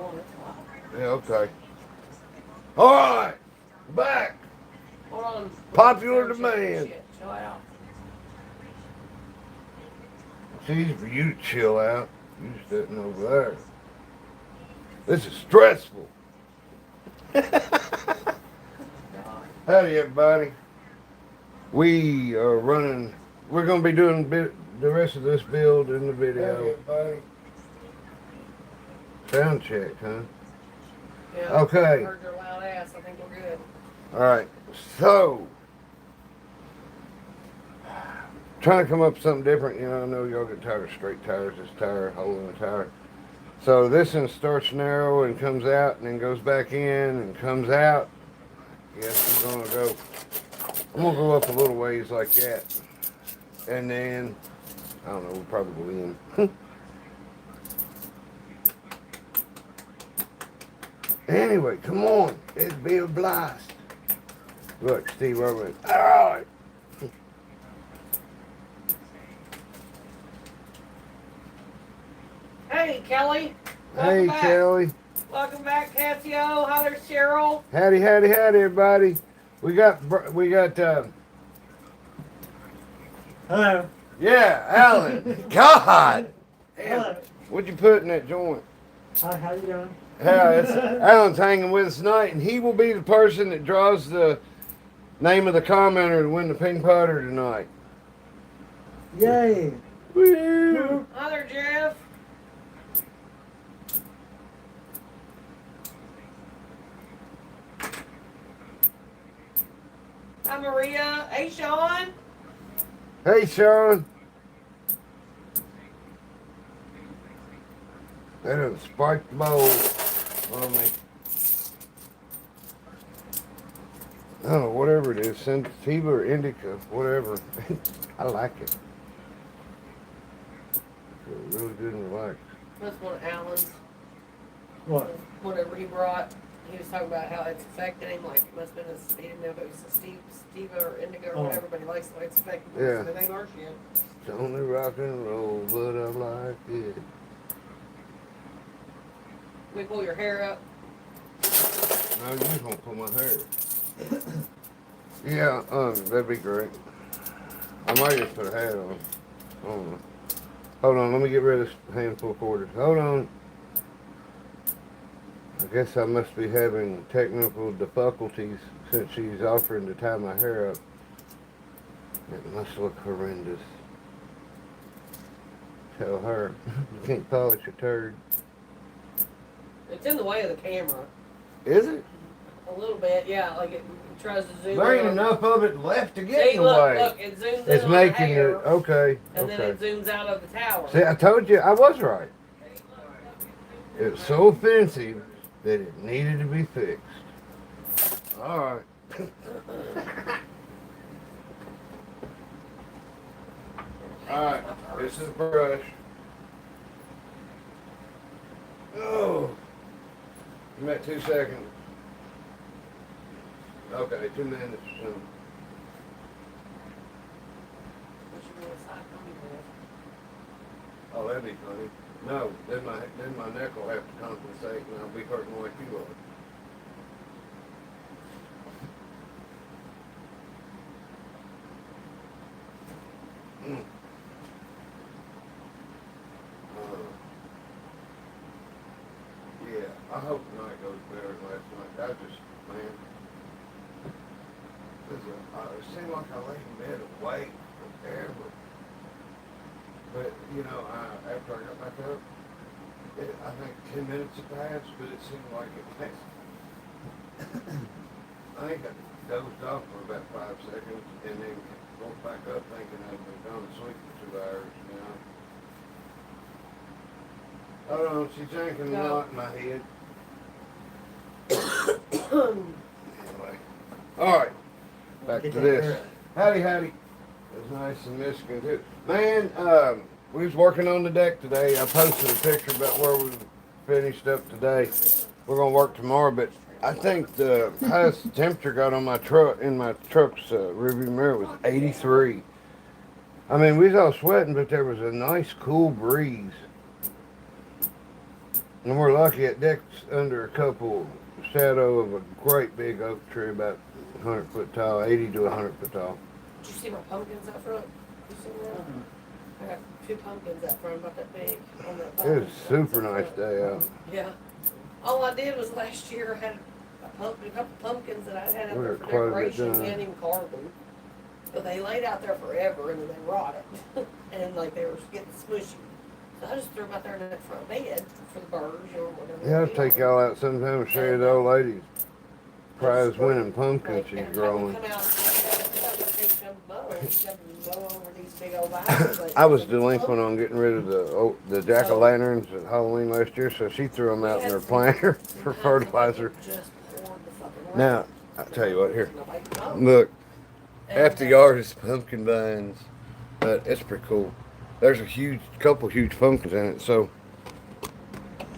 on. It's wild. Yeah, okay. All right, back. Hold on. Popular Sound check. demand. Shit, chill out. It's easy for you to chill out. You sitting over there. This is stressful. God. Howdy, everybody. We are running. We're going to be doing the rest of this build in the video. Howdy, everybody. Sound check, huh? Yeah. Okay. I heard your loud ass. I think we're good. All right. So, trying to come up with something different. You know, I know y'all get tired of straight tires, this tire, hole in the tire. So this one starts narrow and comes out and then goes back in and comes out. Yes, I'm gonna go. I'm gonna go up a little ways like that, and then I don't know. We'll probably go in. Anyway, come on. It'd be a blast. Look, Steve Irwin. All right. Hey, Kelly. Hey, Back. Kelly. Welcome back, Cassio. Hi there, Cheryl. Howdy, howdy, howdy, everybody. We got. Hello. Yeah, Alan. God. Hello. What'd you put in that joint? Hi, how you doing? Yeah, Alan's hanging with us tonight, and he will be the person that draws the name of the commenter to win the pink putter tonight. Yay. Woo! Hi there, Jeff. Hi, Maria. Hey, Sean. Hey, Sean. That done spiked the bowl on me. I don't know, whatever it is, sativa or indica, whatever. I like it. Feel really good and relaxed. That's one of Alan's. What? Whatever he brought. He was talking about how it's affecting him. Like, it must have been he didn't know if it was a Steva or indica or whatever, but he likes the way it's affecting him. Yeah. So they are shit. It's only rock and roll, but I like it. We pull your hair up. No, you just won't pull my hair. Yeah, that'd be great. I might just put a hat on. I don't know. Hold on, let me get rid of this handful of quarters. Hold on. I guess I must be having technical difficulties since she's offering to tie my hair up. It must look horrendous. Tell her, you can't polish a turd. It's in the way of the camera. Is it? A little bit, yeah. Like it tries to zoom There ain't in. enough of it left to get See, in the look, way. look, it zooms It's in making on the hair, it, okay, and then okay. it zooms out of the tower. See, I told you, I was right. It was so offensive that it needed to be fixed. All right. All right, this is a brush. Oh, you met 2 seconds. Okay, 2 minutes. Oh, that'd be funny. No, then my neck will have to compensate, and I'll be hurting like you are. Mm. Yeah, I hope tonight goes better than last night. I just, man, it seemed like I lay in bed awake forever. But, you know, after I got back up, I think 10 minutes had passed, but it seemed like it passed. I think I dozed off for about 5 seconds and then woke back up thinking I'd been gone to sleep for 2 hours, you know. Hold on, she's drinking a lot in my head. Anyway. Alright, back to this. Howdy, howdy. It was nice in Michigan too. Man, we was working on the deck today. I posted a picture about where we finished up today. We're gonna work tomorrow, but I think the highest temperature got on my truck in my truck's rearview mirror was 83. I mean, we was all sweating, but there was a nice cool breeze. And we're lucky it deck's under a couple shadow of a great big oak tree, about 100 foot tall, 80 to 100 foot tall. Did you see my pumpkins out front? You seen that? I got 2 pumpkins out front about that big on that It bottom. was a super nice day out. Yeah. All I did was last year I had a couple pumpkins that I had out We're there for quite a bit decoration. done. We hadn't even carved them. But they laid out there forever and then they rotted. And like they were getting smushy. So I just threw them out there in that front bed for the birds, you know, whatever. Yeah, I'll take y'all out sometime and show you the old lady's prize winning pumpkin she's growing. I was delinquent on getting rid of the jack-o'-lanterns at Halloween last year, so she threw them out in her planter for fertilizer. Now, I'll tell you what, here, look, half the yard is pumpkin vines, but it's pretty cool. There's a couple huge pumpkins in it, so.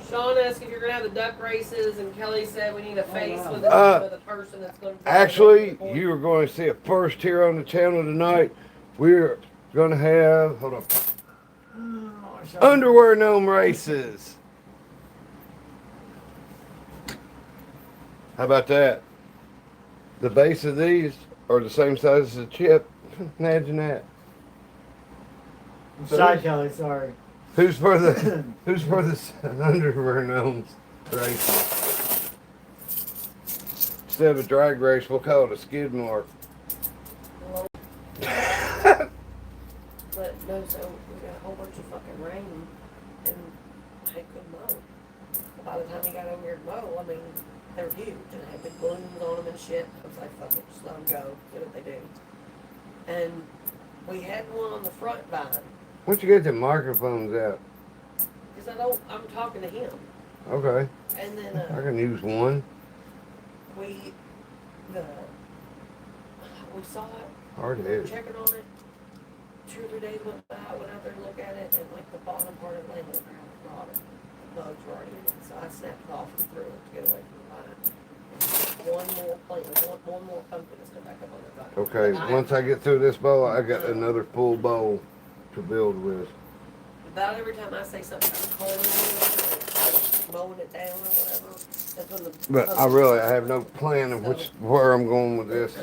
Sean asked if you're gonna have the duck races, and Kelly said we need a face with the person that's gonna. Actually, you are going to see a first here on the channel tonight. We're going to have, hold on, underwear gnome races. How about that? The base of these are the same size as a chip. Imagine that. I'm sorry, Kelly, sorry. Who's for the underwear gnomes races? Instead of a drag race, we'll call it a skid mark. But no, so we got a whole bunch of fucking rain, and I couldn't mow. By the time he got over here to mow, I mean, they were huge, and I had big balloons on them and shit. I was like, fuck it, just let them go, do what they do. And we had one on the front vine. Once you get the microphones out. Because I'm talking to him. Okay. And then, I can use one. we saw it, Hard we were head. checking on it. 2 or 3 days went by, I went out there and looked at it, and like the bottom part of the land was rotted. The bugs were already in it, so I snapped it off and threw it to get away from the vine. One more plant, one more pumpkin is going back up on the vine. Okay, once I get through this bowl, I got another full bowl to build with. About every time I say something about calling it, mowing it down or whatever, that's when the. But I have no plan of where I'm going with this.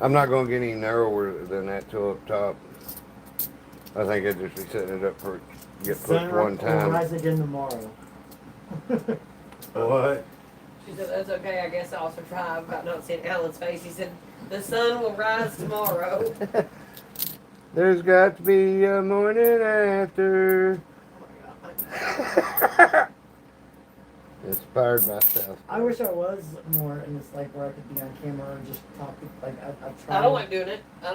I'm not going to get any narrower than that till up top. I think I'd just be setting it up for get pushed one time. Rise again tomorrow. What? She said, that's okay, I guess I'll survive about not seeing Alan's face. He said, the sun will rise tomorrow. There's got to be a morning after. Inspired myself. I wish I was more in this, like, where I could be on camera and just talk. Like, I've tried. I don't like doing it. I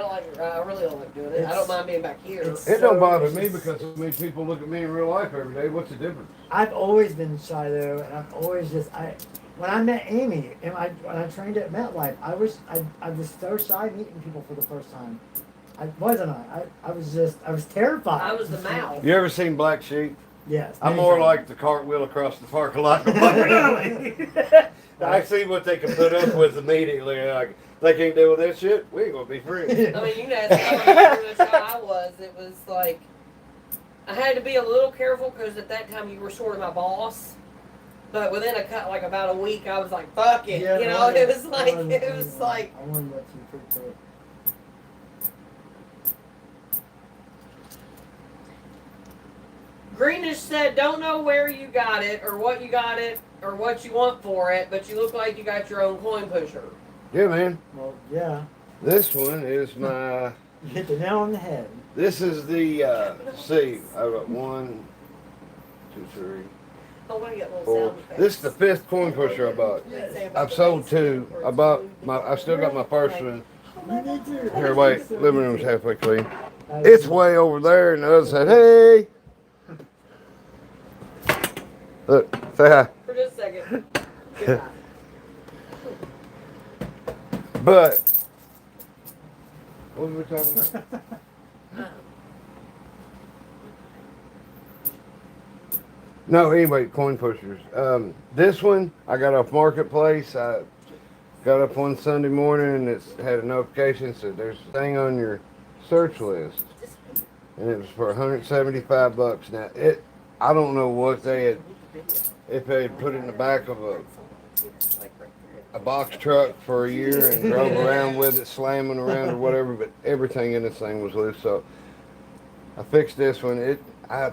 really don't like doing it. I don't mind being back here. It don't bother me because so many people look at me in real life every day. What's the difference? I've always been shy though, and I've always just when I met Amy and when I trained at MetLife, I was so shy meeting people for the first time. I was terrified. I was the mouth. You ever seen Black Sheep? Yes. I'm more like the cartwheel across the parking lot. I see what they can put up with immediately. Like, they can't deal with that shit. We ain't gonna be friends. I mean, you guys know how much I was. It was like, I had to be a little careful because at that time you were sort of my boss. But within about a week, I was like, fuck it. Yeah, you know, it was like. I wanted to let you freak out. Greenish said, don't know where you got it or what you got it or what you want for it, but you look like you got your own coin pusher. Yeah, man. Well, yeah. This one is my. You hit the nail on the head. This is the. See, I got 1, 2, 3, I want to get a little 4. sound effects. This is the 5th coin pusher I bought. I've sold 2. I still got my first one. Here, wait. Living room's halfway clean. It's way over there, and the other side. Hey. Look, say hi. For just a second. Goodbye. But what were we talking about? No, anyway, coin pushers. This one I got off Marketplace. I got up one Sunday morning and it's had a notification that said there's a thing on your search list, and it was for $175. Now I don't know what they had if they put it in the back of Like right a box truck for a year and drove around with it, slamming around or whatever, but everything in this thing was loose. So I fixed this one. I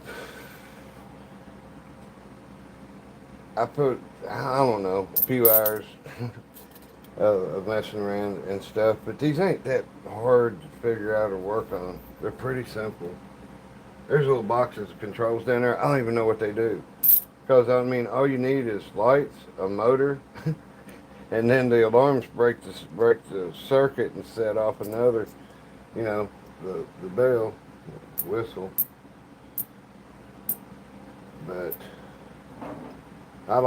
put, I don't know, a few hours of messing around and stuff, but these ain't that hard to figure out or work on. They're pretty simple. There's little boxes of controls down there. I don't even know what they do. Because, I mean, all you need is lights, a motor, and then the alarms break the circuit and set off another, you know, the bell, the whistle. But I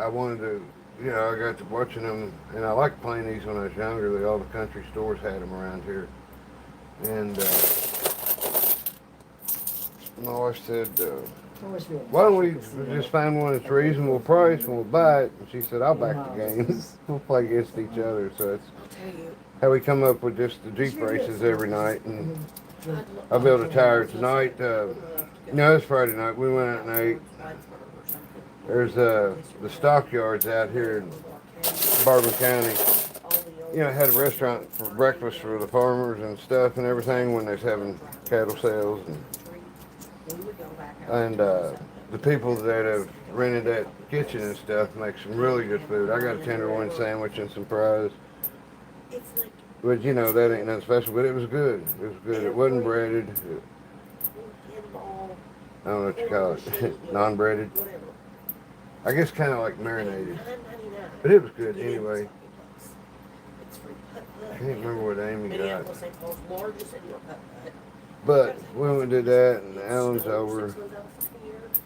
wanted to, you know, I got to watching them, and I liked playing these when I was younger. All the country stores had them around here. And my wife said, why don't we just find one that's reasonable price when we buy it? And she said, I'll back the games. We'll play against each other. So that's how we come up with just the Jeep races every night. And I built a tire tonight. No, it's Friday night. We went out and ate. There's the stockyards out here in Bourbon County. You know, had a restaurant for breakfast for the farmers and stuff and everything when they was having cattle sales. And the people that have rented that kitchen and stuff make some really good food. I got a tenderloin sandwich and some fries. But you know, that ain't nothing special, but it was good. It was good. It wasn't breaded. I don't know what you call it. Non-breaded. I guess kind of like marinated. But it was good anyway. I can't remember what Amy got. But we went and did that, and Alan's over.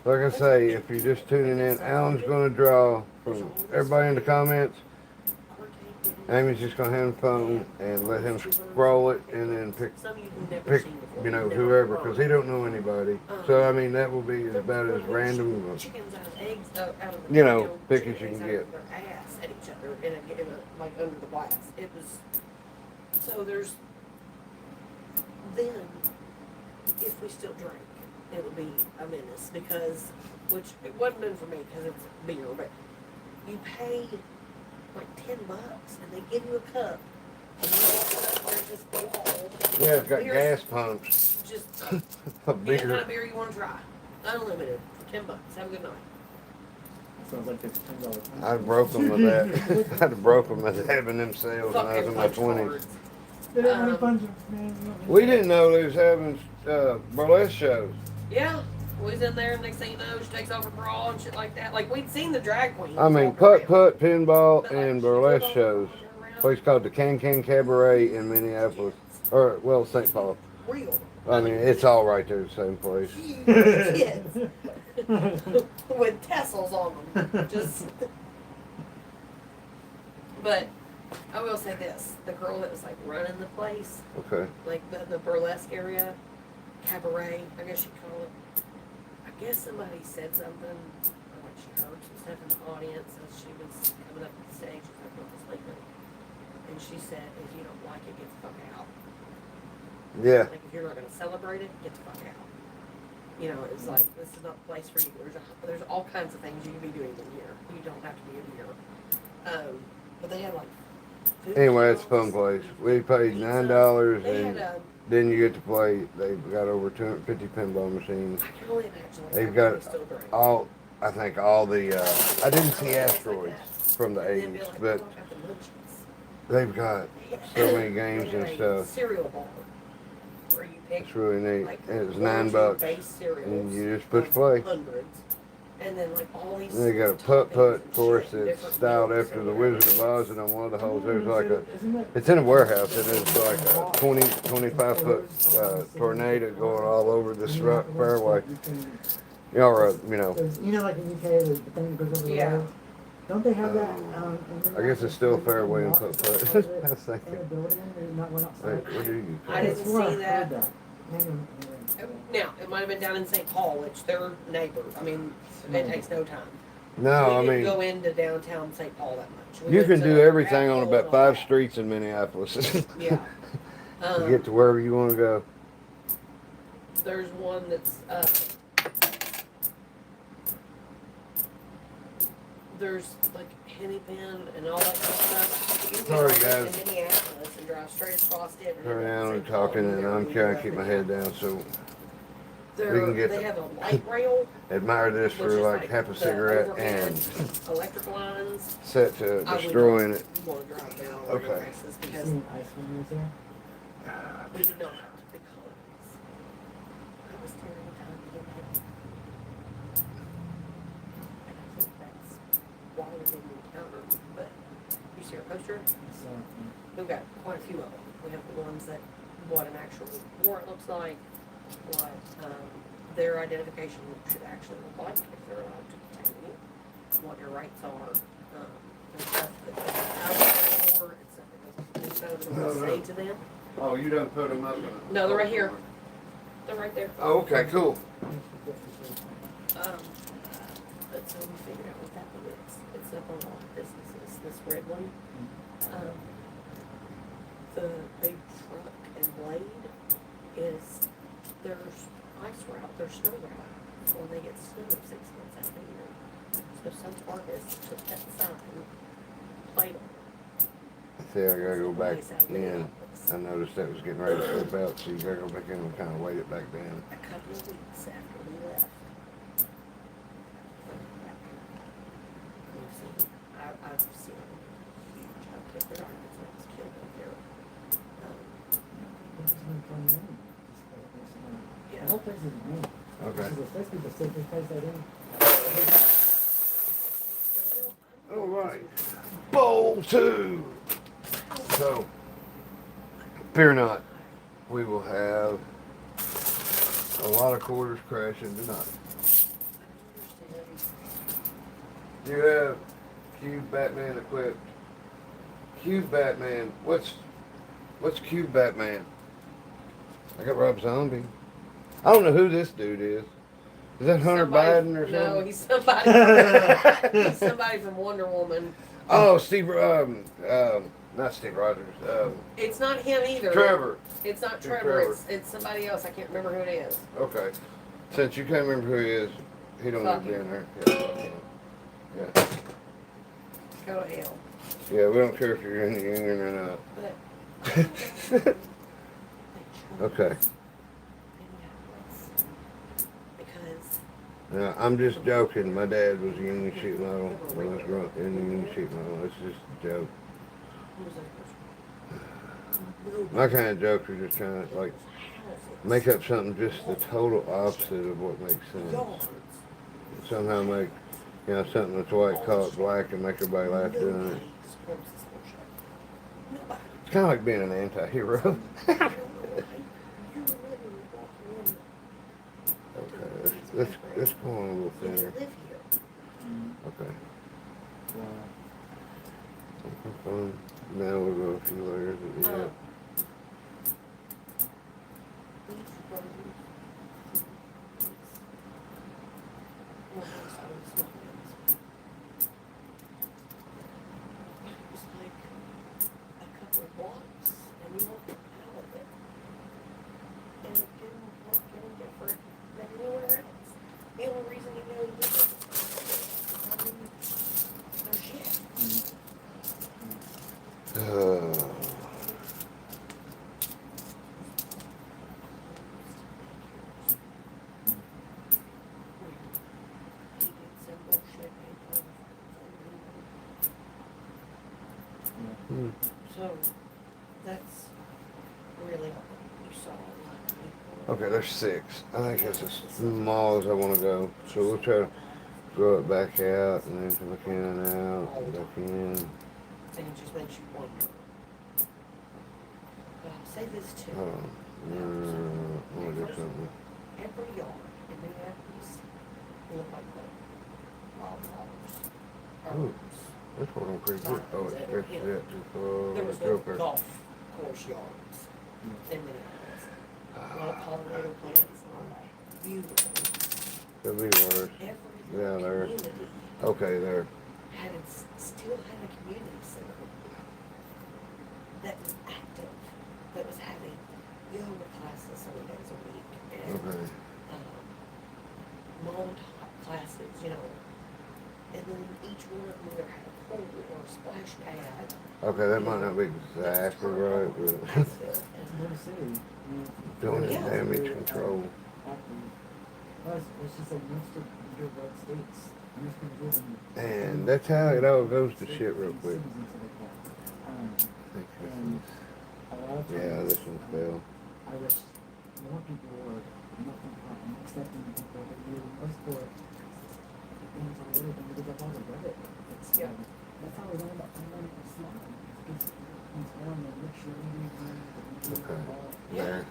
Like I say, if you're just tuning in, Alan's going to draw from everybody in the comments. Amy's just going to hand the phone and let him scroll it and then pick, you know, whoever, because he don't know anybody. So, I mean, that will be about as random, you know, pick as you can get. Like under the glass. It was, so there's, then, if we still drink, it would be a menace because, which it wouldn't have been for me because it's beer, but you pay like $10 and they give you a cup and you walk up there's this wall. Yeah, it's got gas pumps. Just A any kind beer. of beer you want to try. Unlimited for $10. Have a good night. Sounds like it's $10. I broke them with that. I'd broke them as having them sales when I was in my 20s. We didn't know they was having burlesque shows. Yeah. We was in there, next thing you know, she takes over brawl and shit like that. Like, we'd seen the drag queens. I mean, putt, pinball, and burlesque shows. A place called the Can Cabaret in Minneapolis. Or, well, St. Paul. Real. I mean, it's all right there, the same place. Kids. With tassels on them. Just. But I will say this: the girl that was like running the place, Okay. like the burlesque area, cabaret, I guess you'd call it. I guess somebody said something, or like she heard some stuff in the audience as she was coming up to the stage. She's like, "Don't sleep with it." And she said, "If you don't like it, get the fuck out." Yeah. Like if you're not gonna celebrate it, get the fuck out. You know, it's like, this is not the place for you. There's all kinds of things you can be doing in here. You don't have to be in here. But they had like food Anyway, it's a trucks, fun place. We paid pizza. $9 They and had then you get to play. They've got over 250 pinball machines. I can only imagine like They've everybody got still drinks. all, I think all the, I didn't see asteroids from the And they'd be 80s, like, but "Oh, I got the munchies." they've got so many games They and had a stuff. cereal bar where you pick It's really neat. like And it's origin $9. based cereals And you just push of play. Hundreds. And then like all these. And they got a putt course that's styled after the Wizard of Oz, and on one of the holes there's like a, it's in a warehouse, and it's like a 25 foot tornado going all over this fairway. You know. You know, like in the UK, the thing that goes over the Yeah. road? Don't they have that? I guess it's still fairway and putt. I was In a thinking, building, and not went wait, outside. what do you? I didn't It's where see heard that. Hang on. Now, it might have been down in St. Paul, which they're neighbors. I mean, it takes no time. No, I We didn't mean, go into downtown St. Paul that much. We you went can to do everything on Apple about and 5 all that. streets in Minneapolis. Yeah. You get to wherever you want to go. There's one that's there's like Hennepin and all that kind of stuff. You can Sorry, get guys. to Minneapolis and drive straight across it. and Turn it around and doesn't talking, take and long I'm either. trying to keep my head down, so They're- can get they the- have a light rail, admire this which for is like half a the cigarette overhead and electric lines. set to I would destroying it. want to drive down Okay. rail races You because seen Ice Winners there? we did not because I was there every time we didn't have. And I think that's why we didn't encounter them. But you see our poster? So, We've got quite a few of them. We have the ones that what an actual warrant looks like, what their identification should actually look like if they're allowed to continue, what your rights are. There's stuff that goes out of the war, it's stuff that goes No, say no. to them. Oh, you done put them up? No, they're right here. They're right there. Oh, okay, cool. But so we figured out what that one is. It's up on all the businesses, this red one. The big truck and blade is their ice route, their snow route. So when they get snow 6 months out of the year. So some artists took that sign, played on See, I gotta go back Nice out in. Minneapolis. I noticed that was getting ready to slip out, so you gotta go back in and kind of weight it back down. a couple of weeks after we left. We've seen, I've seen huge uptick. There are was killed up there. The whole place is green. Okay. This is supposed to be the safest place I've been. All right. Bowl 2. So, fear not, we will have a lot of quarters crashing tonight. You have Cube Batman equipped. Cube Batman. What's Cube Batman? I got Rob Zombie. I don't know who this dude is. Is that Hunter Biden or something? No, he's somebody from Wonder Woman. Oh, Steve. Not Steve Rogers. It's not him either. Trevor. It's not It's Trevor. Trevor. It's somebody else. I can't remember who it is. Okay. Since you can't remember who he is, he don't Fuck need to be him. in there. Yeah. Go to hell. Yeah, we don't care if you're in the union or not. But Okay. because Now, I'm just joking. My dad was a union sheet metal when I was growing in the union sheet metal. It's just a joke. who was that person? My kind of jokes are just trying to, like, make up something just the total opposite of what makes sense. Yards. Somehow make, something that's white, call it black, and make everybody laugh doing it. Nobody supports this bullshit. Nobody. It's kind of like being an anti-hero. You literally walking in. Okay, let's go on a little You thinner. live here. Okay. Now we'll go a few layers at the end. These roads. It's like a couple of blocks, and you walk out of it. And it didn't look any different than anywhere else. The only reason you know you live there is no shit. He did some bullshit Hmm. So, that's really all you saw. Okay, there's 6. I think that's as small as I want to go. So we'll try to grow it back out and then come back in and out, and back in. And it just makes you wonder. But I'll say this too. Hold on. I want to do something. Every yard in Minneapolis will look like that. Wildflowers. Ooh. This one I'm pretty good. Oh, it stretches out too There far. was no Joker. golf course yards in Minneapolis. A lot of Colorado plants, a lot of beautiful. Could be worse. Every Yeah, there. community Okay, there. still had a community center that was active, that was having yoga classes 7 days a week, and Okay. mom taught classes, and then each one of them either had a pool or a splash pad. Okay, that might not be exactly right, but It's Blue City. doing Yeah. damage control. Plus, it's just like most of your red states. Most people live in And that's how it all goes to shit real quick. cities and stuff like that. I think this And is- a lot of Yeah, times, this one fell. I wish more people were not accepting people that do most for things already than because that's all they read it. It's, Yeah. That's how we learn about learning from smart. It's inform and make sure you do Okay. Yeah. There.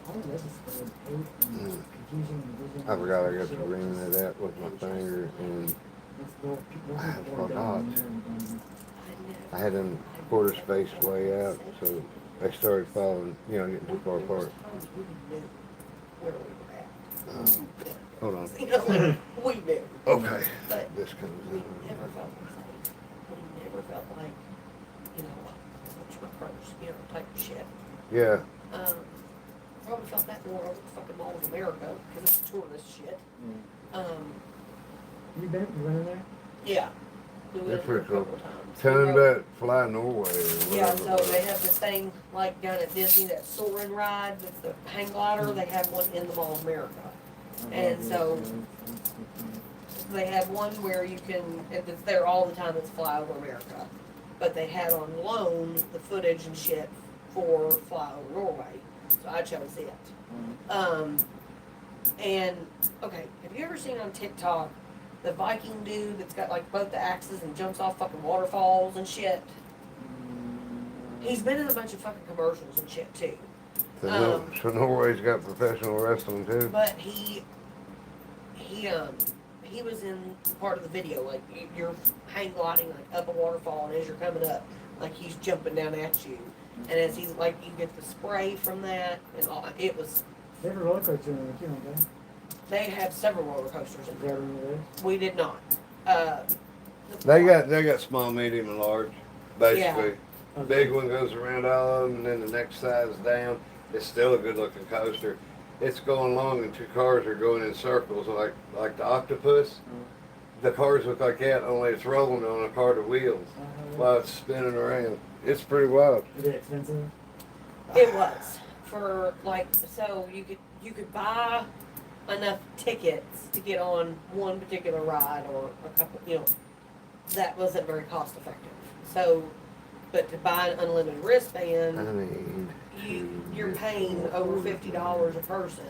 All of this is for hate and confusion and division. I forgot I got to ring that out with my finger, and I forgot. I had them quarter spaced way out, so they started falling, getting too far apart. We knew where we were at. Hold on. You know, we knew. Okay. But This comes we in. never felt safe. We never felt like, such approach, type of shit. Yeah. Probably felt that more over the fucking Mall of America, because it's tourist shit. You been in there? Yeah. We went That's there a pretty cool. couple of times. Tell We them rode- about Fly Norway or whatever. Yeah, it so was. they have this thing like down at Disney, that soaring ride with the hang glider. They have one in the Mall of America. And so they have one where you can, if it's there all the time, it's Fly Over America. But they had on loan the footage and shit for Fly Over Norway. So I chose it. And okay, have you ever seen on TikTok the Viking dude that's got like both the axes and jumps off fucking waterfalls and shit? He's been in a bunch of fucking commercials and shit too. So Norway's got professional wrestling too. But he was in part of the video, like you're hang gliding like up a waterfall, and as you're coming up, like he's jumping down at you, and as he's like, you get the spray from that, and all. It was. They have a roller coaster in there too, don't they? They have several roller coasters in Is that there. one of those? We did not. They got small, medium, and large, basically. Okay. Big one goes around all of them, and then the next size down. It's still a good looking coaster. It's going along, and two cars are going in circles, like the octopus. The cars look like that, only it's rolling on a cart of wheels while it's spinning around. It's pretty wild. Is it expensive? It was for like, so you could buy enough tickets to get on one particular ride or a couple. That wasn't very cost effective. So, but to buy an unlimited wristband. I mean, You're paying over $50 a person,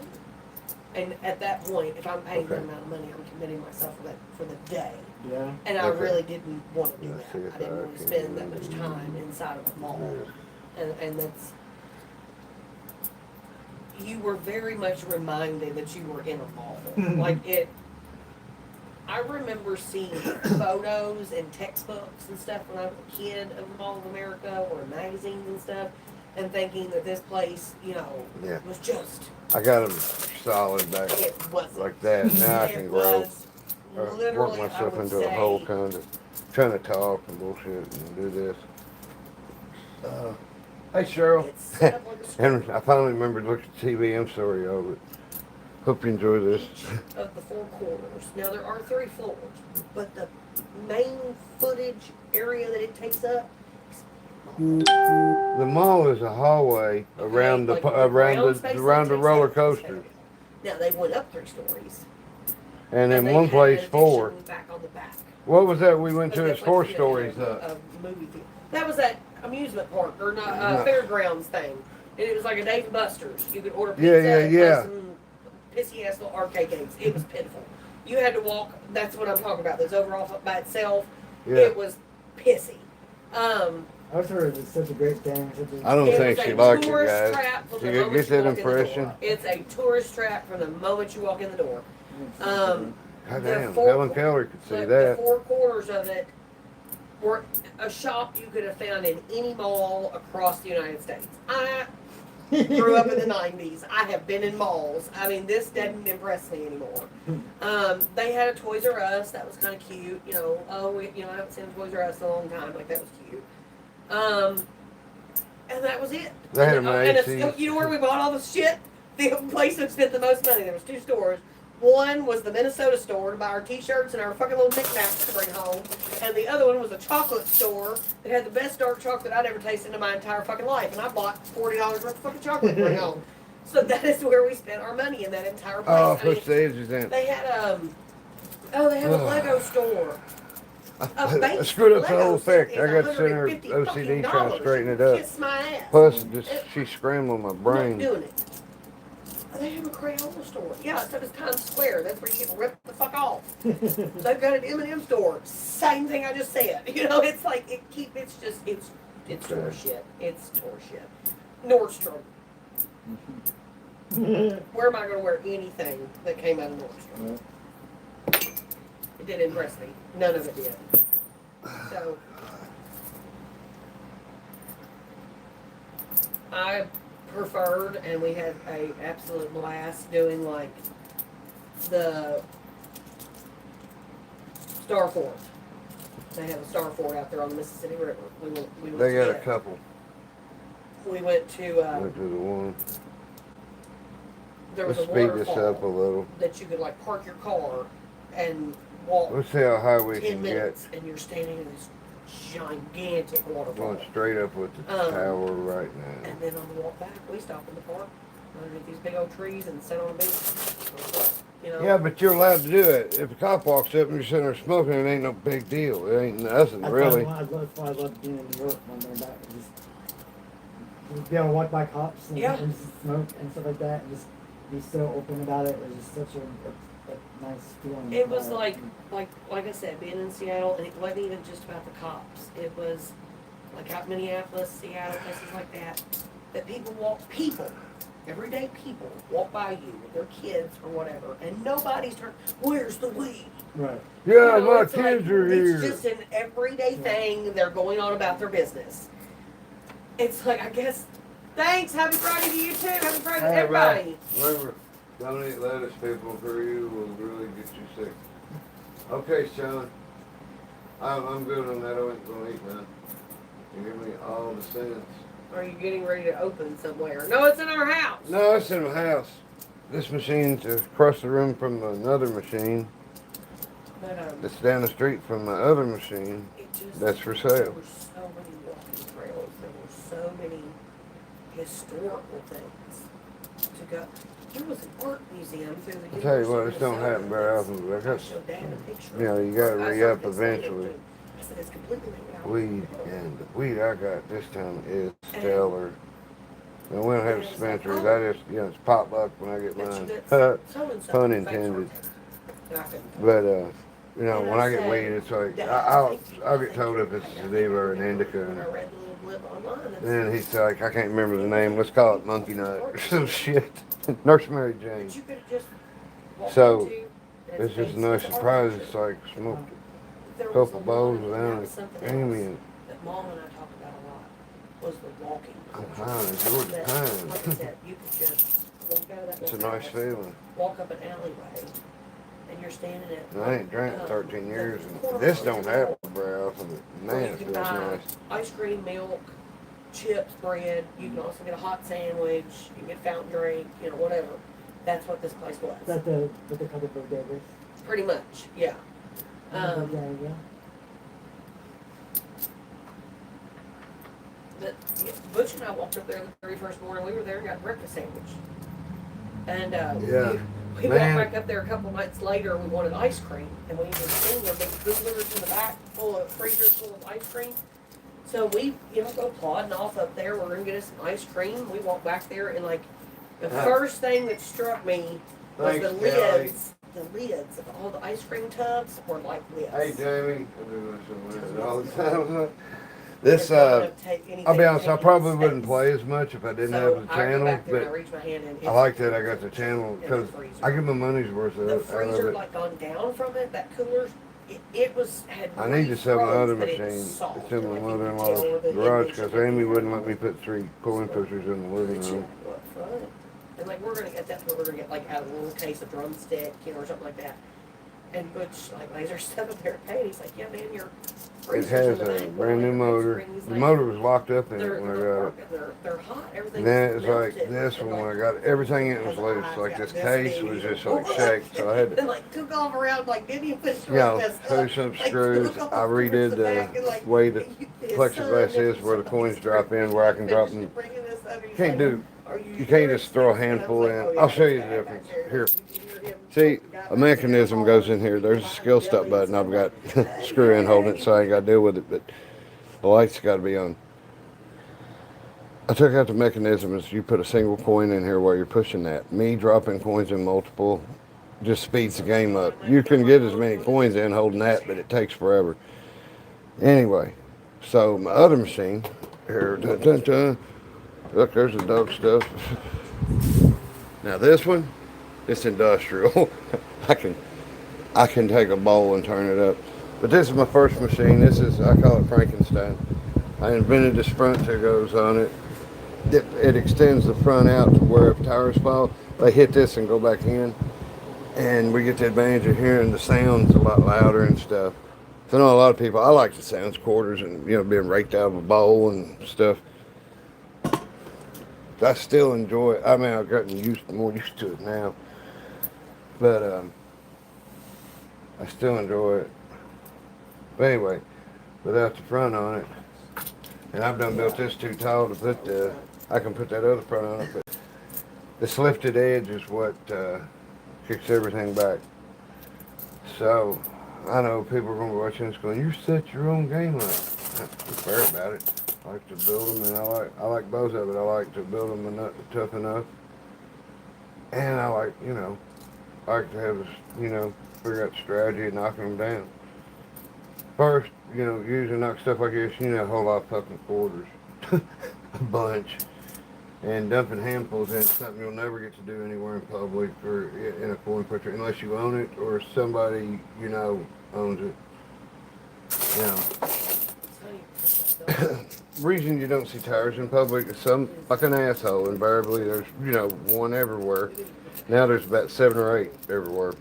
and at that point, if I'm paying that amount of money, I'm committing myself for the day. Yeah. And I Okay. really didn't want to do Let's that. see if I didn't I want to can- spend that much time inside of a mall, and that's. You were very much reminded that you were in a mall, like it. I remember seeing photos and textbooks and stuff when I was a kid of the Mall of America or magazines and stuff, and thinking that this place, Yeah. was just, I got them solid back it wasn't. like that. Now I It can grow. was Or literally, work I myself would into say, a hole, kind of trying to talk and bullshit and do this. Hey Cheryl. it's set up like a school. And I finally remembered to look at TV. I'm sorry, y'all, but hope you enjoy this. Each of the four corners. Now there are 3 floors, but the main footage area that it takes up. The mall is a hallway around the like around space the that around the takes roller up this coasters, area. Now they went up 3 stories. and then they one had place an 4. addition back on the back. What was that we went to? But It's that 4 was, stories a up. movie theater. That was that amusement park or not No. fairgrounds thing. And it was like a Dave and Buster's. You could order pizza Yeah, and yeah. play some pissy ass little arcade games. It was pitiful. You had to walk. That's what I'm talking about. Those overall by itself. Yeah. It was pissy. I've heard it's such a great thing. I don't It think was she a liked it, tourist guys. trap from You the get moment that you walk in the impression? door. It's a tourist trap from the moment you walk in the door. God The damn, four- Helen Keller could see The that. 4 corners of it were a shop you could have found in any mall across the United States. I grew up in the 90s. I have been in malls. I mean, this doesn't impress me anymore. They had a Toys R Us that was kind of cute. I haven't seen a Toys R Us in a long time. Like, that was cute. And that was it. They had And them and Macy's. you know where we bought all the shit? The place that spent the most money. There was 2 stores. One was the Minnesota store to buy our t-shirts and our fucking little knickknacks to bring home. And the other one was a chocolate store that had the best dark chocolate I'd ever tasted in my entire fucking life. And I bought $40 worth of fucking chocolate to bring home. So that is where we spent our money in that entire place. Oh, push the edges in. They had they have a Lego store. I screwed up the whole thing. I got to send her OCD trying to straighten it up. Kiss my ass. Plus, she's scrambling my brain. I'm not doing it. They have a Crayola store. Yeah, except it's Times Square. That's where you get ripped the fuck off. They've got an M&M store. Same thing I just said. You know, it's like it's store shit. It's store shit. Nordstrom. Where am I going to wear anything that came out of Nordstrom? It didn't impress me. None of it did. So I preferred, and we had a absolute blast doing like the Star Fort. They have a Star Fort out there on the Mississippi River. We went They got to a couple. We went to Went to the one. there was Let's a speed this up a waterfall little. that you could like park your car and walk Let's see how high we 10 can get. minutes, and you're standing in this gigantic waterfall. Going straight up with the tower right now. And then on the walk back, we stopped in the park underneath these big old trees and sat on a bench. You know? Yeah, but you're allowed to do it. If a cop walks up and you're sitting there smoking, it ain't no big deal. It ain't nothing, really. That's why I love being in New York when they're back. Just be able to walk by cops and, Yeah. and just smoke and stuff like that, and just be so open about it. It was just such a nice feeling. It was like I said, being in Seattle, and it wasn't even just about the cops. It was like out in Minneapolis, Seattle, places like that, that everyday people walk by you with their kids or whatever, and nobody's turned, where's the weed? Right. Yeah, You know, my it's kids like, are here. It's just an everyday thing. They're going on about their business. It's like, I guess, thanks. Happy Friday to you too. Happy Friday to Hey, everybody. Remember, don't eat lettuce, people, for you will really get you sick. Okay, Sean. I'm good on that. I ain't gonna eat none. You give me all the sense. Are you getting ready to open somewhere? No, it's in our house. No, it's in my house. This machine's across the room from another machine But that's down the street from my other machine. it just, That's for there sale. were so many walking trails. There were so many historical things to go. There was an art museum through the I tell you what, University this of don't Minnesota happen very that's- often, but I I got, showed Dad a picture. you know, you gotta I re-up started saying it to eventually. him. I said, it's completely made out. Weed, and the weed I got this time is stellar. And we don't have dispensaries, I just, it's potluck when I get mine. Pun intended. But, when I get weed, it's like, I'll get told if it's sativa or an indica. I read the little blip online. And then he's like, I can't remember the name, let's call it monkey nut or some shit. Nurse Mary Jane. You could just walk So, into, and It's just a it's nice art surprise, picture. it's like smoked There a was couple a bowls one without that was it. something Amy else and that Mom and I talked about a lot was the walking. Georgia That, Pine. like I said, you could just walk out of that It's a little nice house, feeling. walk up an alleyway, and you're standing at. I ain't drank in 13 years, and this don't happen very often, but man, Where it you can feels buy nice. ice cream, milk, chips, bread. You can also get a hot sandwich. You can get fountain drink. Whatever. That's what this place was. Is that the with the couple bodegas? Pretty much, yeah. Bodega. But yeah, Butch and I walked up there the very first morning. We were there and got a breakfast sandwich. And Yeah. we Man. walked back up there a couple nights later. We wanted ice cream, and we were seeing their big coolers in the back, full of freezers full of ice cream. So we, go plodding off up there. We're gonna get us some ice cream. We walked back there, and like the first thing that struck me was Thanks, the Kelly. lids. The lids of all the ice cream tubs were like lids. Hey, Jamie. I do this all the time. This, There's not I'll enough anything be honest, to I take probably in wouldn't space. play as much if I didn't So have the I go channel, back there and I but reach my hand in. I like that I got the channel, in the because freezer. I get my money's worth The out of freezer it. like gone down from it. That cooler, it had. I need to sell my other refroze, but it machine. was soft, It's in my like you could mother-in-law's tell the garage, image because of it. Amy wouldn't let me put 3 pulling pushers in the living But you room. had to go up front. And like we're gonna get that's where we're gonna get like out of a little case of drumstick, or something like that. And Butch, like, laser stuff up there at paid. He's like, yeah, man, your It freezer's has in the a back. brand new motor. He's The like, motor was locked up in it they're, when I they're, got it. working, they're hot. Everything's Then it's melted. like this And, one like, when I got it. Everything in it was has loose. eyes, Like got this this case big. was just like shaked. So I had to, And like took off around, like, didn't even put you know, mess up. threw some Like, screws. took off I towards redid the back and, like, the way the his plexiglass son is where the coins drop in, where I can drop them. Can't do. You can't just throw a handful in. I'll show you the difference. Here. See, a mechanism goes in here. There's a skill stop button. I've got screw in holding it, so I ain't got to deal with it. But the light's got to be on. I took out the mechanism. Is you put a single coin in here while you're pushing that. Me dropping coins in multiple just speeds the game up. You can get as many coins in holding that, but it takes forever. Anyway, so my other machine here. Dun, dun, dun. Look, there's the dog stuff. Now this one, it's industrial. I can take a bowl and turn it up. But this is my first machine. This is, I call it Frankenstein. I invented this front that goes on it. It extends the front out to where if tires fall, they hit this and go back in. And we get the advantage of hearing the sounds a lot louder and stuff. So I know a lot of people, I like the sounds, quarters, and being raked out of a bowl and stuff. I still enjoy it. I mean, I've gotten more used to it now. But I still enjoy it. But anyway, without the front on it, and I've done built this too tall to put I can put that other front on it, but this lifted edge is what kicks everything back. So, I know people are going to be watching this going, you set your own game up. I'm fair about it. I like to build them, and I like both of it. I like to build them tough enough, and I like, I like to have, figure out the strategy of knocking them down. First, usually knock stuff like this, a whole lot of fucking quarters, a bunch, and dumping handfuls in something you'll never get to do anywhere in public or in a coin pusher unless you own it or somebody owns it. Reason you don't see tires in public is some like an asshole. Invariably, there's one everywhere. Now there's about 7 or 8 everywhere.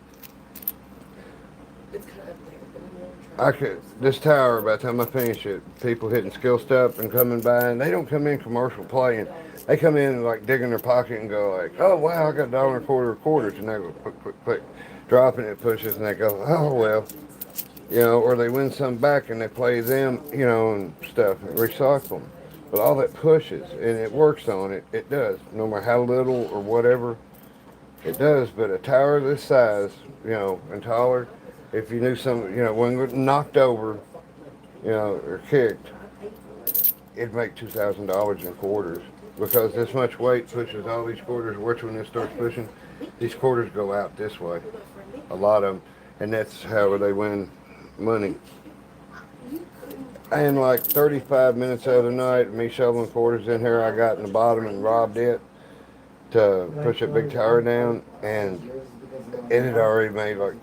This tower, by the time I finish it, people hitting skill step and coming by, and they don't come in commercial playing. They come in like digging their pocket and go like, oh wow, I got $1.25 quarters, and they go click, click, click, dropping it pushes, and they go, oh well, or they win some back and they play them, and stuff, and recycle them. But all that pushes and it works on it, it does, no matter how little or whatever, it does. But a tower this size, and taller, if you knew when it knocked over, or kicked, it'd make $2,000 in quarters because this much weight pushes all these quarters. Watch when this starts pushing, these quarters go out this way, a lot of them, and that's how they win money. And like 35 minutes the other night, me shoveling quarters in here, I got in the bottom and robbed it to push that big tower down, and it had already made like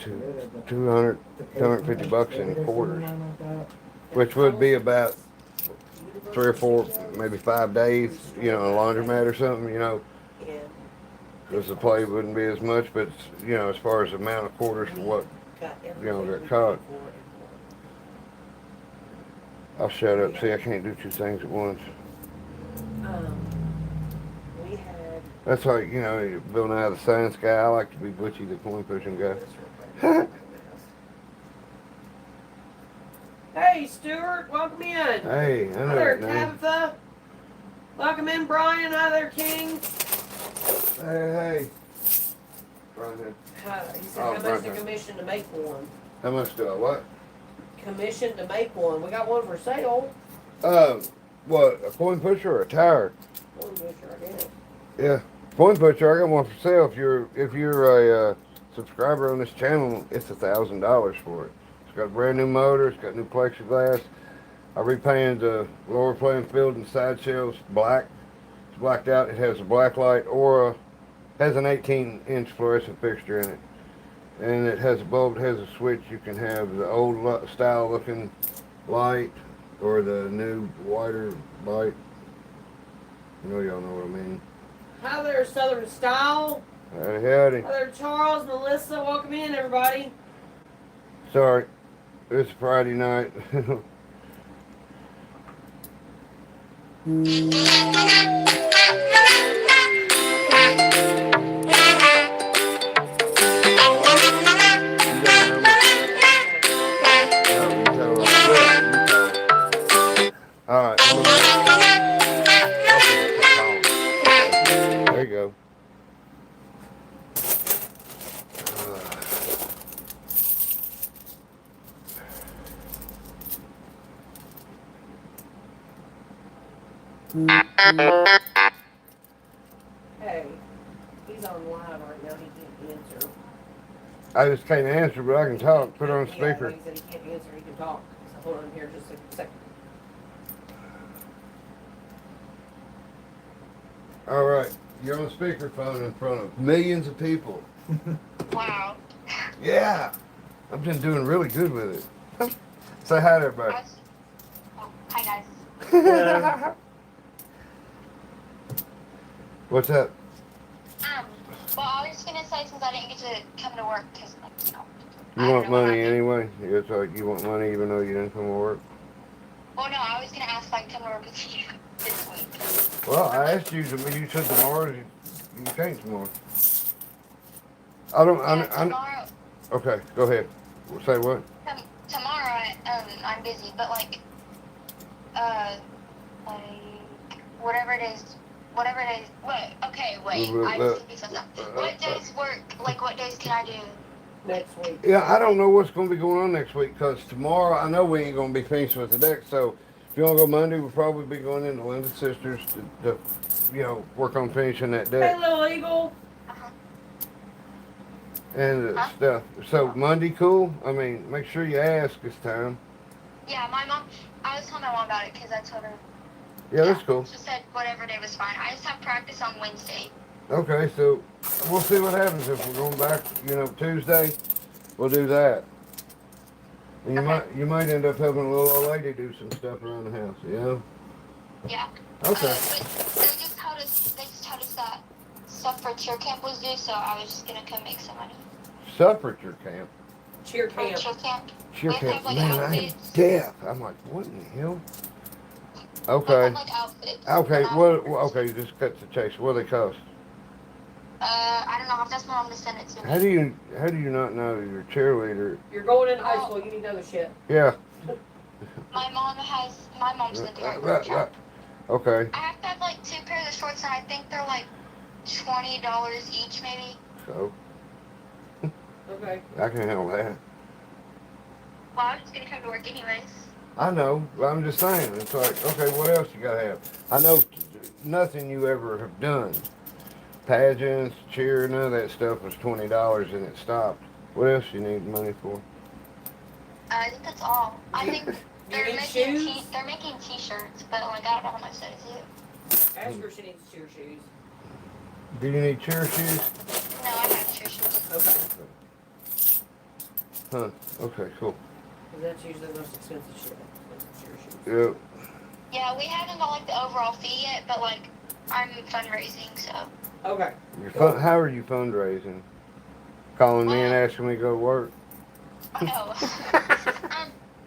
$250 in quarters, which would be about 3 or 4, maybe 5 days, in a laundromat or something, because the play wouldn't be as much, but as far as the amount of quarters for what got caught. I'll shut up. See, I can't do 2 things at once. We had. That's like, you're building out of the science guy. I like to be Butchie, the coin pushing guy. Hey, Stuart, welcome in. Hey, I know Hi there, that name. Tabitha. Welcome in, Brian. Hi there, King. Hey. Brian. Hi. He said, Oh, how much Brian. the commission to make one? How much do I what? Commission to make one. We got one for sale. What, a coin pusher or a tower? One pusher, I guess. Yeah, coin pusher. I got one for sale. If you're a subscriber on this channel, it's $1,000 for it. It's got a brand new motor. It's got new plexiglass. I repainted the lower playing field and side shells black. It's blacked out. It has a black light or has an 18-inch fluorescent fixture in it. And it has a bulb, it has a switch. You can have the old style looking light or the new whiter light. Y'all know what I mean. Hi there, Southern Style. Howdy, howdy. Hi there, Charles, Melissa. Welcome in, everybody. Sorry. It's Friday night. Alright. There you go. Hey, he's on live right now. He can't answer. I just can't answer, but I can talk. Put her on Yeah, speaker. he said he can't answer. He can talk. So hold on here just a second. Alright. You're on speakerphone in front of millions of people. Wow. Yeah. I've been doing really good with it. Say hi to everybody. Oh, hi guys. What's up? Well, I was gonna say since I didn't get to come to work, cause like, You I don't want know what money happened. anyway? It's like you want money even though you didn't come to work? Well, no, I was gonna ask if I can come to work with you this week. Well, I asked you, you said tomorrow, you can't tomorrow. I don't, Yeah, tomorrow. okay, go ahead. Say what? Tomorrow, I'm busy, but like whatever it is. Wait, okay, wait. I just think something. What days work? Like, what days can I do? Next week. Yeah, I don't know what's going to be going on next week because tomorrow I know we ain't going to be finished with the deck. So if you want to go Monday, we'll probably be going into Linda's sisters to work on finishing that Hey, deck little eagle. and stuff. So Monday, cool. I mean, make sure you ask this time. Yeah, my mom. I was telling my mom about it because I told her. Yeah, that's cool. She said whatever day was fine. I just have practice on Wednesday. Okay, so we'll see what happens if we're going back. Tuesday, we'll do that. And you might end up having a little old lady do some stuff around the house. Yeah. Yeah. Okay. But they just told us that stuff for cheer camp was due, so I was just gonna come make some money. Supper at your camp. Cheer For camp. cheer camp. Cheer We camp. have, like, Man, I'm outfits. deaf. I'm like, what in the hell? We Okay. have, like, outfits. Okay. And Okay. Just cut the chase. What do they cost? I don't know. I'll ask my mom to send it to me. How do you not know that you're a cheerleader? You're going into high school. You need to know the shit. Yeah. My mom's in the director. Right. Okay. I have to have like 2 pairs of shorts, and I think they're like $20 each, maybe. So Okay. I can handle that. Well, I was just gonna come to work anyways. I know, but I'm just saying. It's like, okay, what else you gotta have? I know nothing you ever have done. Pageants, cheer, none of that stuff was $20 and it stopped. What else you need money for? I think that's all. I think they're need making shoes? they're making t-shirts, but like I don't know how much that is yet. Ask her if she needs cheer shoes. Do you need cheer shoes? No, I have cheer shoes. Okay. Huh. Okay, cool. Because that's usually the most expensive shit. Cheer shoes. Yep. Yeah, we haven't got like the overall fee yet, but like I'm fundraising, so. Okay. How are you fundraising? Calling me and asking me to go to work? No.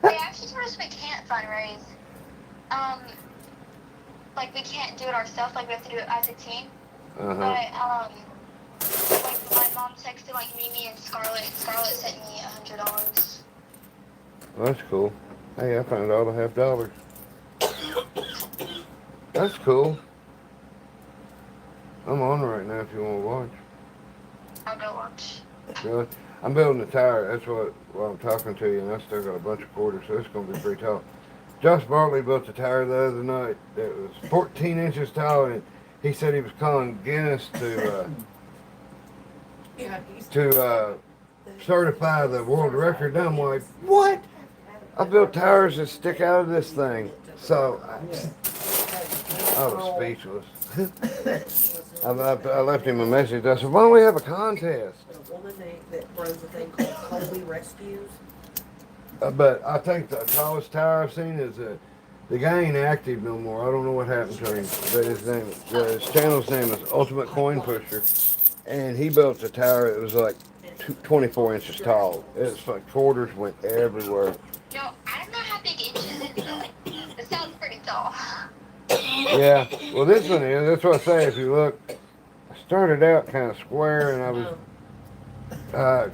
They actually told us we can't fundraise. Like we can't do it ourselves. Like we have to do it as a team. Uh-huh. But like my mom texted like Mimi and Scarlett. Scarlett sent me $100. Well, that's cool. Hey, I found all the $50. That's cool. I'm on right now if you want to watch. I'll go watch. Really? I'm building a tire. That's while I'm talking to you, and I still got a bunch of quarters, so it's going to be pretty tall. Josh Bartley built a tire the other night that was 14 inches tall, and he said he was calling Guinness to certify the world record. And I'm like, what? I built tires that stick out of this thing. So I was speechless. I left him a message. I said, why don't we have a contest? A woman that runs a thing called Colby Rescues. But I think the tallest tire I've seen is the guy ain't active no more. I don't know what happened to him. But his channel's name is Ultimate Coinpusher. And he built a tire that was like 24 inches tall. It's like quarters went everywhere. No, I don't know how big inches is, but it sounds pretty tall. Yeah, well this one is, that's what I say, if you look, I started out kind of square and I was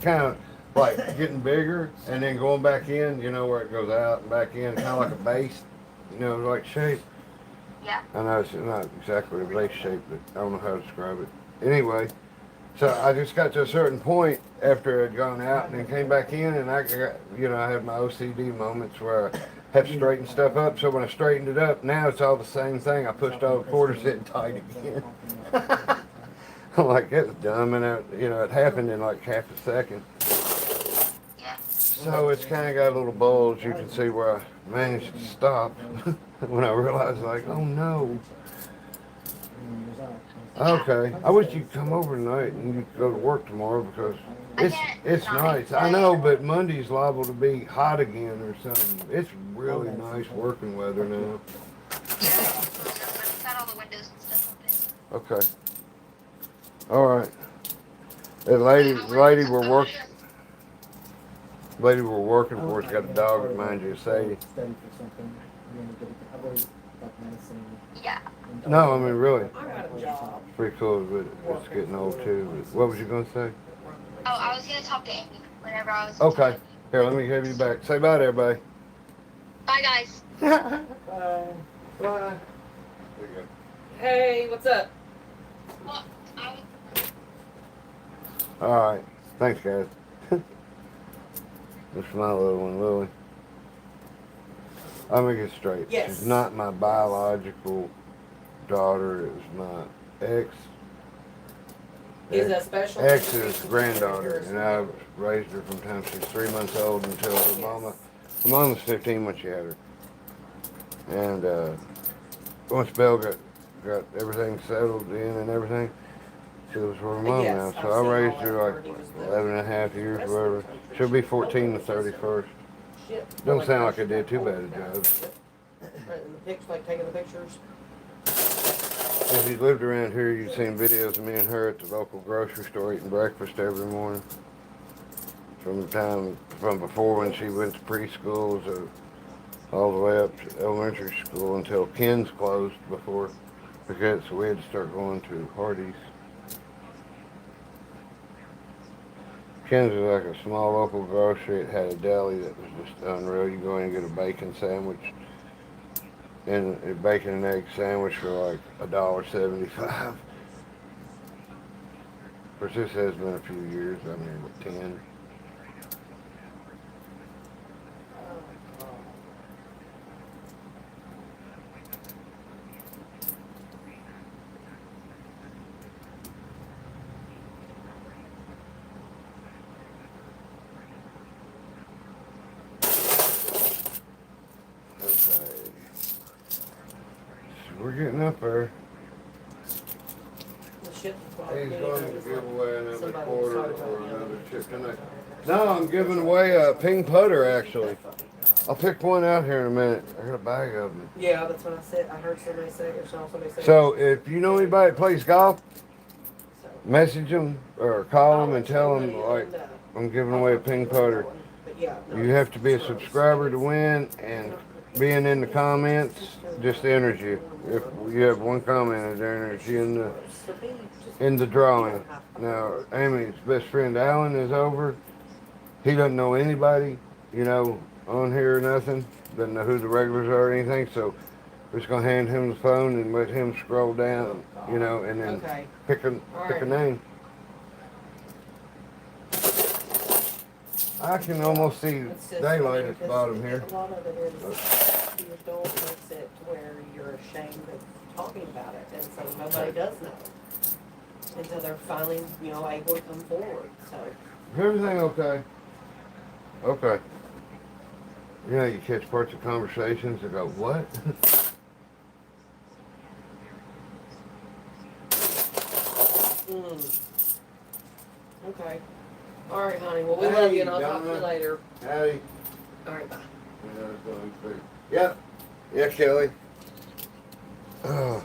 kind of like getting bigger and then going back in, you know, where it goes out and back in, kind of like a base, you know, like shape. Yeah. I know it's not exactly a base shape, but I don't know how to describe it. Anyway, so I just got to a certain point after it had gone out and then came back in and I got, you know, I had my OCD moments where I have to straighten stuff up. So when I straightened it up, now it's all the same thing. I pushed all the quarters in tight again. I'm like, that's dumb. And, you know, it happened in like half a second. Yeah. So it's kind of got a little bulge. You can see where I managed to stop when I realized, like, oh no. Okay, I wish you'd come over tonight and you'd go to work tomorrow because it's nice. I know, but Monday's liable to be hot again or something. It's really nice working weather now. Yeah, it's got all the windows and stuff open. Okay. All right. The lady we're working for has got a dog that minds you, Sadie. Yeah. No, I mean really. I got a job. It's pretty cool, but it's getting old too. But what was you gonna say? Oh, I was gonna talk to Amy whenever I was. Okay. Here, let me have you back. Say bye to everybody. Bye, guys. Bye. Bye. There you go. Hey, what's up? Well, All right. Thanks, guys. This is my little one, Lily. I'll make it straight. Yes. She's not my biological daughter. It's my Is a special ex's granddaughter, and I raised her from the time she was 3 months old until her mama was 15 when she had her. And once Belle got everything settled in and everything, she was with her mom Yes, now. I've So I seen raised all her that. like 11 and a half years, whatever. She'll be 14 the 31st. Don't sound like I did too bad a job. Like taking the pictures. If you lived around here, you'd seen videos of me and her at the local grocery store eating breakfast every morning. From before when she went to preschool, so all the way up to elementary school until Ken's closed before, because so we had to start going to Hardee's. Ken's was like a small local grocery. It had a deli that was just unreal. You go in and get a bacon sandwich and a bacon and egg sandwich for like $1.75. Of course, this has been a few years. I mean, 10. We're getting up there. He's going to give away another quarter or another chip tonight. No, I'm giving away a ping putter, actually. I'll pick one out here in a minute. I got a bag of them. Yeah, that's what I said. I heard somebody say it, or somebody say it. So if you know anybody that plays golf, message them or call them and tell them, like, I'm giving away a ping putter. You have to be a subscriber to win, and being in the comments just enters you. If you have one comment, it enters you in the drawing. Now, Amy's best friend Alan is over. He doesn't know anybody, you know, on here or nothing. Doesn't know who the regulars are or anything. So we're just gonna hand him the phone and let him scroll down, you know, and then pick a name. I can almost see daylight at the bottom here. A lot of it is the adult makes it to where you're ashamed of talking about it, and so nobody does know until they're finally, you know, able to come forward. So Is everything okay? Okay. You know, you catch parts of conversations and go, what? Okay. All right, honey. Well, we love you, and I'll talk to you Donna. later. Howdy. All right, bye. Yep. Yeah, Kelly. Oh.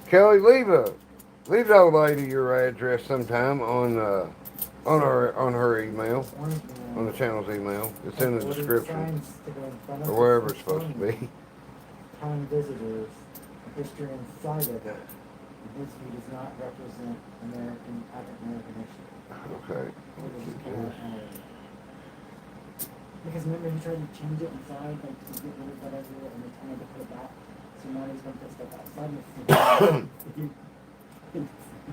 Kelly, leave the old lady your address sometime on on her email, Orange on the man. channel's email. It's in the Ordered description, signs to go in front of or the wherever it's supposed to Smithsonian, be. telling visitors the history inside of it. His view does not represent African American history. Okay. It doesn't come out honorable. Because remember he tried to change it inside, like to get rid of whatever, and they told him to put it back. So now he's gonna put stuff outside and if you it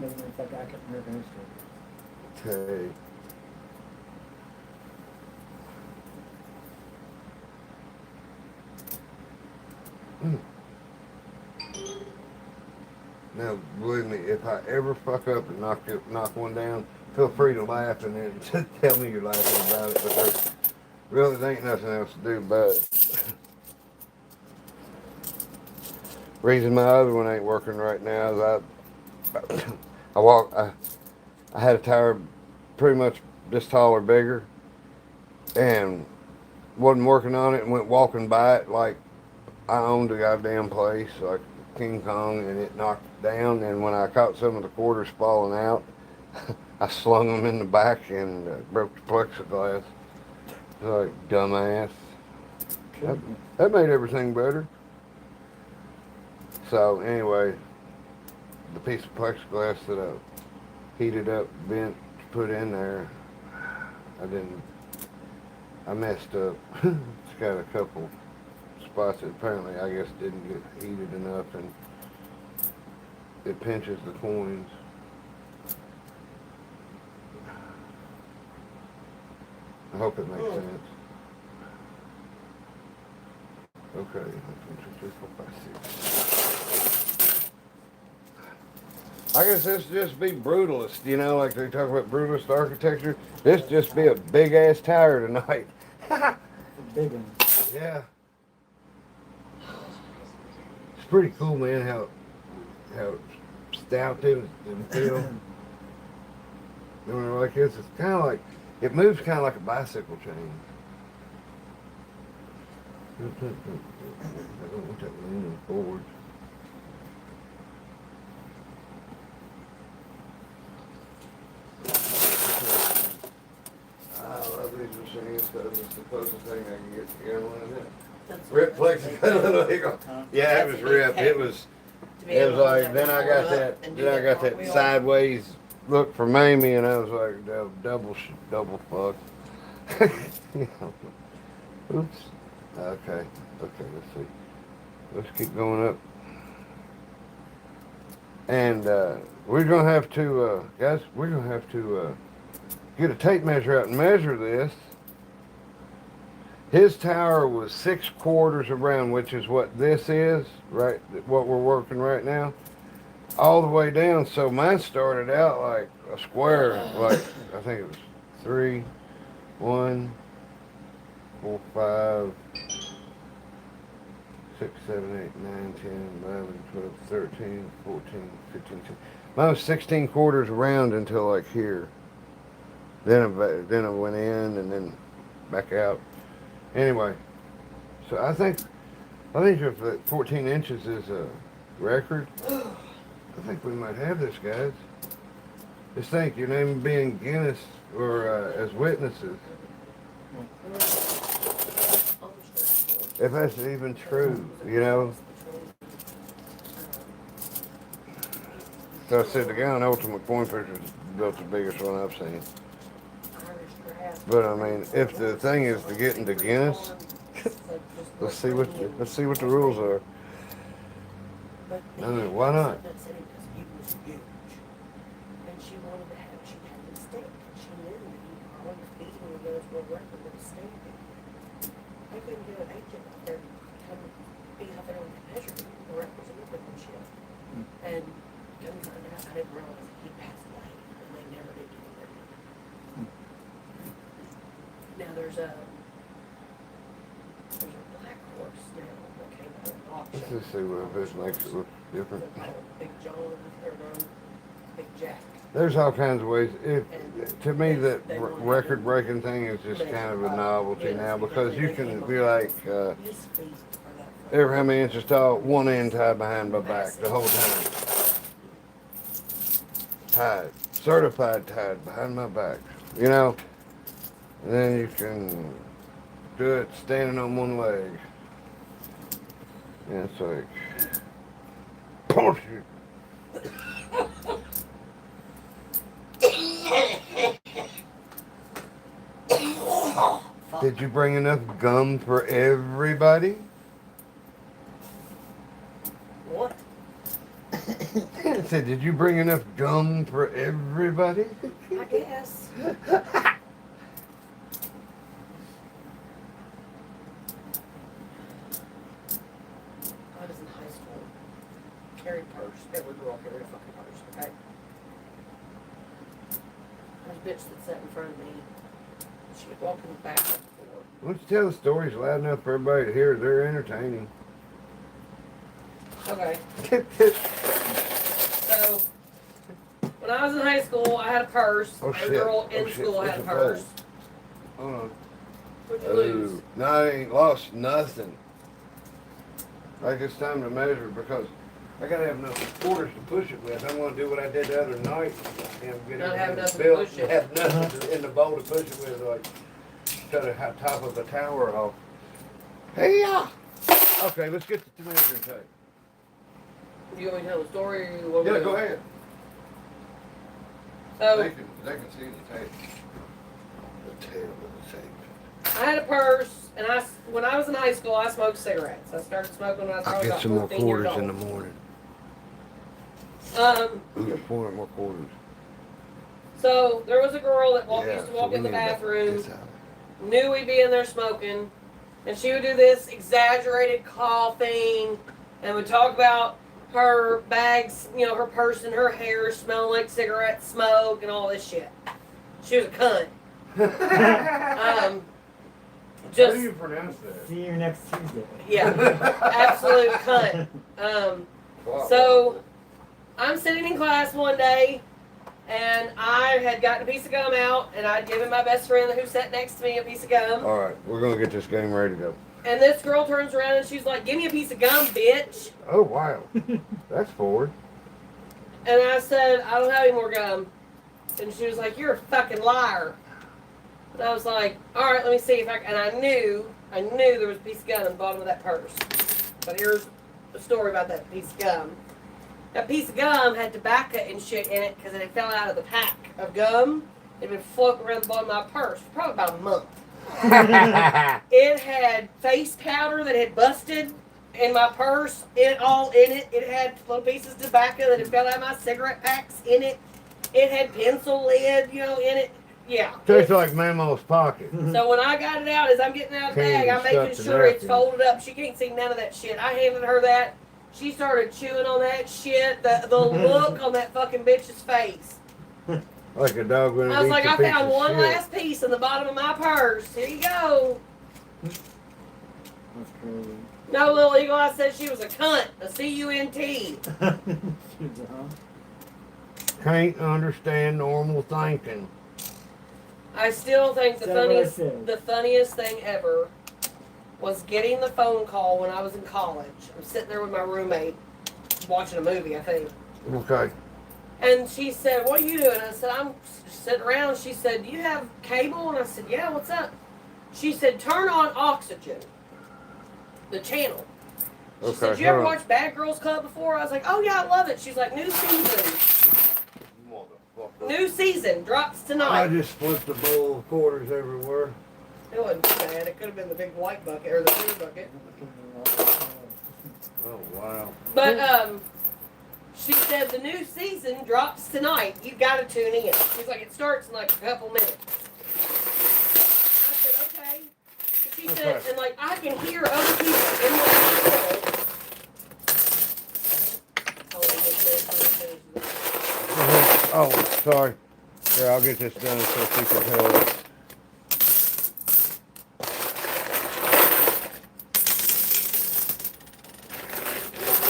doesn't reflect African American history. Okay. Now, believe me, if I ever fuck up and knock one down, feel free to laugh and then just tell me you're laughing about it. But there really ain't nothing else to do about it. Reason my other one ain't working right now is I had a tire pretty much this tall or bigger, and wasn't working on it and went walking by it like I owned the goddamn place, like King Kong, and it knocked it down. And when I caught some of the quarters falling out, I slung them in the back and broke the plexiglass. Like, dumbass. That made everything better. So anyway, the piece of plexiglass that I heated up, bent, put in there, I messed up. It's got a couple spots that apparently I guess didn't get heated enough, and it pinches the coins. I hope it makes sense. Okay, 1, 2, 3, 4, 5, 6. I guess this just be brutalist, you know, like they talk about brutalist architecture. This just be a big ass tower tonight. Big one. Yeah. It's pretty cool, man, how stout it is and feel. When like this, it's kind of like, it moves kind of like a bicycle chain. I don't want that leaning forward. I love these machines because it's the closest thing I can get to one of them. Rip plexiglass. Yeah, it was ripped. It was like, then I got that sideways look from Amy, and I was like, double fuck. Oops. Okay, let's see. Let's keep going up. And we're gonna have to, guys, we're gonna have to get a tape measure out and measure this. His tower was 6/4 around, which is what this is, right? What we're working right now, all the way down. So mine started out like a square, like I think it was 3, 1, 4, 5, 6, 7, 8, 9, 10, 11, 12, 13, 14, 15, 16. Mine was 16/4 around until like here. Then I went in and then back out. Anyway, so I think if 14 inches is a record, I think we might have this, guys. Just think, your name being Guinness or as witnesses. If that's even true, you know. So I said the guy on Ultimate Coinpushing built the biggest one I've seen. But I mean, if the thing is to get into Guinness, let's see what the rules are. I mean, why not? And she wanted to have, she had the steak, and she knew he always beating the goes world record with the steak. I couldn't do an agent out there, come be out there on the measurement, the representative. And come find out, I didn't realize he passed away, and they never did get him there. Now there's a black horse now that came out of auction. Let's just see what this makes it look different. Big John, or Big Jack. There's all kinds of ways. To me, that record-breaking thing is just kind of a novelty now, because you can be like, ever how many inches tall, one end tied behind my back the whole time. Tied, certified tied behind my back. you know, and then you can do it standing on one leg. And it's like, punch you. Did you bring enough gum for everybody? What? I said, did you bring enough gum for everybody? I guess. I was in high school. Carried purse. Every girl carried a fucking purse, okay? There's a bitch that sat in front of me. She was walking back and forth. Why don't you tell the stories loud enough for everybody to hear? They're entertaining. Okay. So, when I was in high school, I had a purse. Oh, Every girl in school had a purse. Hold on. What'd you lose? No, I ain't lost nothing. Like it's time to measure because I gotta have enough quarters to push it with. I want to do what I did the other night and get Not have everything nothing to built push and it. have nothing in the bowl to push it with, like cut the top of the tower off. Hey, yeah. Okay, let's get the measuring tape. You want me to tell the story or you want me Yeah, to? go ahead. So, They can see the tape. The tail of the tape. I had a purse, and when I was in high school, I smoked cigarettes. I started smoking when I was I'll probably get about some more 14 years quarters in old. the morning. Um, We get 4 more quarters. so there was a girl that used to so walk we in the need to bathroom, this out. knew we'd be in there smoking, and she would do this exaggerated coughing, and would talk about her bags, you know, her purse and her hair smelling like cigarette smoke and all this shit. She was a cunt. How Just do you pronounce that? See you next Tuesday. yeah, absolute cunt. So I'm sitting in class one day, and I had gotten a piece of gum out, and I'd given my best friend who sat next to me a piece of gum. All right, we're gonna get this game ready to go. And this girl turns around and she's like, "Give me a piece of gum, bitch." Oh wow, that's forward. And I said, "I don't have any more gum." And she was like, "You're a fucking liar." And I was like, "All right, let me see if I can." And I knew there was a piece of gum in the bottom of that purse. But here's the story about that piece of gum. That piece of gum had tobacco and shit in it because it had fell out of the pack of gum. It had been floating around the bottom of my purse for probably about a month. It had face powder that had busted in my purse. All in it. It had little pieces of tobacco that had fell out of my cigarette packs in it. It had pencil lead, in it. Yeah. Tastes like Mammo's pocket. So when I got it out, as I'm getting out of the bag, I'm Candy making stuffed sure it's napkins. folded up. She can't see none of that shit. I handed her that. She started chewing on that shit. The look on that fucking bitch's face. Like a dog when it I was eats like, a I piece found of one shit. last piece in the bottom of my purse. Here you go. That's crazy. No, little eagle. I said she was a cunt. A C-U-N-T. Can't understand normal thinking. I still think the Is that what I funniest, said? the funniest thing ever was getting the phone call when I was in college. I'm sitting there with my roommate watching a movie, I think. Okay. And she said, "What are you doing?" I said, "I'm sitting around." She said, "Do you have cable?" And I said, "Yeah, what's up?" She said, "Turn on Oxygen, the channel." She Okay. said, "You ever hold on. watch Bad Girls Club before?" I was like, "Oh yeah, I love it." She's like, "New season. Motherfucker. New season drops I tonight." just flipped a bowl of quarters everywhere. It wasn't bad. It could have been the big white bucket or the blue bucket. Oh wow. But she said the new season drops tonight. You got to tune in. She's like, it starts in like a couple minutes. I said, okay. But she said, Okay. and like I can hear other people in the world. Oh, sorry. Here, I'll get this done so she can help.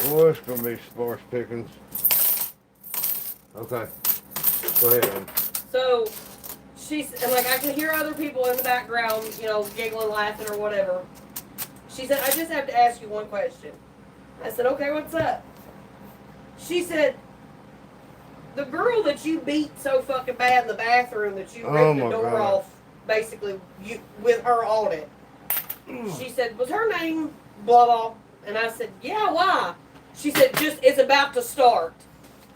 Oh, it's gonna be sparse pickings. Okay. Go ahead, man. So she's and like I can hear other people in the background, giggling, laughing, or whatever. She said, "I just have to ask you one question." I said, "Okay, what's up?" She said, the girl that you beat so fucking bad in the bathroom that you Oh ripped the my door God. off, basically, you with her on it. She said, was her name blah blah? And I said, yeah, why? She said, just it's about to start.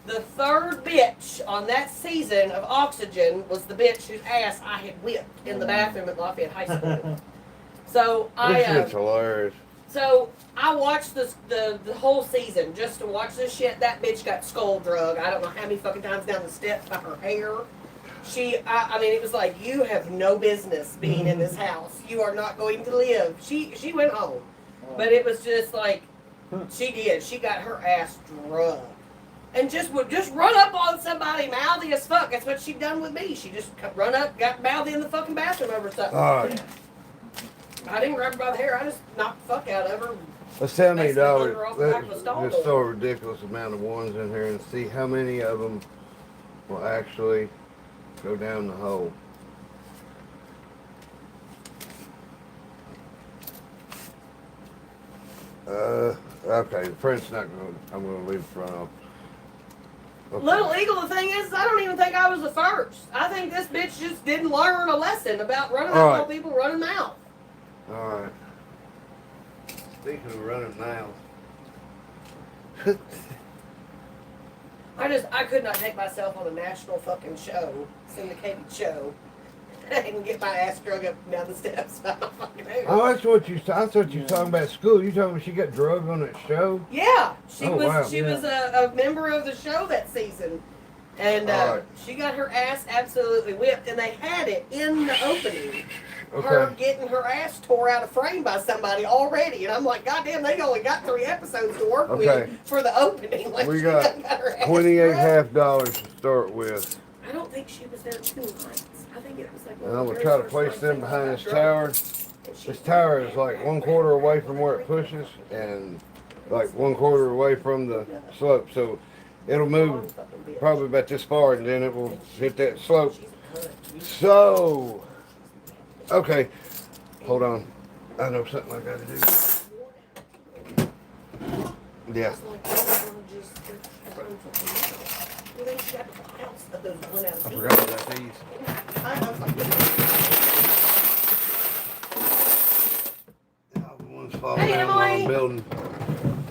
The third bitch on that season of Oxygen was the bitch whose ass I had whipped in the bathroom at Lafayette High School. So This shit's hilarious. So I watched the whole season just to watch this shit. That bitch got skull drug. I don't know how many fucking times down the steps by her hair. I mean, it was like, you have no business being in this house. You are not going to live. She went home, but it was just like, she did. She got her ass drugged. And just would just run up on somebody mouthy as fuck. That's what she done with me. She just run up, got mouthy in the fucking bathroom over something. I didn't grab her by the hair. I just knocked the fuck out of her. Let's tell me, Basically dog. put her off the back of the Let's stall just door. throw a ridiculous amount of ones in here and see how many of them will actually go down the hole. Okay, the print's not going. I'm going to leave the front off. Okay. Little Eagle, the thing is, I don't even think I was the first. I think this bitch just didn't learn a lesson about running All out right. on people running mouth. All right. Speaking of running mouth. I could not take myself on a national fucking show, syndicated show, and get my ass drug up and down the steps. I That's what you. I thought you were talking about school. You talking about she got drugged on that show? Yeah, she Oh, was. wow. She was a member of the show that season, and Alright. she got her ass absolutely whipped. And they had it in the opening. Okay. Her getting her ass tore out of frame by somebody already, and I'm like, God damn, they only got 3 episodes to work Okay. with for the opening. Like, We she got her ass $28.50 drugged. to start with. I don't think she was there 2 nights. I think it was like. And I'm gonna try to place them behind this tower. This tower is like 1/4 away from where it pushes, and like 1/4 away from the slope. So it'll move probably about this far, and then it will hit that slope. So, okay, hold on. I know something I gotta do. Yeah. I forgot about these. Oh, the one's falling Hey, down while I'm Emily. building.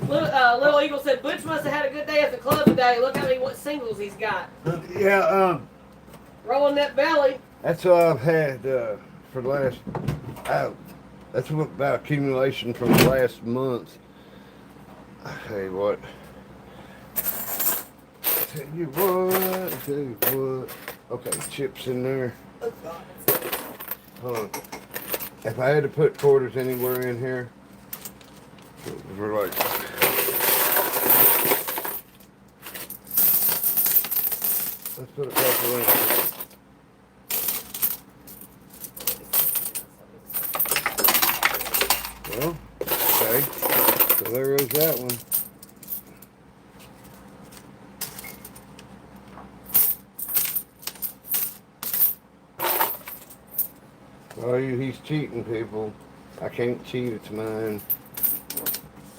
Little Eagle said, Butch must have had a good day at the club today. Look how many singles he's got. Yeah, Rolling that belly. that's all I've had for the last. That's what about accumulation from the last month. I tell you what. Tell you what. Okay, chips in there. Oh, God. Hold on. If I had to put quarters anywhere in here, we're like. Let's put a couple in. Well, okay. So there goes that one. Oh, he's cheating, people. I can't cheat, it's mine.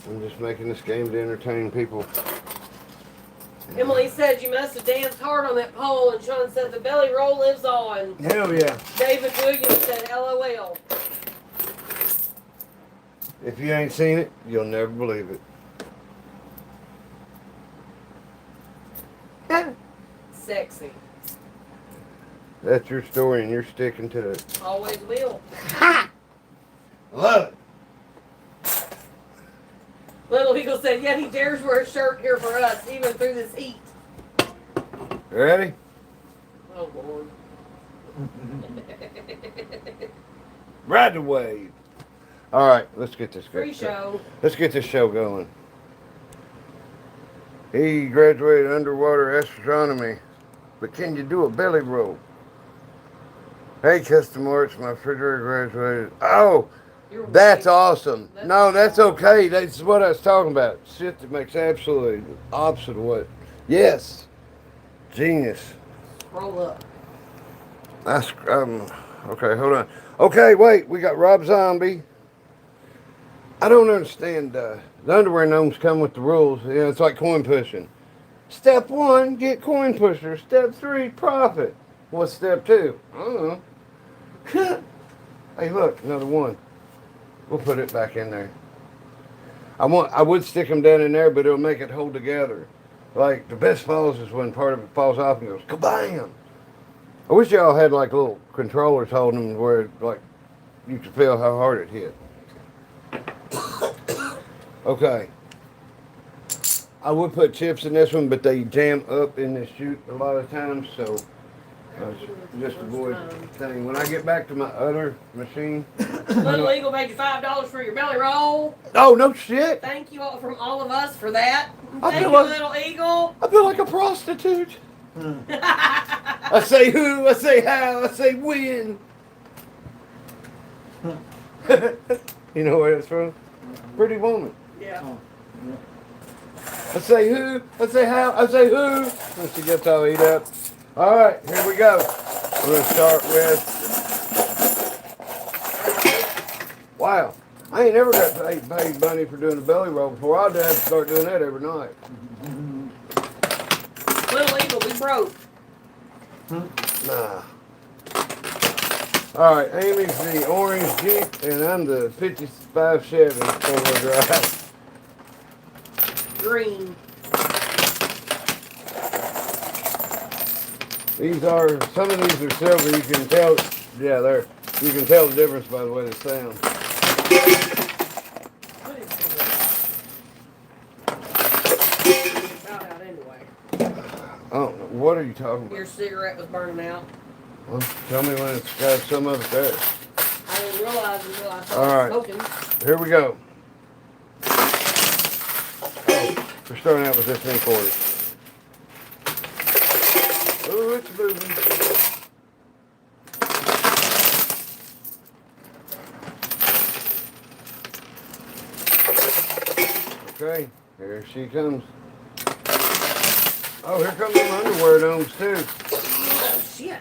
I'm just making this game to entertain people. Emily said you must have danced hard on that pole, and Sean said the belly roll lives on. Hell yeah. David Williams said LOL. If you ain't seen it, you'll never believe it. Sexy. That's your story and you're sticking to it. Always will. I love it. Little Eagle said, yet he dares wear a shirt here for us, even through this heat. Ready? Oh, Lord. Ride the wave. All right, let's get this Free show. Let's get this show going. He graduated underwater astronomy, but can you do a belly roll? Hey, Custom Arts, my refrigerator graduated. Oh, that's awesome. No, that's okay. That's what I was talking about. Shit that makes absolutely opposite of what. Yes. Genius. Roll up. That's, okay, hold on. Okay, wait, we got Rob Zombie. I don't understand, the underwear gnomes come with the rules. You know, it's like coin pushing. Step 1, get Coinpushing. Step 3, profit. What's step 2? I don't know. Hey, look, another one. We'll put it back in there. I would stick them down in there, but it'll make it hold together. Like, the best falls is when part of it falls off and goes kabam. I wish y'all had like little controllers holding them where like you could feel how hard it hit. Okay. I would put chips in this one, but they jam up in the chute a lot of times, so just avoid thing. When I get back to my other machine. Little Eagle paid you $5 for your belly roll. Oh, no shit. Thank you all from all of us for that. I Thank feel you, like- Little Eagle. I feel like a prostitute. I say who, I say how, I say when. You know where it's from? Pretty Woman. Yeah. I say who, I say how, I say who. When she gets all eat up. All right, here we go. We're going to start with, wow, I ain't never got paid money for doing a belly roll before. I'd have to start doing that every night. Little Eagle, we broke. Nah. All right, Amy's the orange Jeep, and I'm the 55 Chevy four-wheel drive. Green. These are, some of these are silver. You can tell, yeah, you can tell the difference by the way they sound. What is that? About out anyway. Oh, what are you talking about? Your cigarette was burning out. Well, tell me when it's got some of it there. I didn't realize until I All started right. smoking. Here we go. Oh, we're starting out with this many quarters. Oh, it's moving. Okay, here she comes. Oh, here comes some underwear domes too. Oh, shit.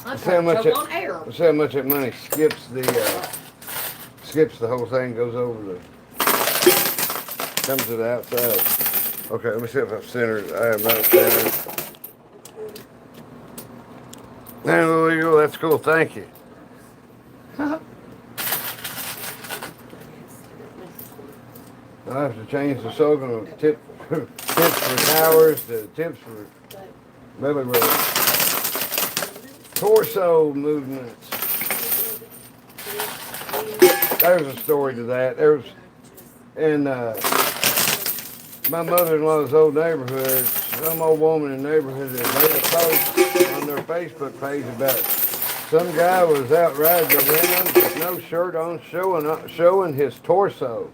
I'm Let's see how much choke on air. let's see how much that money skips the whole thing, goes over comes to the outside. Okay, let me see if I'm centered. I am not centered. There you go. That's cool. Thank you. I have to change the slogan of tips for towers to tips for belly rolls. Torso movements. There's a story to that. In my mother-in-law's old neighborhood, some old woman in the neighborhood had made a post on their Facebook page about some guy was out riding around with no shirt on, showing his torso.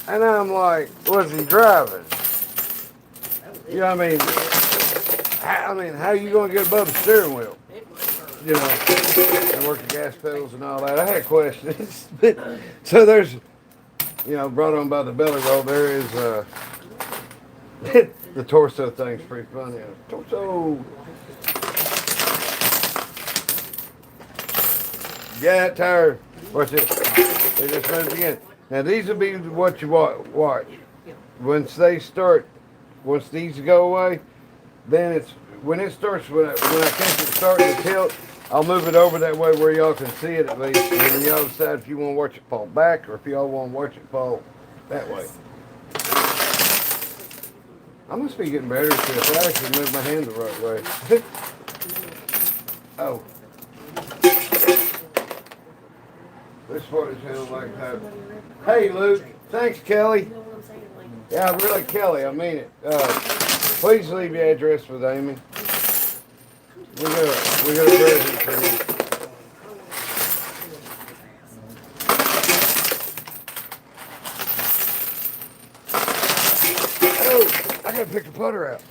And I'm like, was he driving? You know what I mean, how are you going to get above the steering wheel? You know, and work the gas pedals and all that. I had questions. So there's, brought on by the belly roll, there is, the torso thing's pretty funny. Torso. Yeah, tire. Watch this. They just moved again. Now these will be what you watch. Once these go away, then when I catch it starting to tilt, I'll move it over that way where y'all can see it at least. And then y'all decide if you want to watch it fall back or if y'all want to watch it fall that way. I must be getting better at this. I actually move my hand the right way. Oh. This part is sounding like that. Hey, Luke. Thanks, Kelly. Yeah, really, Kelly. I mean it. Please leave your address with Amy. We got a present for you. Oh, I gotta pick the putter out.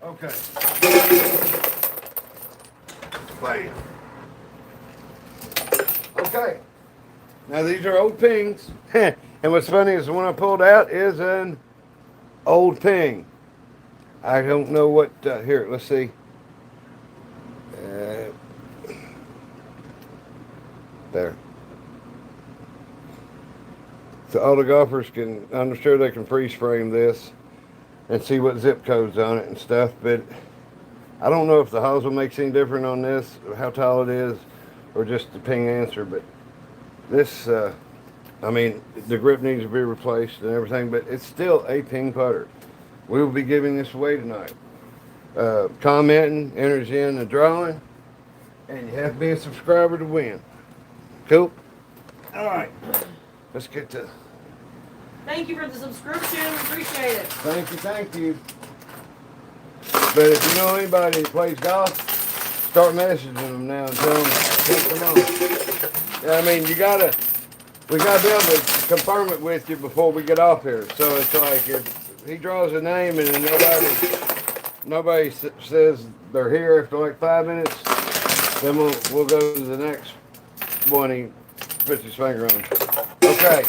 Okay. Bam. Okay. Now these are old pings. And what's funny is the one I pulled out is an old ping. I don't know what, here, let's see. There. So all the golfers can, I'm sure they can freeze frame this and see what zip codes on it and stuff, but I don't know if the hosel makes any different on this, or how tall it is, or just the ping answer, but this, I mean, the grip needs to be replaced and everything, but it's still a ping putter. We will be giving this away tonight. Commenting enters in the drawing, and you have to be a subscriber to win. Cool? All right, let's get to. Thank you for the subscription. Appreciate it. Thank you, thank you. But if you know anybody that plays golf, start messaging them now and tell them to come on. Yeah, I mean, we gotta be able to confirm it with you before we get off here. So it's like if he draws a name and then nobody says they're here after like 5 minutes, then we'll go to the next one he puts his finger on. Okay.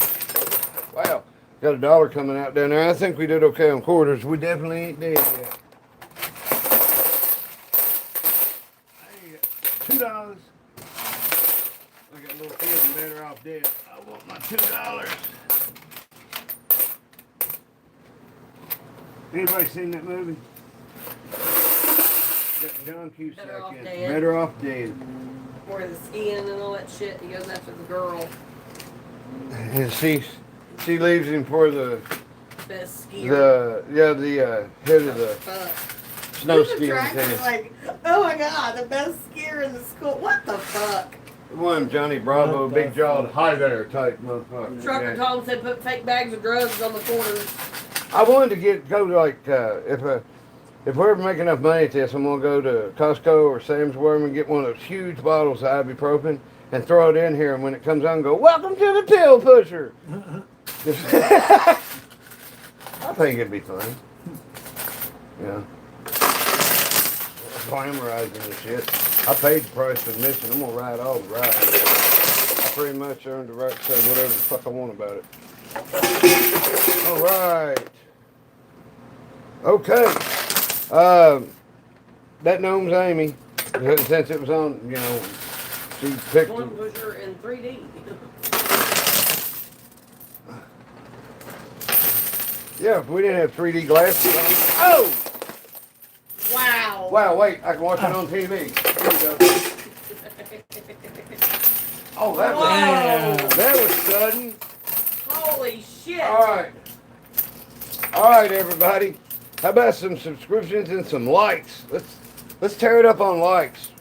Wow. Got $1 coming out down there. I think we did okay on quarters. We definitely ain't dead yet. $2. I got a little feeling better off dead. I want my $2. Anybody seen that movie? Got John Cusack Better Off in. Dead. Better Off Dead. Where the skiing and all that shit. He goes after the girl. And she leaves him for the Best skier. the head of the Fuck. snow Who's skiing attracted, thing. like, oh my god, the best skier in the school. What the fuck? One Johnny Bravo, big jawed, hi there type motherfucker. Trucker Yeah. Tom said put fake bags of drugs on the corners. I wanted to go to like if we ever make enough money at this, I'm gonna go to Costco or Sam's Worm and get one of those huge bottles of ibuprofen and throw it in here, and when it comes on, go, welcome to the pill pusher. I think it'd be fun. Yeah. Glamorizing the shit. I paid the price of admission. I'm gonna ride all the rides. I pretty much earned the right to say whatever the fuck I want about it. All right. Okay. That gnome's Amy. Since it was on, you know, she picked One it. pusher in 3D. Yeah, if we didn't have 3D glasses on. Oh! Wow. Wow, wait, I can watch it on TV. Here we go. Oh, that was sudden. Holy shit. All right, everybody. How about some subscriptions and some likes? Let's tear it up on likes.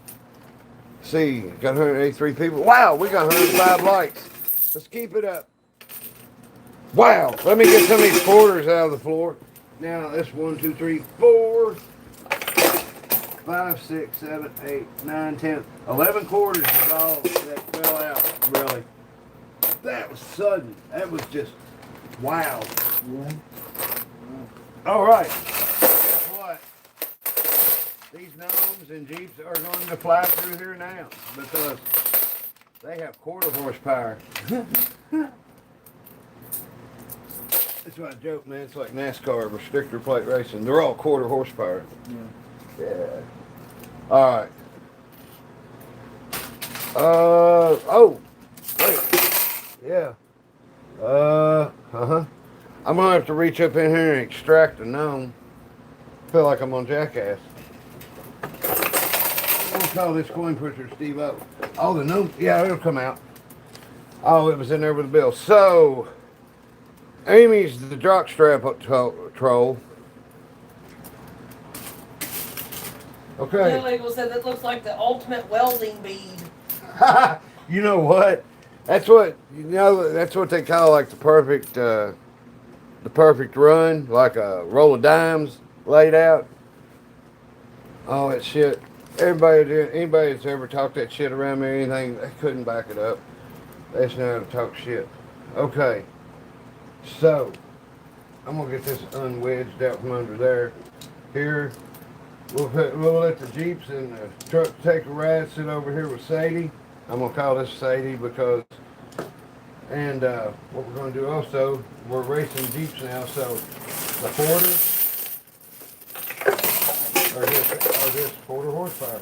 See, got 183 people. Wow, we got 105 likes. Let's keep it up. Wow, let me get some of these quarters out of the floor. Now, that's 1, 2, 3, 4, 5, 6, 7, 8, 9, 10, 11 quarters is all that fell out, really. That was sudden. That was just, wow. Yeah. All right. Guess what? These gnomes and Jeeps are going to fly through here now because they have quarter horsepower. That's why I joke, man. It's like NASCAR restrictor plate racing. They're all quarter horsepower. Yeah. All right. Oh. Wait. Yeah. I'm gonna have to reach up in here and extract the gnome. Feel like I'm on Jackass. We'll call this coin pusher Steve O. Oh, the gnome. Yeah, it'll come out. Oh, it was in there with the bill. So, Amy's the jockstrap troll. Okay. Bill Eagle said that looks like the ultimate welding bead. You know what? That's what they call like the perfect run, like a roll of dimes laid out. All that shit. Anybody that's ever talked that shit around me or anything, they couldn't back it up. They just know how to talk shit. Okay. So, I'm gonna get this unwedged out from under there. Here, we'll let the Jeeps and the truck take a ride, sit over here with Sadie. I'm gonna call this Sadie because, and what we're gonna do also, we're racing Jeeps now, so the quarters are just quarter horsepower.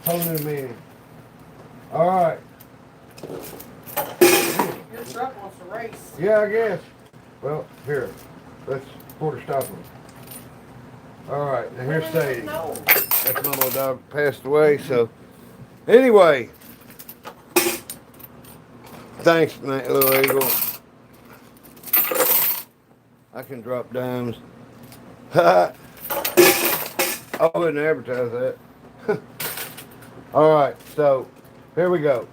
Whole new meaning. All right. The truck wants to race. Yeah, I guess. Well, here, let's quarter stop him. All right, now here's Sadie. No. That's my little dog passed away, so. Anyway. Thanks, mate, little eagle. I can drop dimes. I wouldn't advertise that. All right, so here we go.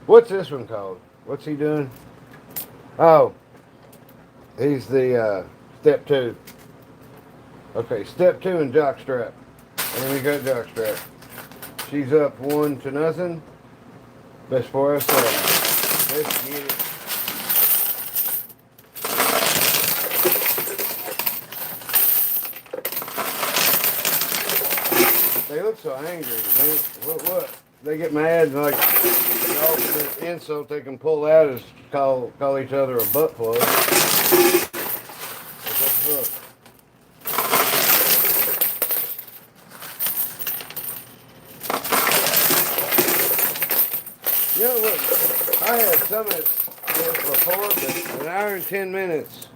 What's this one called? What's he doing? Oh, he's the step 2. Okay, step 2 and jockstrap. And we got jockstrap. She's up 1-0. Best for us. Let's get it. They look so angry, man. What? They get mad and like the ultimate insult they can pull out is call each other a butt plug. What's up? You know what? I had some of this before, but an hour and 10 minutes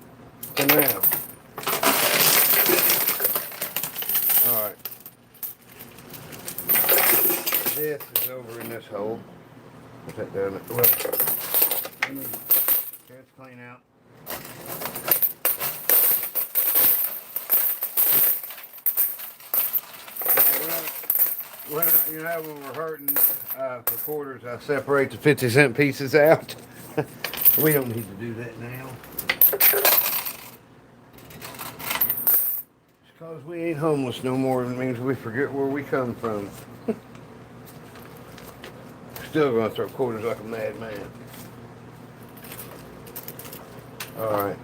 to now. All right. This is over in this hole. I'll take that. Well, let's clean out. When we're hurting for quarters, I separate the 50-cent pieces out. We don't need to do that now. Just because we ain't homeless no more means we forget where we come from. Still gonna throw quarters like a madman. Alright.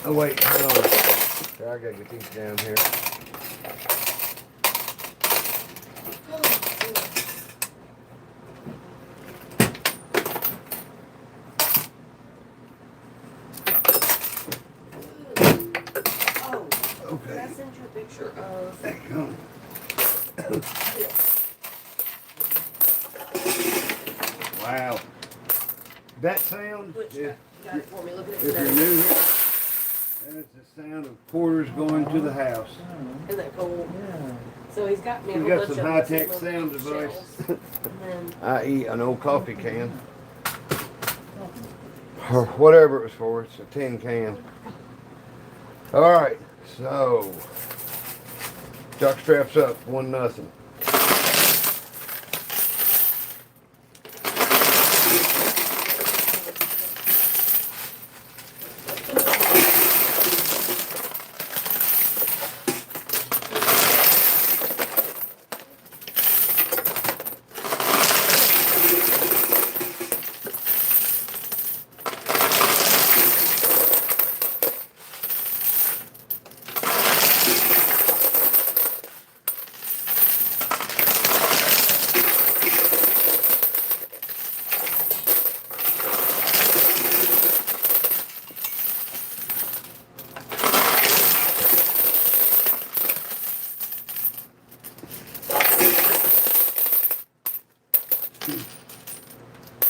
Oh wait, hold on. I gotta get these down here. Can I send you a picture of... Thank you. Wow. That sound, Butch got it for me. Look at if you're it. new here, that is the sound of quarters going to the house. Isn't that cool? Yeah. So he's got me a He's whole got bunch some of high-tech little sound device. shells. And then I.e. an old coffee can. Or whatever it was for. It's a tin can. Alright, so jockstrap's up, 1-0.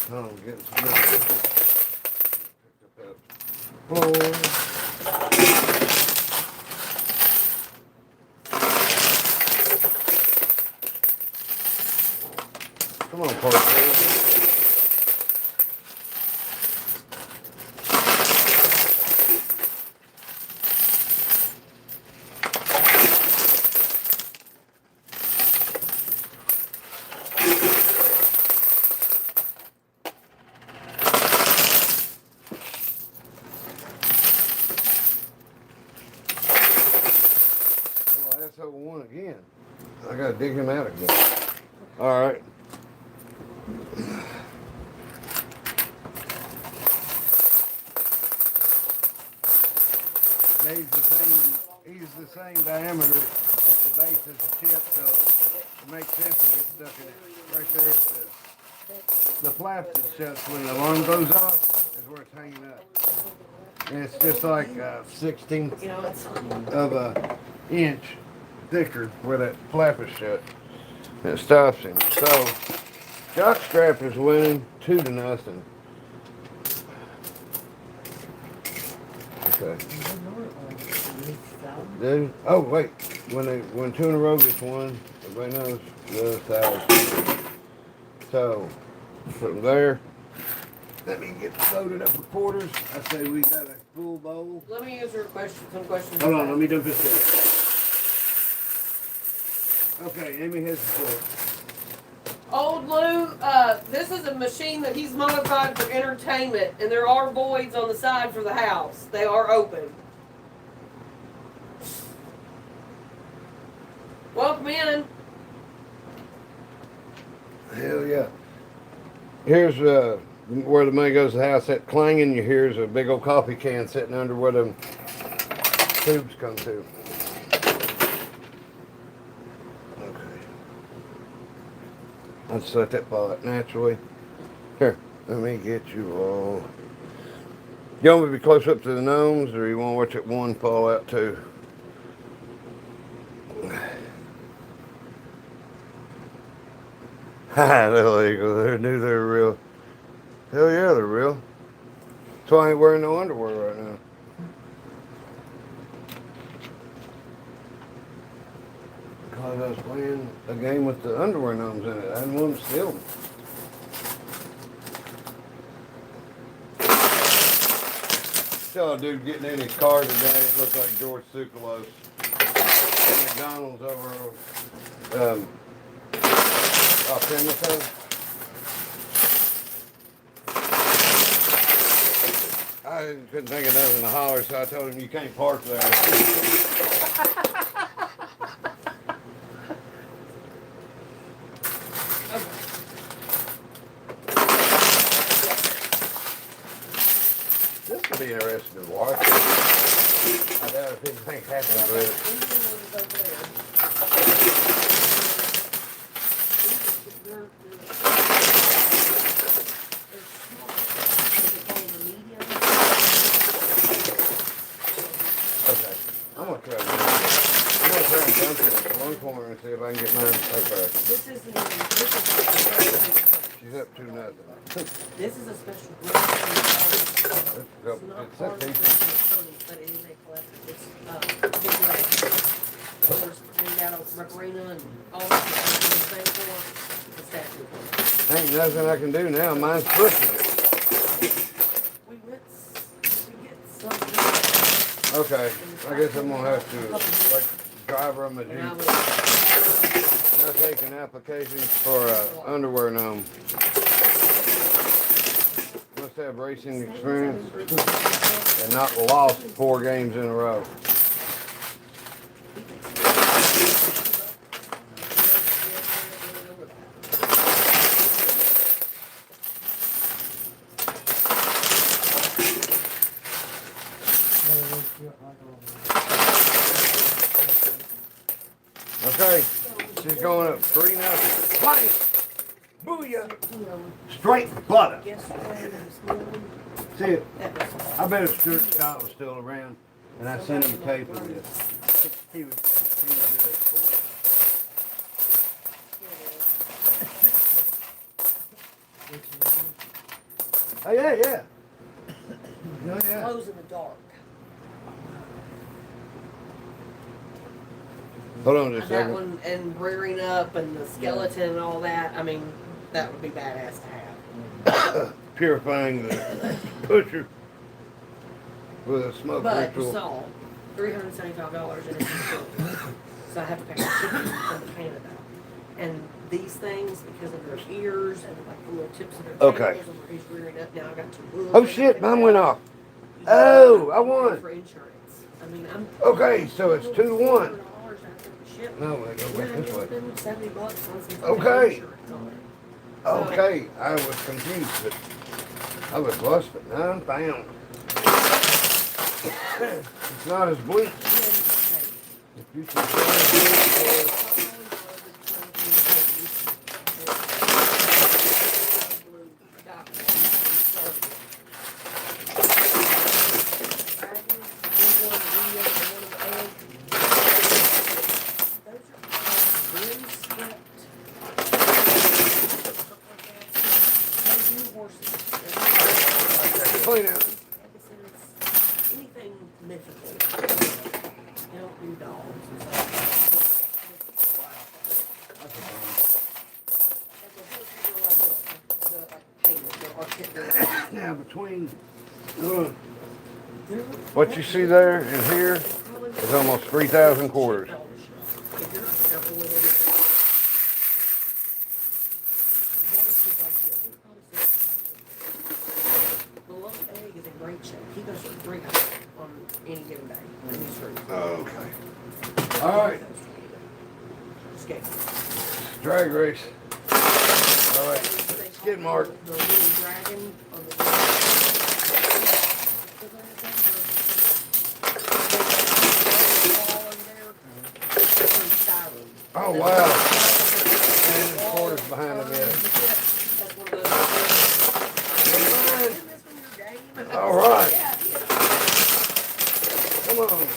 Oh, I'm getting some milk. Come on, Parker. Asshole won again. I gotta dig him out again. Alright. He's the same diameter at the base as the tip, so it makes sense to get stuck in it. Right there at the flap that shuts when the alarm goes off is where it's hanging up. And it's just like a 1/16 of a inch thicker where that flap is shut. And it stops him. So Jockstrap is winning 2-0. Okay. Then, oh wait, when 2 in a row gets won, everybody knows the other side. So from there, let me get loaded up with quarters. I say we got a full bowl. Let me answer some questions. Hold on, let me do this here. Okay, Amy has the floor. Old Lou, this is a machine that he's modified for entertainment, and there are voids on the side for the house. They are open. Welcome in. Hell yeah. Here's where the money goes to the house. That clanging you hear is a big old coffee can sitting under where them tubes come to. Okay. I'll just let that fall out naturally. Here, let me get you all. You want me to be close up to the gnomes, or you want to watch that one fall out too? Ha, little eagle. They knew they were real. Hell yeah, they're real. That's why I ain't wearing no underwear right now. Because I was playing a game with the underwear gnomes in it. I didn't want them to steal them. Saw a dude getting in his car today. It looked like George Tsoukalos. McDonald's over off Pimlico. I couldn't think of nothing to holler, so I told him you can't park there. This could be interesting to watch. I doubt if anything happens with it. Okay, I'm gonna try and dump it in one corner and see if I can get mine. Okay. She's up 2-0. This is a special But it is a collector. It's big leg. There's made out of Macarena and all that in the same form. The statue. Ain't nothing I can do now. Mine's pushing it. We get something. Okay, I guess I'm gonna have to like drive her a And I Jeep. was, Now taking applications for underwear gnome. Must have racing experience and not lost 4 games in a row. Okay, she's going up 3-0. Bang! Booyah! Straight butter. yesterday and this morning. See, That was I bet if Stuart Scott was still around and I sent him a tape of this, he would do it for me. Oh yeah. Oh yeah. glows in the dark. Hold on just a That second. one and rearing up and the skeleton and all that. I mean, that would be badass to have. Purifying the pusher with a smoke But ritual. you saw $375 in it. So I have to pay shipping from Canada. And these things, because of their ears and like the little tips of their Okay. tails and where he's rearing up now, I got 2 wolves. Oh shit, mine went off. Oh, I won. For insurance. I mean, I'm. Okay, so it's 2-1. Ship. No, I go back this way. $70 on some Okay. insurance on it. Okay, I was confused, but I was lost at 9 pounds. It's not as bleak. If you can find Now between what you see there and here is almost 3,000 quarters. If you're not careful with it, the little egg is in great shape. He goes for 300 on any given day. And he's free. Okay. All right. Skate. Drag race. All right. Skid mark. The little dragon on the Oh wow. And the quarters behind him is. All right. Come on.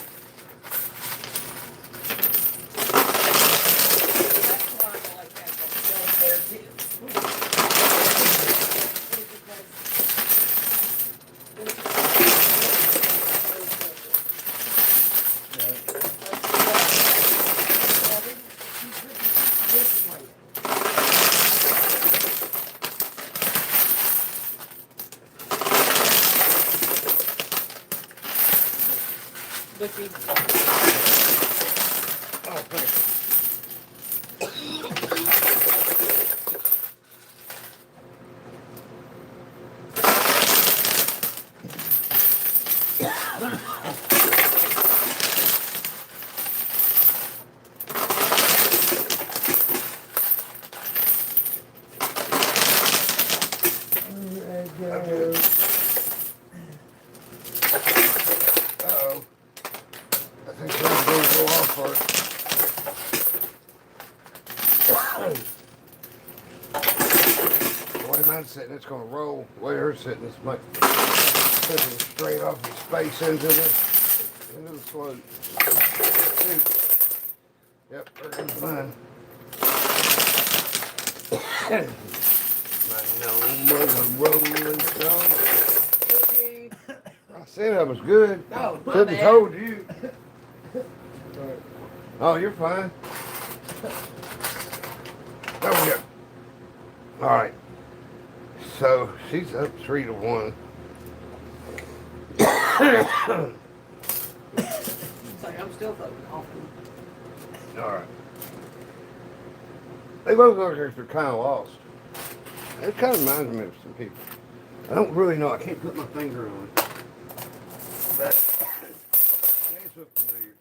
Butchy. Oh, thanks. Uh-oh. I think something's going to go off first. The way mine's sitting, it's going to roll. The way hers sitting, it's like pushing straight off its face into the slope. Yep, there goes mine. My gnome was a rolling stone. I said I was good. Oh, my Couldn't bad. told you. Oh, you're fine. There we go. All right. So she's up 3-1. It's like I'm still voting off. All right. They both look like they're kind of lost. It kind of reminds me of some people. I don't really know. I can't put my finger on it. But they look familiar.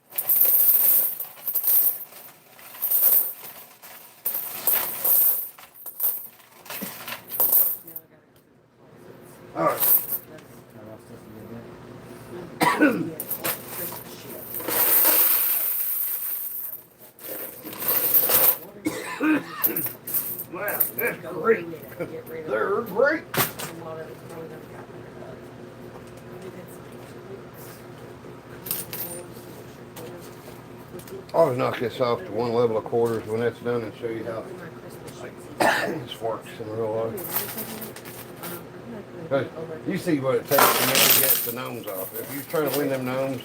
All right. Wow, that's great. They're great. I'll knock this off to one level of quarters when that's done and show you how this works in real life. But you see what it takes to maybe get the gnomes off. If you're trying to win them gnomes,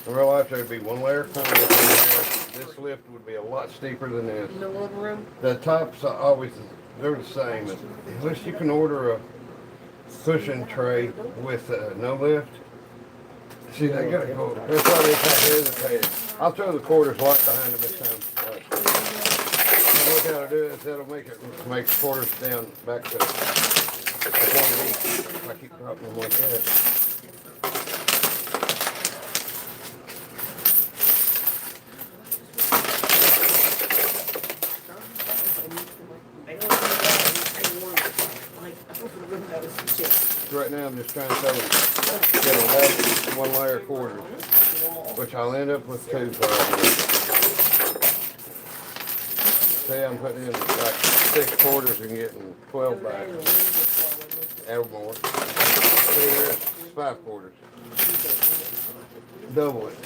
in real life there'd be one layer of quarters in there. This lift would be a lot steeper than this. In the living room? The tops are always, they're the same. Unless you can order a cushion tray with no lift. See, they gotta go. That's why they hesitated. I'll throw the quarters right behind them this time. Right. And what that'll do is that'll make the quarters down back to like one of each. If I keep dropping them like that. Right now I'm just trying to get a one layer quarters, which I'll end up with two probably. See, I'm putting in like 6 quarters and getting 12 back. Or more. See, there's 5 quarters. Double it.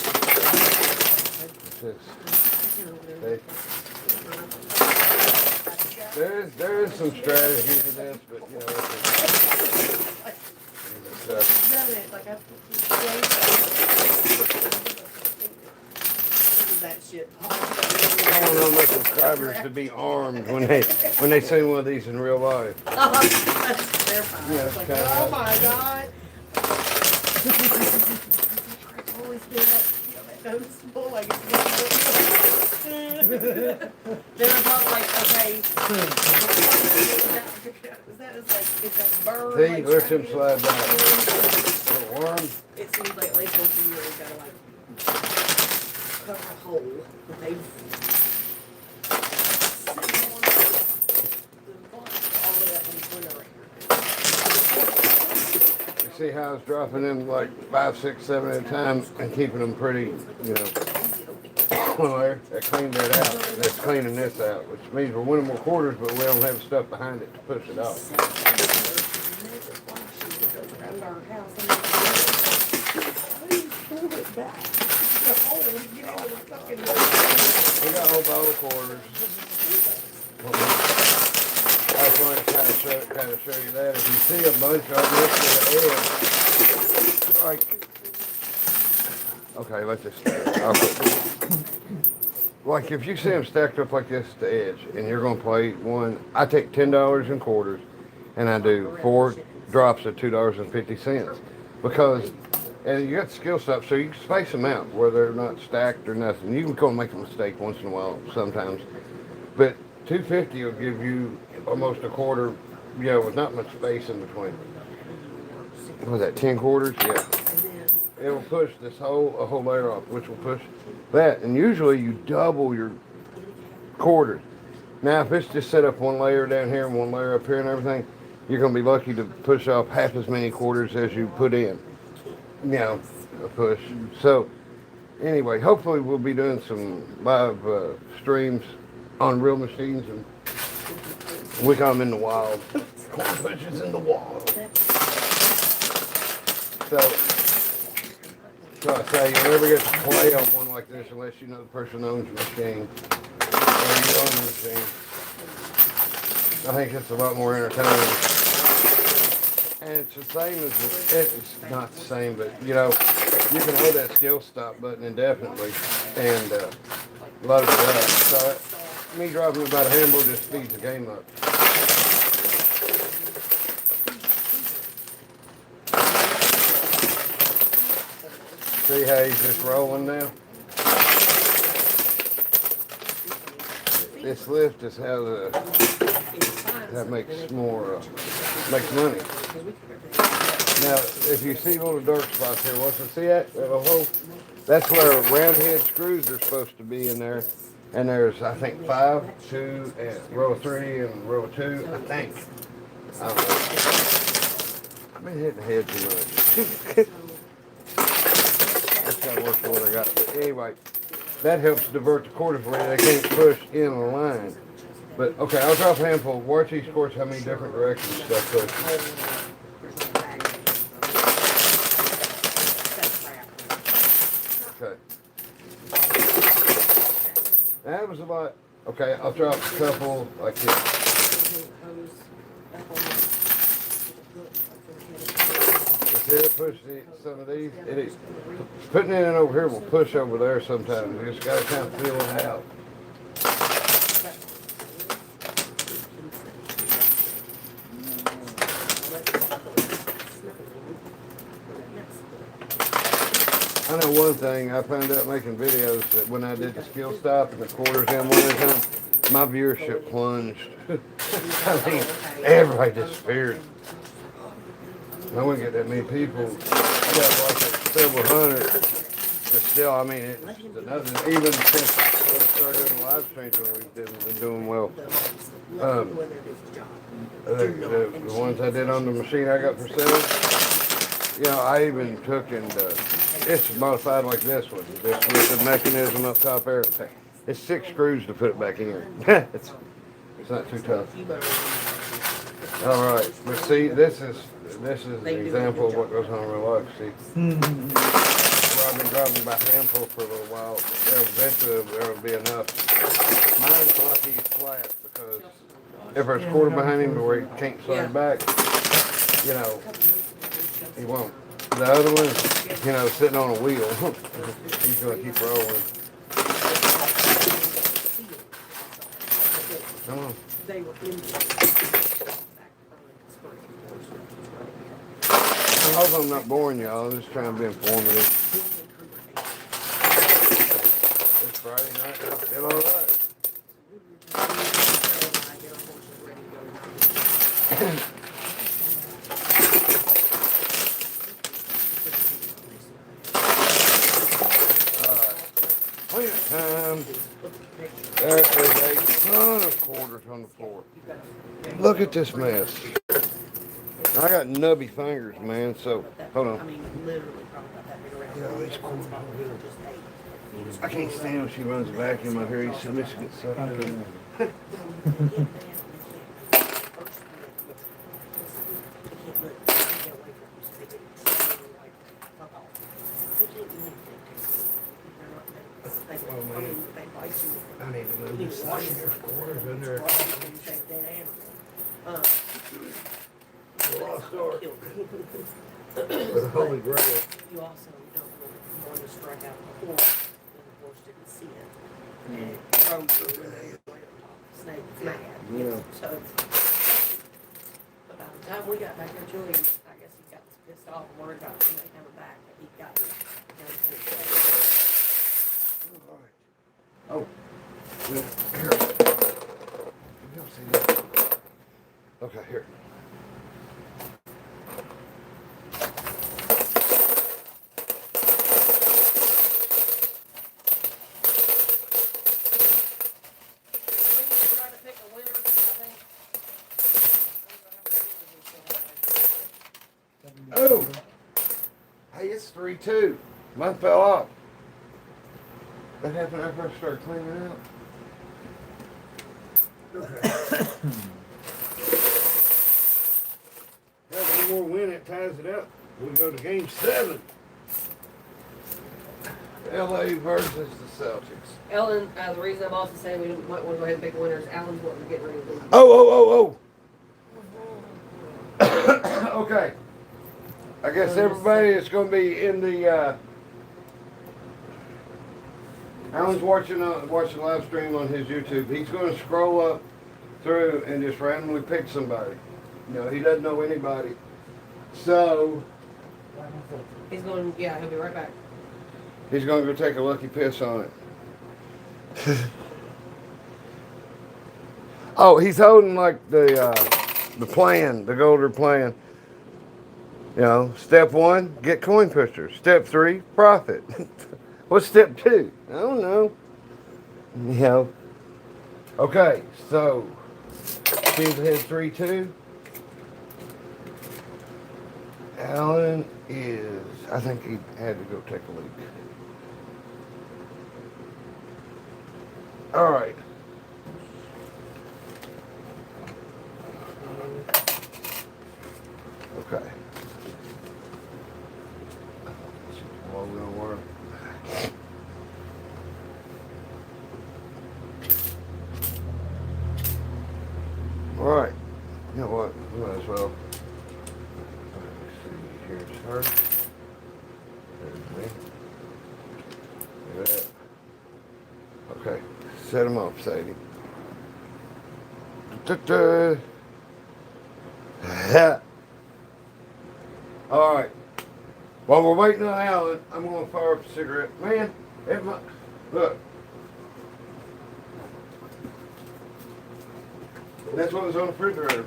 There is some strategy to this, but you know, that shit. I want all my subscribers to be armed when they see one of these in real life. That's terrifying. Yeah, It's like, kinda oh like- my god. Always feel that, noticeable, like it's then I thought, like, okay, is that bird? See, like, let them trying to slide get back. Little worm. It seems like at least once a year we gotta like cover a hole that they've all the way up in the winter. You see how it's dropping them like 5, 6, 7 at a time and keeping them pretty, you know. Well, there, that cleaned that out. That's cleaning this out, which means we're winning more quarters, but we don't have stuff behind it to push it off. Around our house and pull it back. The hole, get all the fucking. We got a whole bottle of quarters. I just wanted to kind of show you that. If you see a bunch of this to the edge, like, okay, let's just like if you see them stacked up like this at the edge, and you're gonna play one, I take $10 in quarters, and I do 4 drops of $2.50 because. And you got the skill stuff, so you can space them out where they're not stacked or nothing. You can go and make a mistake once in a while, sometimes. But 250 will give you almost a quarter, you know, with not much space in between. What was that, 10 quarters? Yeah. It will push a whole layer off, which will push that. And usually you double your quarters. Now, if it's just set up one layer down here and one layer up here and everything, you're going to be lucky to push off half as many quarters as you put in. You know, a push. So, anyway, hopefully we'll be doing some live streams on real machines, and we call them in the wild. Coinpushing's in the wild. So I say you'll never get to play on one like this unless you know the person owns the machine or you own the machine. I think it's a lot more entertaining. And it's the same as, it's not the same, but you know, you can hold that skill stop button indefinitely and load it up. So me dropping about a handle just speeds the game up. See how he's just rolling now? This lift is how that makes more, makes money. Now, if you see little dark spots here, once you see that little hole, that's where round head screws are supposed to be in there. And there's, I think, 5, 2, and row 3, and row 2, I think. I don't know. I've been hitting the head too much. That's got to work for what I got. But anyway, that helps divert the quarters where they can't push in a line. But, okay, I'll drop a handful. Watch these quarters, how many different directions stuff pushes. Okay. That was a lot. Okay, I'll drop a couple like this. See it push some of these? It is. Putting it in over here will push over there sometimes. You just gotta kind of feel it out. I know one thing, I found out making videos that when I did the skill stop and the quarters in one at a time, my viewership plunged. I mean, everybody disappeared. I wouldn't get that many people. I got like several hundred. But still, I mean, it's another, even since we started doing live streams, we've been doing well. The ones I did on the machine I got for sale, you know, I even took and it's modified like this one. This with the mechanism up top there. It's 6 screws to put it back in. it's not too tough. All right, but see, this is an example of what goes on in real life. See, well, I've been dropping by handful for a little while. Eventually, there will be enough. Mine's lucky he's flat because if there's a quarter behind him to where he can't slide back, you know, he won't. The other one, you know, sitting on a wheel. He's gonna keep rolling. Come on. They were in the I hope I'm not boring y'all. I'm just trying to be informative. It's Friday night. I feel all right. Plenty of time. There is a ton of quarters on the floor. Look at this mess. I got nubby fingers, man, so hold on. I mean, literally probably about that big around. Yeah, these quarters over here. I can't stand when she runs a vacuum out here. So much gets sucked in there. I need to move this thing. There's quarters in there. Lost start. With Holy Grail. You also don't want to strike out the horse and the horse didn't see it. And it throws you in the snake's mad. Yeah. So, but by the time we got back there, Julian, I guess he got pissed off and worried about somebody coming back, but he got it down to the place. Oh. Here. Can y'all see that? Okay, here. Oh! Hey, it's 3-2. Mine fell off. That happened after I started cleaning out. Okay. Have one more win, it ties it up. We go to game 7. LA versus the Celtics. Ellen, the reason I'm also saying we might want to go ahead and pick winners, Alan's what we're getting ready to do. Oh. Okay. I guess everybody is going to be in the, Alan's watching live stream on his YouTube. He's going to scroll up through and just randomly pick somebody. You know, he doesn't know anybody. So, He's going, yeah, he'll be right back. he's going to go take a lucky piss on it. Oh, he's holding like the plan, the Golder plan. You know, step 1, get coin pushers. Step 3, profit. What's step 2? I don't know. You know. Okay, so Steve had 3-2. Alan is, I think he had to go take a leak. All right. Okay. Well, we don't work. All right. You know what? We might as well. Let's see. Here's her. There's me. Look at that. Okay. Set them up, Sadie. Da-da. All right. While we're waiting on Alan, I'm going to fire up a cigarette. Man, look. That's what was on the refrigerator.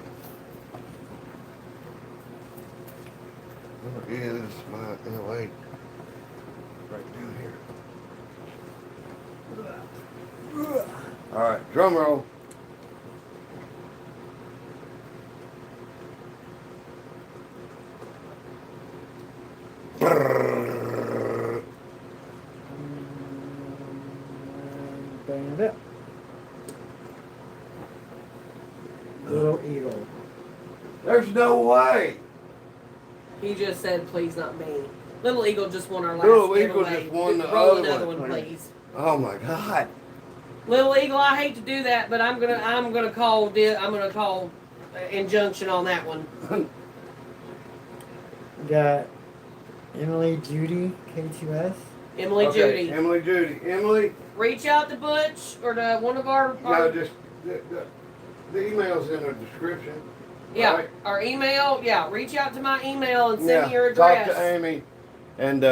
Where is my LA? Right down here. All right, drum roll. Bandit. Little Eagle. There's no way. He just said, please not me. Little Eagle just won our last Little Eagle giveaway. just won the Roll other another one. one, please. Oh my God. Little Eagle, I hate to do that, but I'm gonna call injunction on that one. We got Emily Judy, K2S. Emily Okay, Judy. Emily Judy. Emily. Reach out to Butch or to one of our No, just the email's in the description. Yeah, right? our email. Yeah, reach out to my email and send Yeah, me your address. talk to Amy, and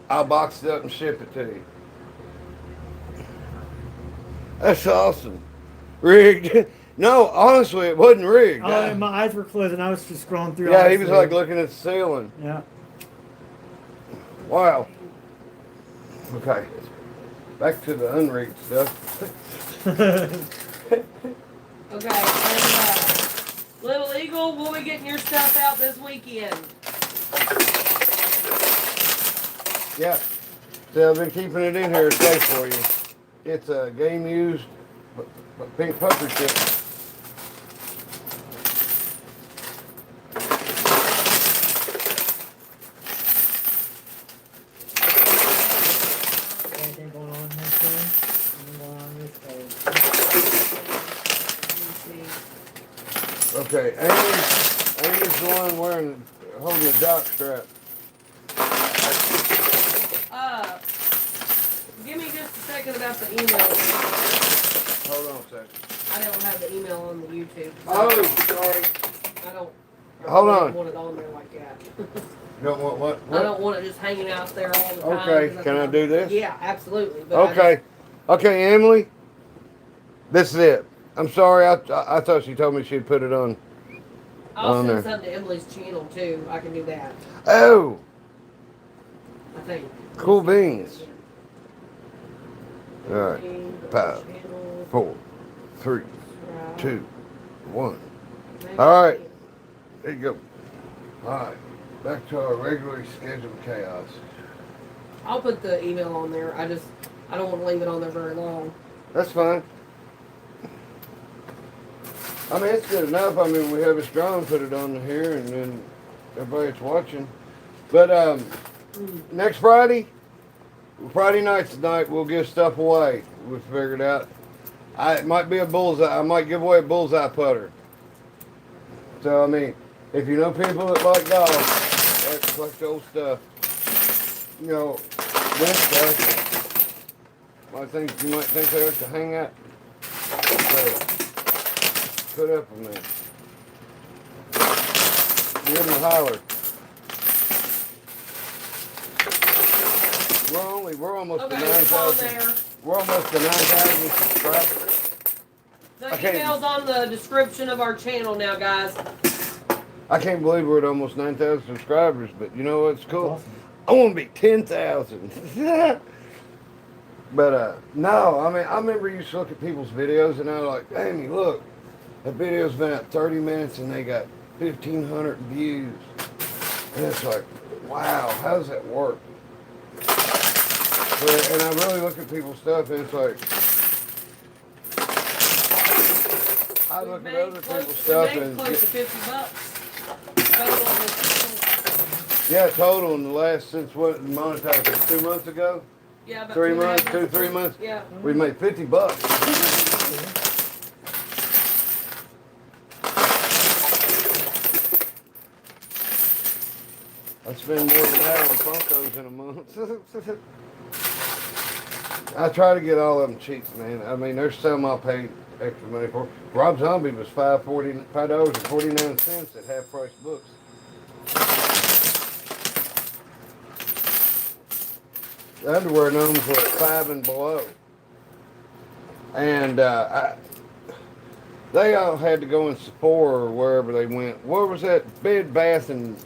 I'll box it up and ship it to you. That's awesome. Rigged? No, honestly, it wasn't rigged. Oh, my eyes were closed and I was just scrolling through. Yeah, he was honestly. like looking at the ceiling. Yeah. Wow. Okay. Back to the unrigged stuff. Okay, and Little Eagle, we'll be getting your stuff out this weekend. Yeah. So I've been keeping it in here safe for you. It's a game used pink pucker chip. Anything going on this thing? Anything going on this page? Okay, Amy's the one holding the jock strap. Give me just a second about the email. Hold on a second. I don't have the email on the YouTube. Oh, sorry. I don't. Hold I on. don't want it on there like that. You don't want what? I don't want it just hanging out there all the time. Okay, 'cause can I thought- do this? Yeah, absolutely. But Okay. Okay, Emily. This is it. I'm sorry. I thought she told me she'd put it on. I'll on send there. something to Emily's channel too. I can do that. Oh, I think. cool beans. All right. Channel, 5, 4, 3, subscribe. 2, 1. Maybe All right. I can. There you go. All right. Back to our regularly scheduled chaos. I'll put the email on there. I don't want to leave it on there very long. That's fine. I mean, it's good enough. I mean, we have a strong put it on here, and then everybody that's watching. But next Friday night's the night we'll give stuff away. We figured out. It might be a bullseye. I might give away a bullseye putter. So I mean, if you know people that like dogs, like collect old stuff, you know, win stuff. You might think they like to hang out. So, put up with me. Give them a holler. We're almost Okay, to it's on 9,000. there. We're almost to 9,000 subscribers. The Okay. email's on the description of our channel now, guys. I can't believe we're at almost 9,000 subscribers, but you know what's cool? Awesome. I want to be 10,000. But no, I mean, I remember you used to look at people's videos and I was like, Amy, look, that video's been at 30 minutes and they got 1,500 views. And it's like, wow, how does that work? But, and I really look at people's stuff and it's like, I look at other people's stuff we made and close to $50 total on this channel. yeah, total in the last, since what monetized it, 2 months ago? Yeah, about 3 2.5 months, 2-3 months? Yeah. We made $50. I spend more than that on Funkos in a month. I try to get all of them cheap, man. I mean, there's some I'll pay extra money for. Rob Zombie was $5.49 at half price books. The underwear gnomes were at 5 and below. And they all had to go in Sephora or wherever they went. What was that? Bed, Bath, and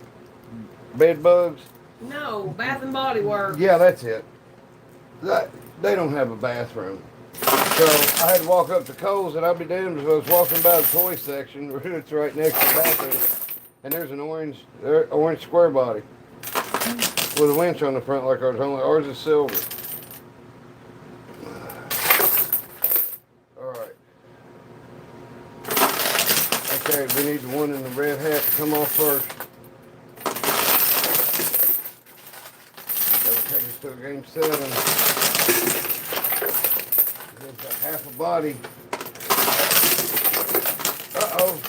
Bed Bugs? No, Bath and Body Works. Yeah, that's it. They don't have a bathroom. So I had to walk up to Kohl's, and I'll be damned if I was walking by the toy section. It's right next to the bathroom. And there's an orange square body with a winch on the front like ours. Only ours is silver. All right. Okay, we need the one in the red hat to come off first. That'll take us to game 7. There's got half a body. Uh-oh.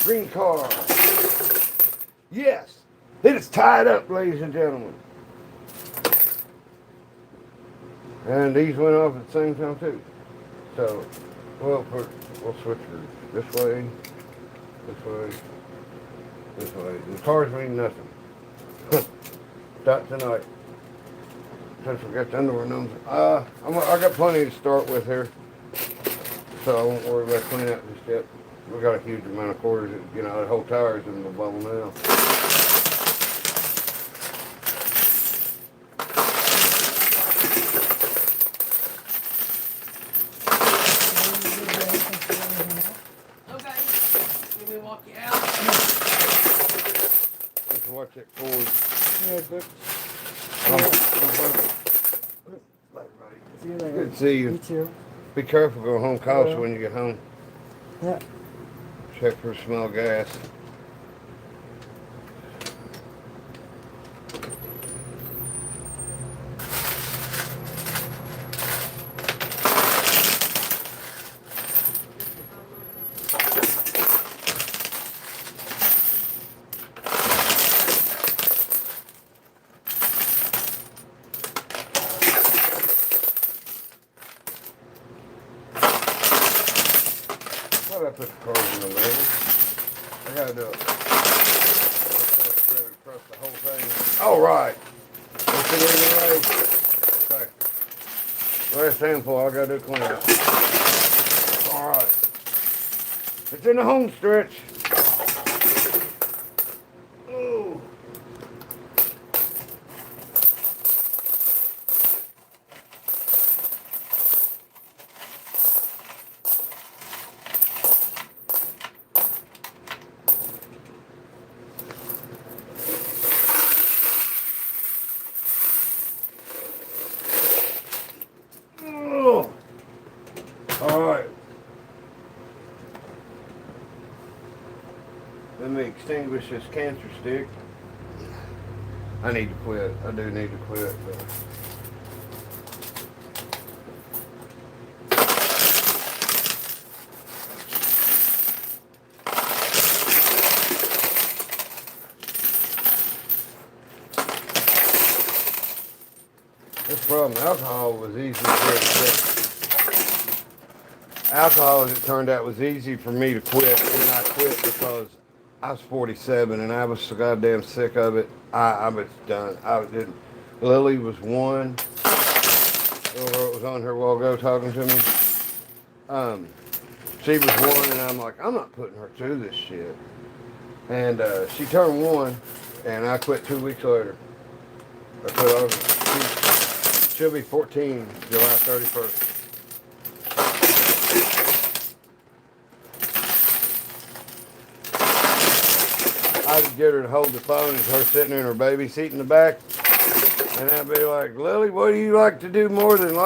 Green car. Yes. It is tied up, ladies and gentlemen. And these went off at the same time, too. So, We'll switch her this way, this way, this way. The cars mean nothing. Not tonight. Since we got the underwear numbers. I got plenty to start with here, so I won't worry about cleaning out just yet. We got a huge amount of quarters. You know, the whole tire's in the bubble now. Okay. Let me walk you out. Just watch that cord. Yeah, good. See you later. Good to see You you. too. Be careful going home. Call us Yeah. when you get home. Yeah. Check for smell gas. Why did I put the cards in the middle? I gotta do it. Press the whole thing. All right. Let's get it away. Okay. Last handful, I gotta do clean up. All right. It's in the home stretch. Ooh. Oh. All right. Let me extinguish this cancer stick. I need to quit. I do need to quit. But this problem, alcohol was easy for me to quit. Alcohol, as it turned out, was easy for me to quit, and I quit because I was 47 and I was so goddamn sick of it. I was done. Lily was one. Little girl was on here a while ago talking to me. She was one, and I'm like, I'm not putting her through this shit. And she turned one, and I quit 2 weeks later. I quit August. She'll be 14 July 31st. I'd get her to hold the phone and her sitting in her baby seat in the back. And I'd be like, Lily, what do you like to do more than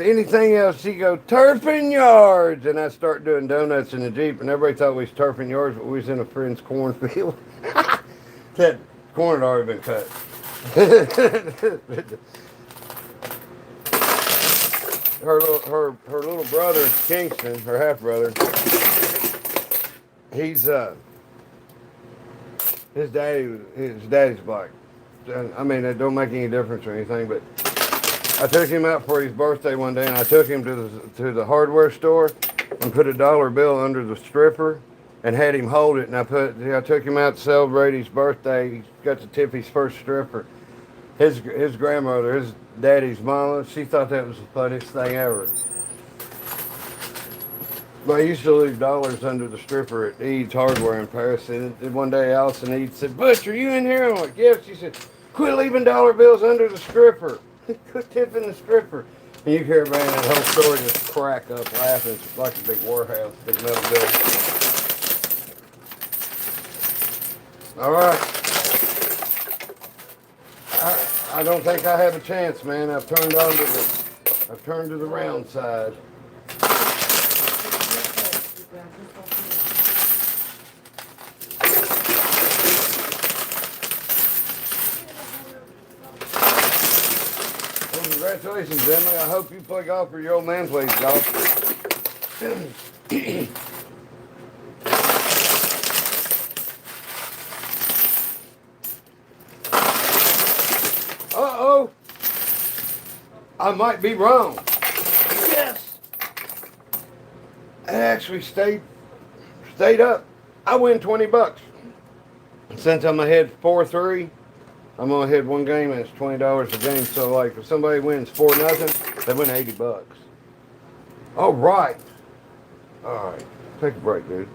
anything else? She'd go, turfing yards. And I'd start doing donuts in the Jeep. And everybody thought we was turfing yards, but we was in a friend's cornfield. That corn had already been cut. Her little brother, Kingston, her half brother, he's his daddy's black. I mean, it don't make any difference or anything, but I took him out for his birthday one day, and I took him to the hardware store and put a $1 bill under the stripper and had him hold it. And I took him out to celebrate his birthday. He got to tip his first stripper. His grandmother, his daddy's mama, she thought that was the funniest thing ever. But I used to leave dollars under the stripper at Eads Hardware in Paris. And one day Allison Eads said, Butch, are you in here? I'm like, yes. She said, quit leaving dollar bills under the stripper. Quit tipping the stripper. And you hear everybody in that whole story just crack up laughing. It's like a big warehouse, big metal building. All right. I don't think I have a chance, man. I've turned to the round side. Well, congratulations, Emily. I hope you play golf or your old man plays golf. Uh-oh. I might be wrong. Yes. I actually stayed up. I win $20. Since I'm ahead 4-3, I'm gonna hit one game and it's $20 a game. So like if somebody wins 4-0, they win $80. All right. All right. Take a break, dude.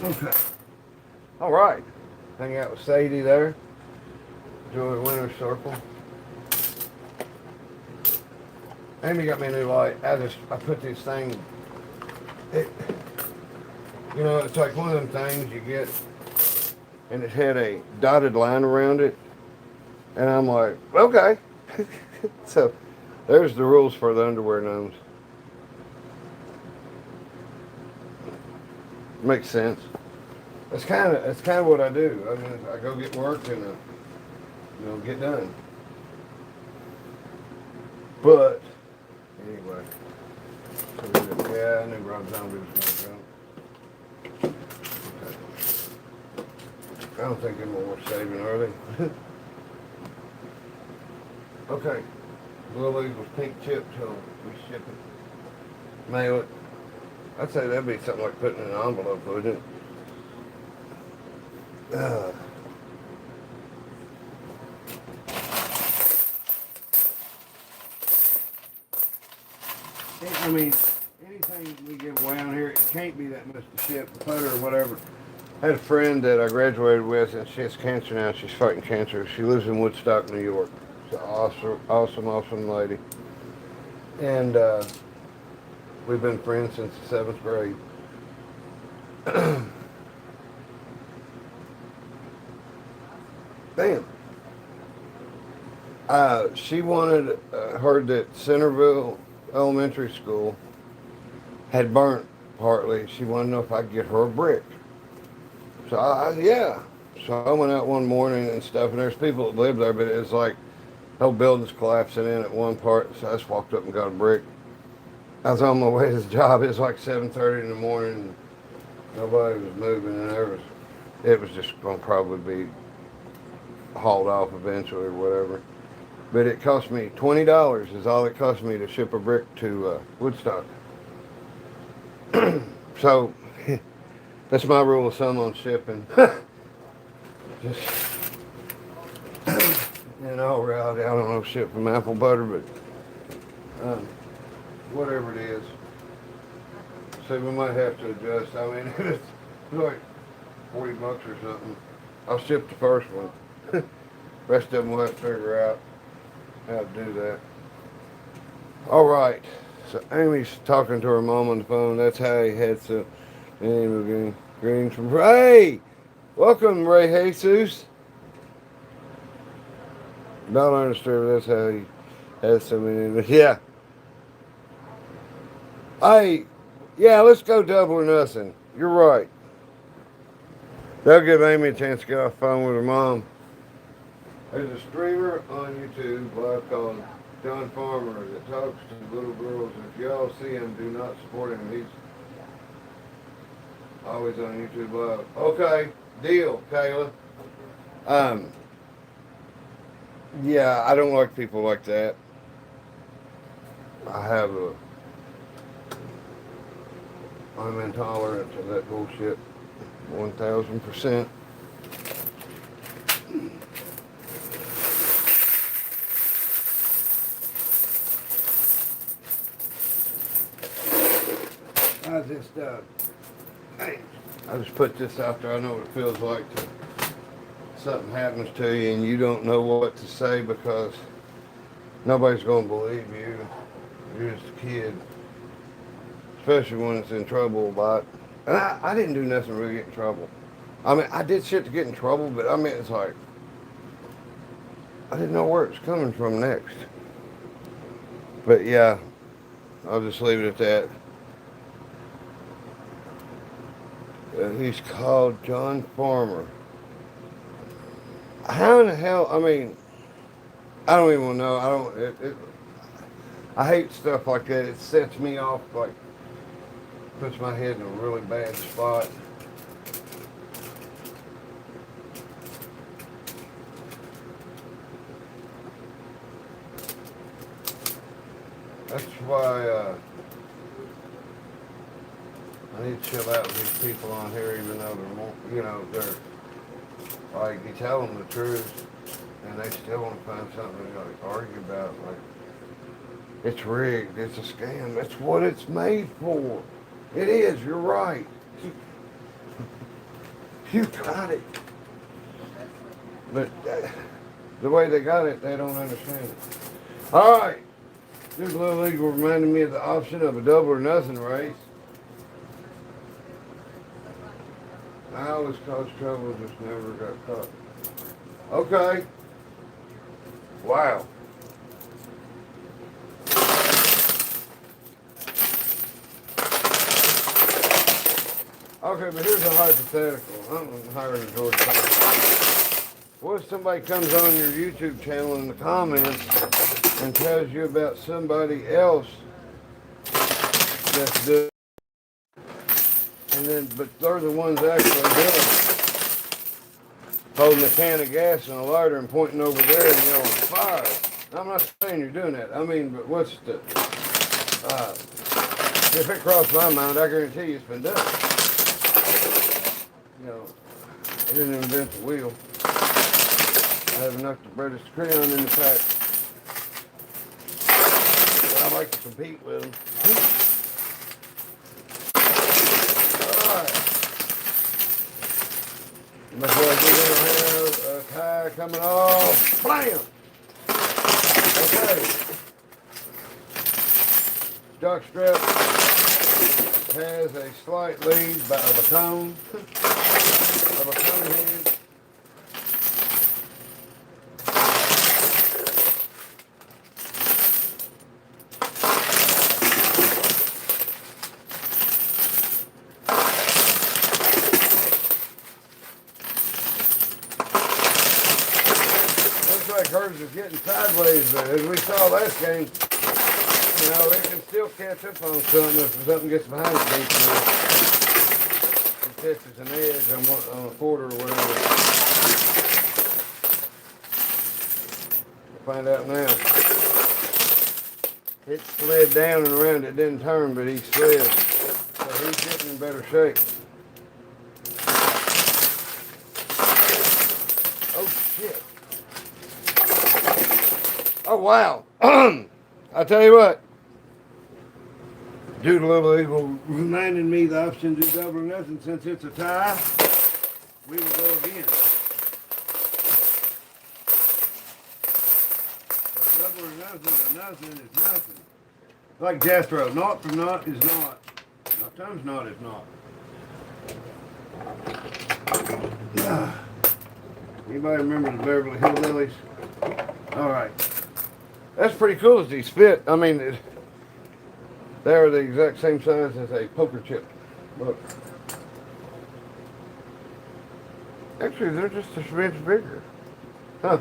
Okay. All right. Hang out with Sadie there. Enjoy the winner's circle. Amy got me a new light. I put this thing. It's like one of them things you get, and it had a dotted line around it, and I'm like, okay. So, there's the rules for the underwear gnomes. Makes sense. That's kind of what I do. I mean, I go get work and get done. But anyway, yeah, I knew Rob Zombie was going to go. Okay. I don't think they're worth saving, are they? Okay. Little Eagles pink chip till we ship it. Mail it. I'd say that'd be something like putting in an envelope, wouldn't it? I mean, anything we give away on here, it can't be that much to ship, the putter or whatever. I had a friend that I graduated with, and she has cancer now. She's fighting cancer. She lives in Woodstock, New York. She's an awesome lady. And we've been friends since the 7th grade. Damn. She heard that Centerville Elementary School had burnt partly. She wanted to know if I could get her a brick. So yeah. So I went out one morning and stuff, and there's people that live there, but it's like the whole building's collapsing in at one part. So I just walked up and got a brick. I was on my way to the job. It was like 7:30 in the morning. And nobody was moving, and it was just going to probably be hauled off eventually or whatever. But it cost me $20 is all it cost me to ship a brick to Woodstock. So that's my rule of thumb on shipping. Just in all reality, I don't know shit from apple butter, but whatever it is. So we might have to adjust. I mean, it's like $40 or something. I'll ship the first one. Rest of them we'll have to figure out how to do that. All right. So Amy's talking to her mom on the phone. That's how he had some greens from. Hey, welcome, Ray Jesus. Don't understand. That's how he has so many. Yeah. Hey, yeah. Let's go double or nothing. You're right. That'll give Amy a chance to get off the phone with her mom. There's a streamer on YouTube called John Farmer that talks to little girls. If y'all see him, do not support him. He's always on YouTube Live. Okay, deal, Kayla. Yeah, I don't like people like that. I'm intolerant to that bullshit. 1000%. I just put this out there. I know what it feels like to something happens to you and you don't know what to say because nobody's going to believe you. You're just a kid, especially when it's in trouble about. And I didn't do nothing to really get in trouble. I mean, I did shit to get in trouble, but I mean, it's like I didn't know where it's coming from next. But yeah, I'll just leave it at that. He's called John Farmer. How in the hell? I mean, I don't even know. I hate stuff like that. It sets me off, like puts my head in a really bad spot. That's why I need to chill out with these people on here, even though they're more, they're like, you tell them the truth, and they still want to find something to like, argue about. Like, it's rigged, it's a scam. That's what it's made for. It is. You're right. You got it. But the way they got it, they don't understand it. All right. This little eagle reminded me of the option of a double or nothing race. I always cause trouble, just never got caught. Okay. Wow. Okay, but here's a hypothetical. I don't know how to enjoy something. What if somebody comes on your YouTube channel in the comments and tells you about somebody else that's doing, and then, but they're the ones actually doing it, holding a can of gas and a lighter and pointing over there and yelling fire. I'm not saying you're doing that. I mean, but what's the, if it crossed my mind, I guarantee you it's been done. I didn't invent the wheel. I have enough to British crayon in the pack. But I like to compete with them. Alright. Looks like we're going to have a tire coming off. Blam! Okay. Jock strap has a slight lead of a cone. Of a cone head. Looks like hers is getting sideways, but as we saw last game, it can still catch up on something if something gets behind it deep enough. It catches an edge on a quarter or whatever. We'll find out now. It slid down and around. It didn't turn, but he slid. So he's getting in better shape. Oh, shit. Oh, wow. I'll tell you what. Dude, a little eagle reminding me the option to double or nothing. Since it's a tie, we will go again. So double or nothing is nothing. Like Jethro, naught from naught is naught. Naught times naught is naught. Anybody remember the Beverly Hillbillies? All right. That's pretty cool as these fit. I mean, they are the exact same size as a poker chip. Look. Actually, they're just a smidge bigger. Huh.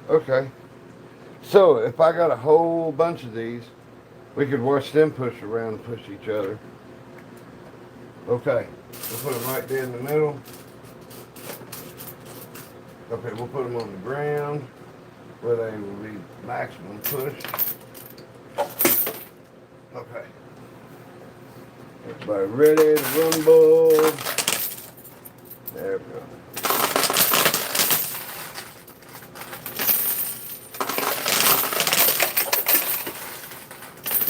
Okay. So, if I got a whole bunch of these, we could watch them push around and push each other. Okay. We'll put them right there in the middle. Okay, we'll put them on the ground where they will be maximum push. Okay. Everybody ready to rumble? There we go.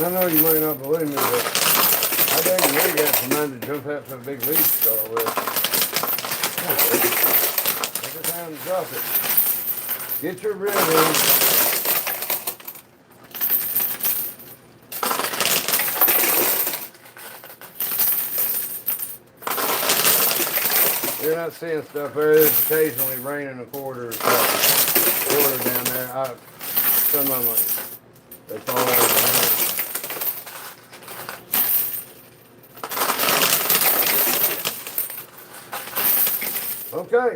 I know you might not believe me, but I think you got some mind to jump out to a big lead to start with. Every time you drop it, get your rhythm. You're not seeing stuff there. It's occasionally raining a quarter or something. Quarter down there. Some of them, they fall out of the hand. Okay.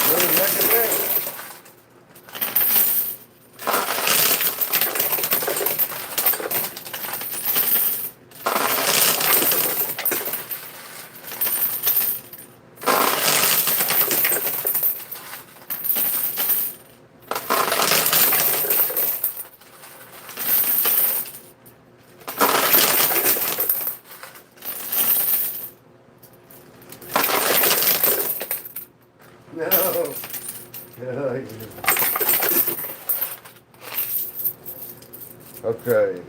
Another neck and neck. Okay.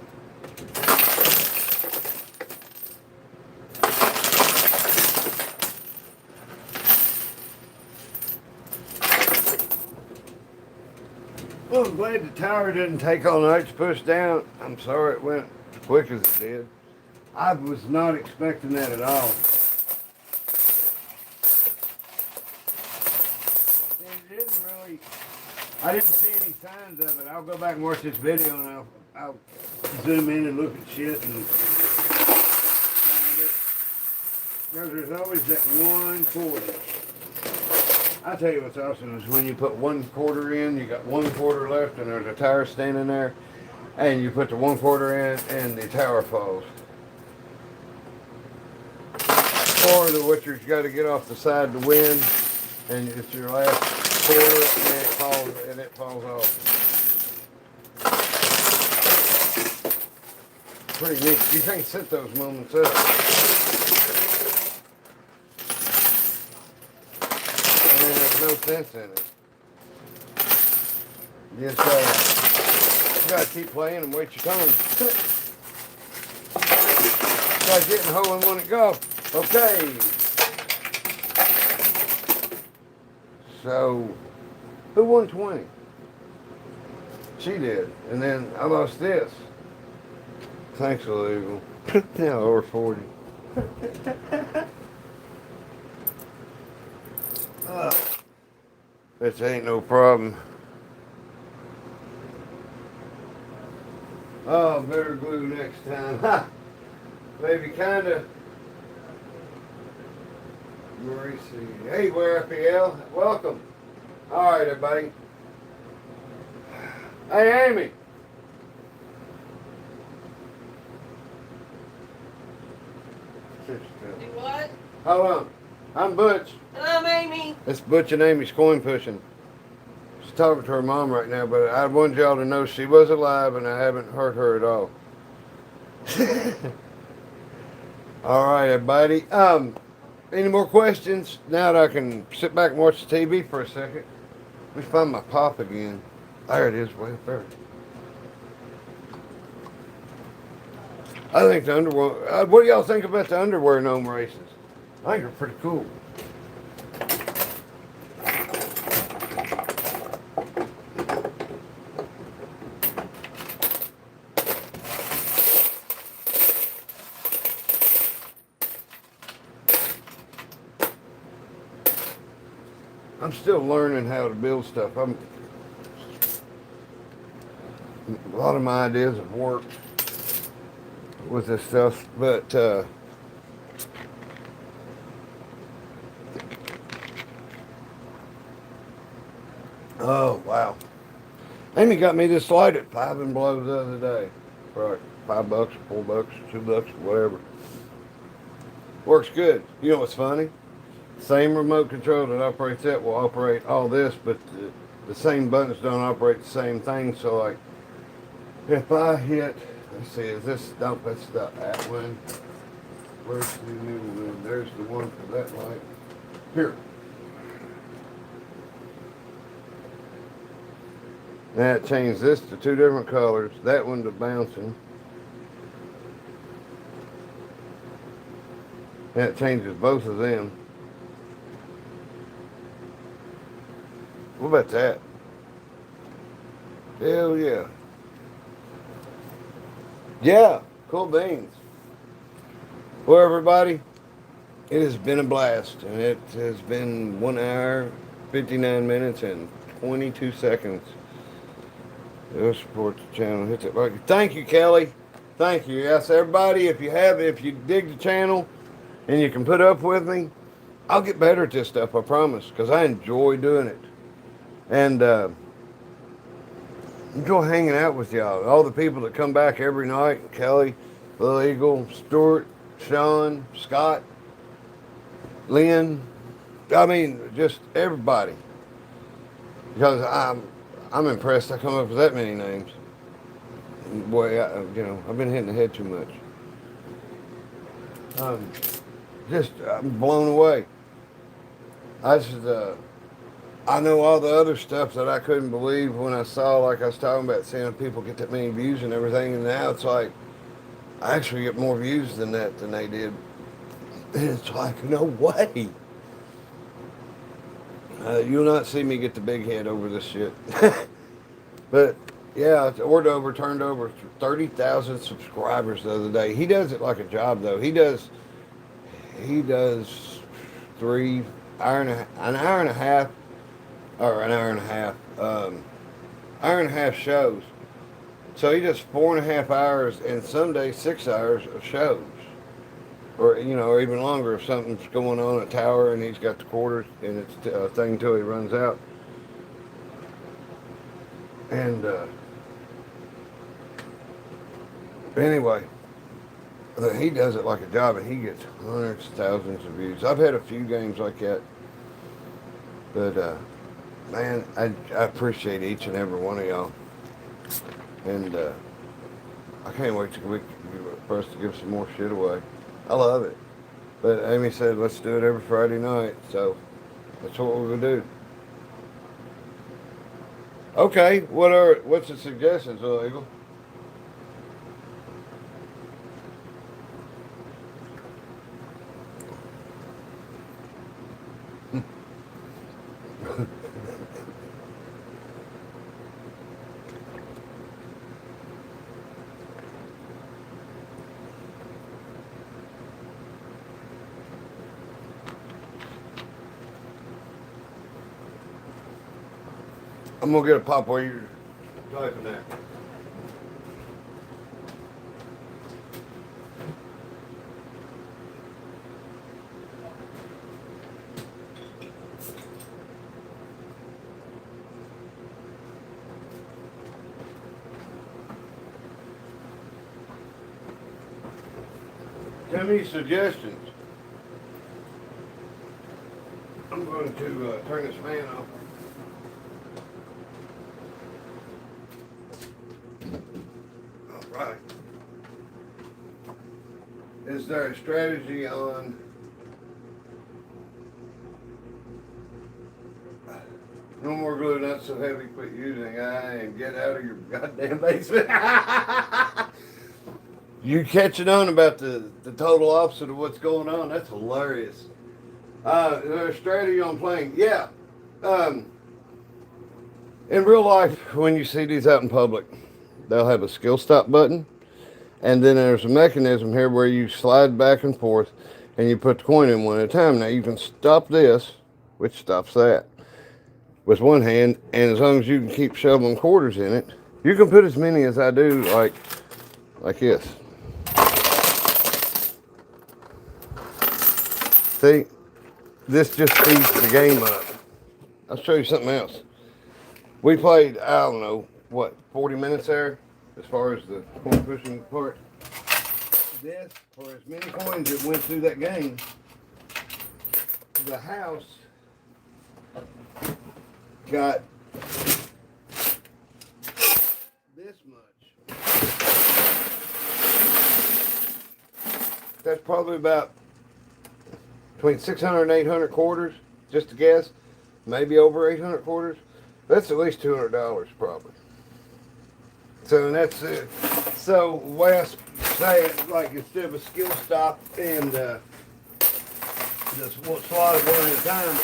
Well, I'm glad the tower didn't take all night to push down. I'm sorry it went as quick as it did. I was not expecting that at all. It didn't really, I didn't see any signs of it. I'll go back and watch this video and I'll zoom in and look at shit and find it. Because there's always that 1/4. I'll tell you what's awesome is when you put 1/4 in, you got 1/4 left and there's a tower standing there, and you put the 1/4 in and the tower falls. Or what you've got to get off the side to win, and it's your last quarter and it falls off. Pretty neat. You can't set those moments up. There's no sense in it. You just gotta keep playing and wait your turn. It's like hitting a hole in one at golf. Okay. So, who won 20? She did. And then I lost this. Thanks, illegal. Now over 40. This ain't no problem. Oh, better glue next time. Ha! Maybe kinda. Mauricio. Hey, where FPL? Welcome. Alright, everybody. Hey, Amy. Do what? Hold on. I'm Butch. And I'm Amy. It's Butch and Amy's Coinpushing. She's talking to her mom right now, but I wanted y'all to know she was alive and I haven't hurt her at all. All right, everybody. Any more questions? Now that I can sit back and watch the TV for a second. Let me find my pop again. There it is, way up there. I think the underwear. What do y'all think about the underwear gnome races? I think they're pretty cool. I'm still learning how to build stuff. A lot of my ideas have worked with this stuff, but oh wow. Amy got me this light at Five and Below the other day. For like $5, $4, $2, whatever. Works good. You know what's funny? Same remote control that operates that will operate all this, but the same buttons don't operate the same thing. So like, if I hit, let's see, is this, nope, that's that one. Where's the new one? There's the one for that light. Here. Now it changed this to 2 different colors. That one to bouncing. And it changes both of them. What about that? Hell yeah. Yeah, cool beans. Well, everybody, it has been a blast. And it has been 1 hour, 59 minutes, and 22 seconds. Go support the channel. Hit that like. Thank you, Kelly. Thank you. Yes, everybody, if you dig the channel and you can put up with me, I'll get better at this stuff, I promise, because I enjoy doing it. And enjoy hanging out with y'all. All the people that come back every night, Kelly, Little Eagle, Stuart, Sean, Scott, Lynn, I mean, just everybody. Because I'm impressed I come up with that many names. Boy, I've been hitting the head too much. I'm blown away. I know all the other stuff that I couldn't believe when I saw, like I was talking about, seeing people get that many views and everything, and now it's like I actually get more views than that than they did. And it's like, no way. You'll not see me get the big head over this shit. But yeah, Ordover turned over 30,000 subscribers the other day. He does it like a job though. He does an hour and a half, or an hour and a half, hour and a half shows. So he does 4.5 hours, and some days 6 hours of shows, or or even longer if something's going on at tower and he's got the quarters and it's a thing till he runs out. And anyway, he does it like a job, and he gets hundreds of thousands of views. I've had a few games like that, but man, I appreciate each and every one of y'all, and I can't wait for us to give some more shit away. I love it. But Amy said, let's do it every Friday night, so that's what we're gonna do. Okay, what's the suggestions, little Eagle? I'm gonna get a pop while you're typing that. Tell me suggestions. I'm going to turn this fan off. All right. Is there a strategy on no more glue, not so heavy, quit using, and get out of your goddamn basement? You catching on about the total opposite of what's going on? That's hilarious. Is there a strategy on playing? Yeah. In real life, when you see these out in public, they'll have a skill stop button, and then there's a mechanism here where you slide back and forth, and you put the coin in one at a time. Now you can stop this, which stops that, with one hand, and as long as you can keep shoveling quarters in it, you can put as many as I do, like this. See, this just speeds the game up. I'll show you something else. We played, I don't know, what, 40 minutes there, as far as the coin pushing part. This, for as many coins that went through that game, the house got this much. That's probably about between 600 and 800 quarters, just a guess. Maybe over 800 quarters. That's at least $200 probably. So and that's it. So the way I say it, like instead of a skill stop and just slot it one at a time.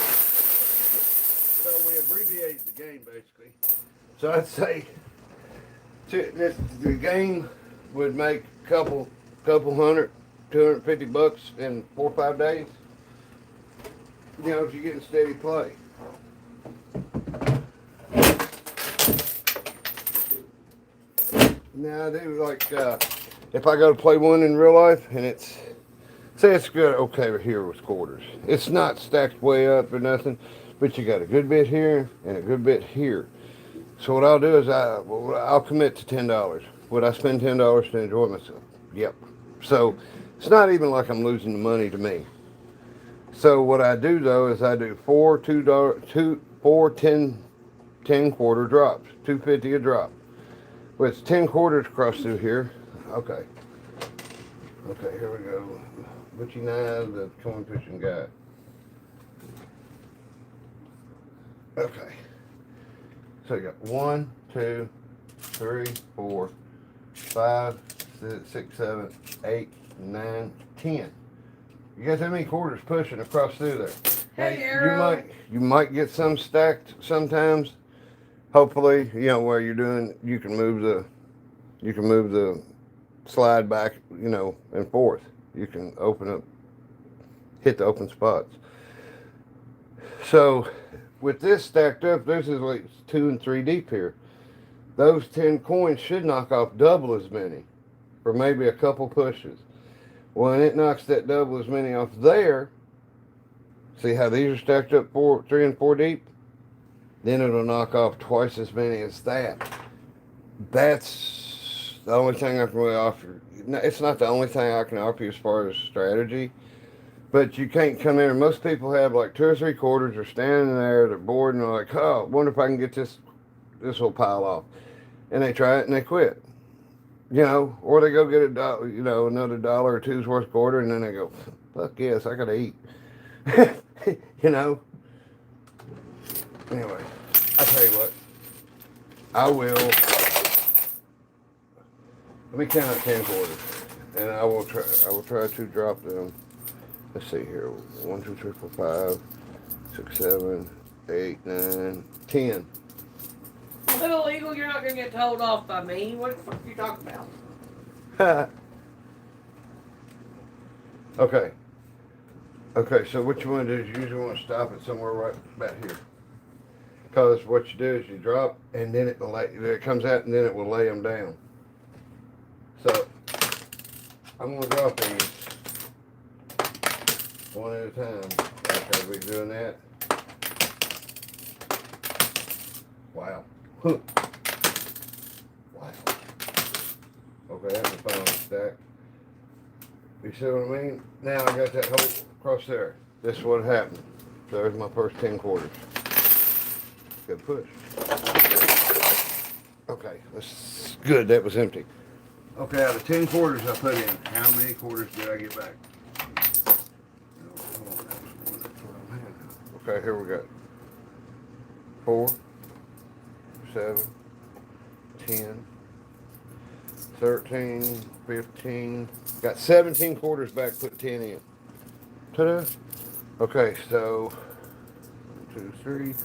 So we abbreviated the game basically. So I'd say the game would make a couple hundred, $250 in 4 or 5 days. You know, if you're getting steady play. Now I do like if I go to play one in real life and say it's good, okay, here with quarters. It's not stacked way up or nothing, but you got a good bit here and a good bit here. So what I'll do is I'll commit to $10. Would I spend $10 to enjoy myself? Yep. So it's not even like I'm losing the money to me. So what I do though is I do four 10 quarter drops, $2.50 a drop. With 10 quarters across through here. Okay, here we go. Butch and I, the coin pushing guy. Okay. So you got 1, 2, 3, 4, 5, 6, 7, 8, 9, 10. You got that many quarters pushing across through there. Hey, Now, Arrow. you might get some stacked sometimes. Hopefully, you know where you're doing. You can move the slide back, you know, and forth. You can hit the open spots. So with this stacked up, this is like 2 and 3 deep here. Those 10 coins should knock off double as many, or maybe a couple pushes. When it knocks that double as many off there, see how these are stacked up 3 and 4 deep? Then it'll knock off twice as many as that. That's the only thing I can really offer. It's not the only thing I can offer you as far as strategy, but you can't come in. And most people have like 2 or 3 quarters. They're standing there, they're bored, and they're like, "Oh, wonder if I can get this whole pile off." And they try it and they quit. You know, or they go get another dollar or two's worth quarter, and then they go, "Fuck yes, I gotta eat." You know. Anyway, I tell you what, I will. Let me count out 10 quarters, and I will try to drop them. Let's see here. 1, 2, 3, 4, 5, 6, 7, 8, 9, 10. Little Eagle, you're not gonna get told off by me. What the fuck are you talking about? Okay. Okay, so what you want to do is you usually want to stop it somewhere right about here. Because what you do is you drop, and then it comes out, and then it will lay them down. So, I'm going to drop these one at a time. Okay, we're doing that. Wow. Wow. Okay, that's the final stack. You see what I mean? Now I got that hole across there. This is what happened. There's my first 10 quarters. Good push. Okay, that's good. That was empty. Okay, out of 10 quarters I put in, how many quarters did I get back? Okay, here we go. 4, 7, 10, 13, 15. Got 17 quarters back, put 10 in. Ta-da. Okay, so 1, 2, 3,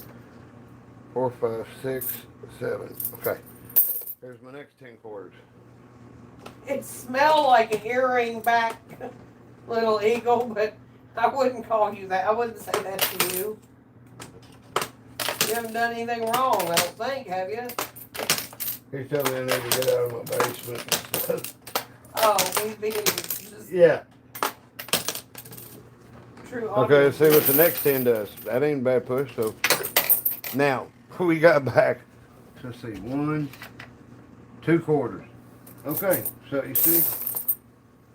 4, 5, 6, 7. Okay. Here's my next 10 quarters. It smelled like an earring back, Little Eagle, but I wouldn't call you that. I wouldn't say that to you. You haven't done anything wrong, I don't think, have you? He's telling me I need to get out of my basement. Oh, he's being just Yeah. true. Okay, let's see what the next 10 does. That ain't a bad push, so. Now, we got back. Let's see, 1, 2 quarters. Okay, so you see,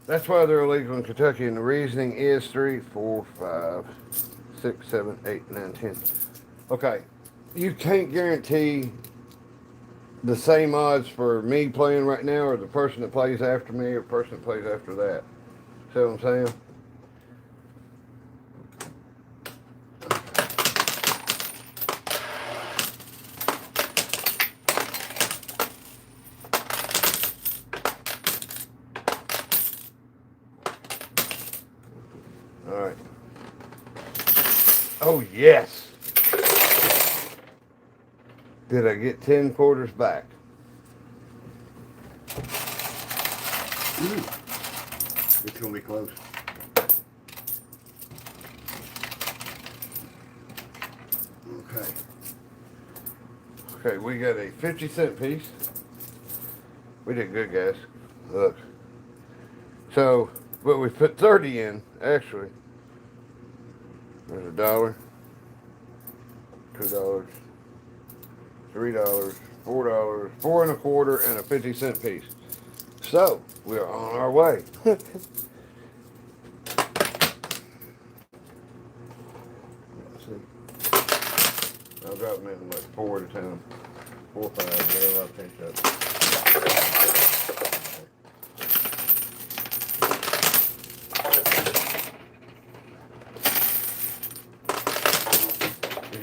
that's why they're illegal in Kentucky, and the reasoning is 3, 4, 5, 6, 7, 8, 9, 10. Okay, you can't guarantee the same odds for me playing right now or the person that plays after me or the person that plays after that. See what I'm saying? All right. Oh, yes. Did I get 10 quarters back? Ooh. It's going to be close. Okay. Okay, we got a 50-cent piece. We did good, guys. Look. So, but we put 30 in, actually. There's $1, $2, $3, $4, 4 1/4, and a 50-cent piece. So, we are on our way. Let's see. I'll drop them in like 4 at a time. 4 or 5, whatever I picked up.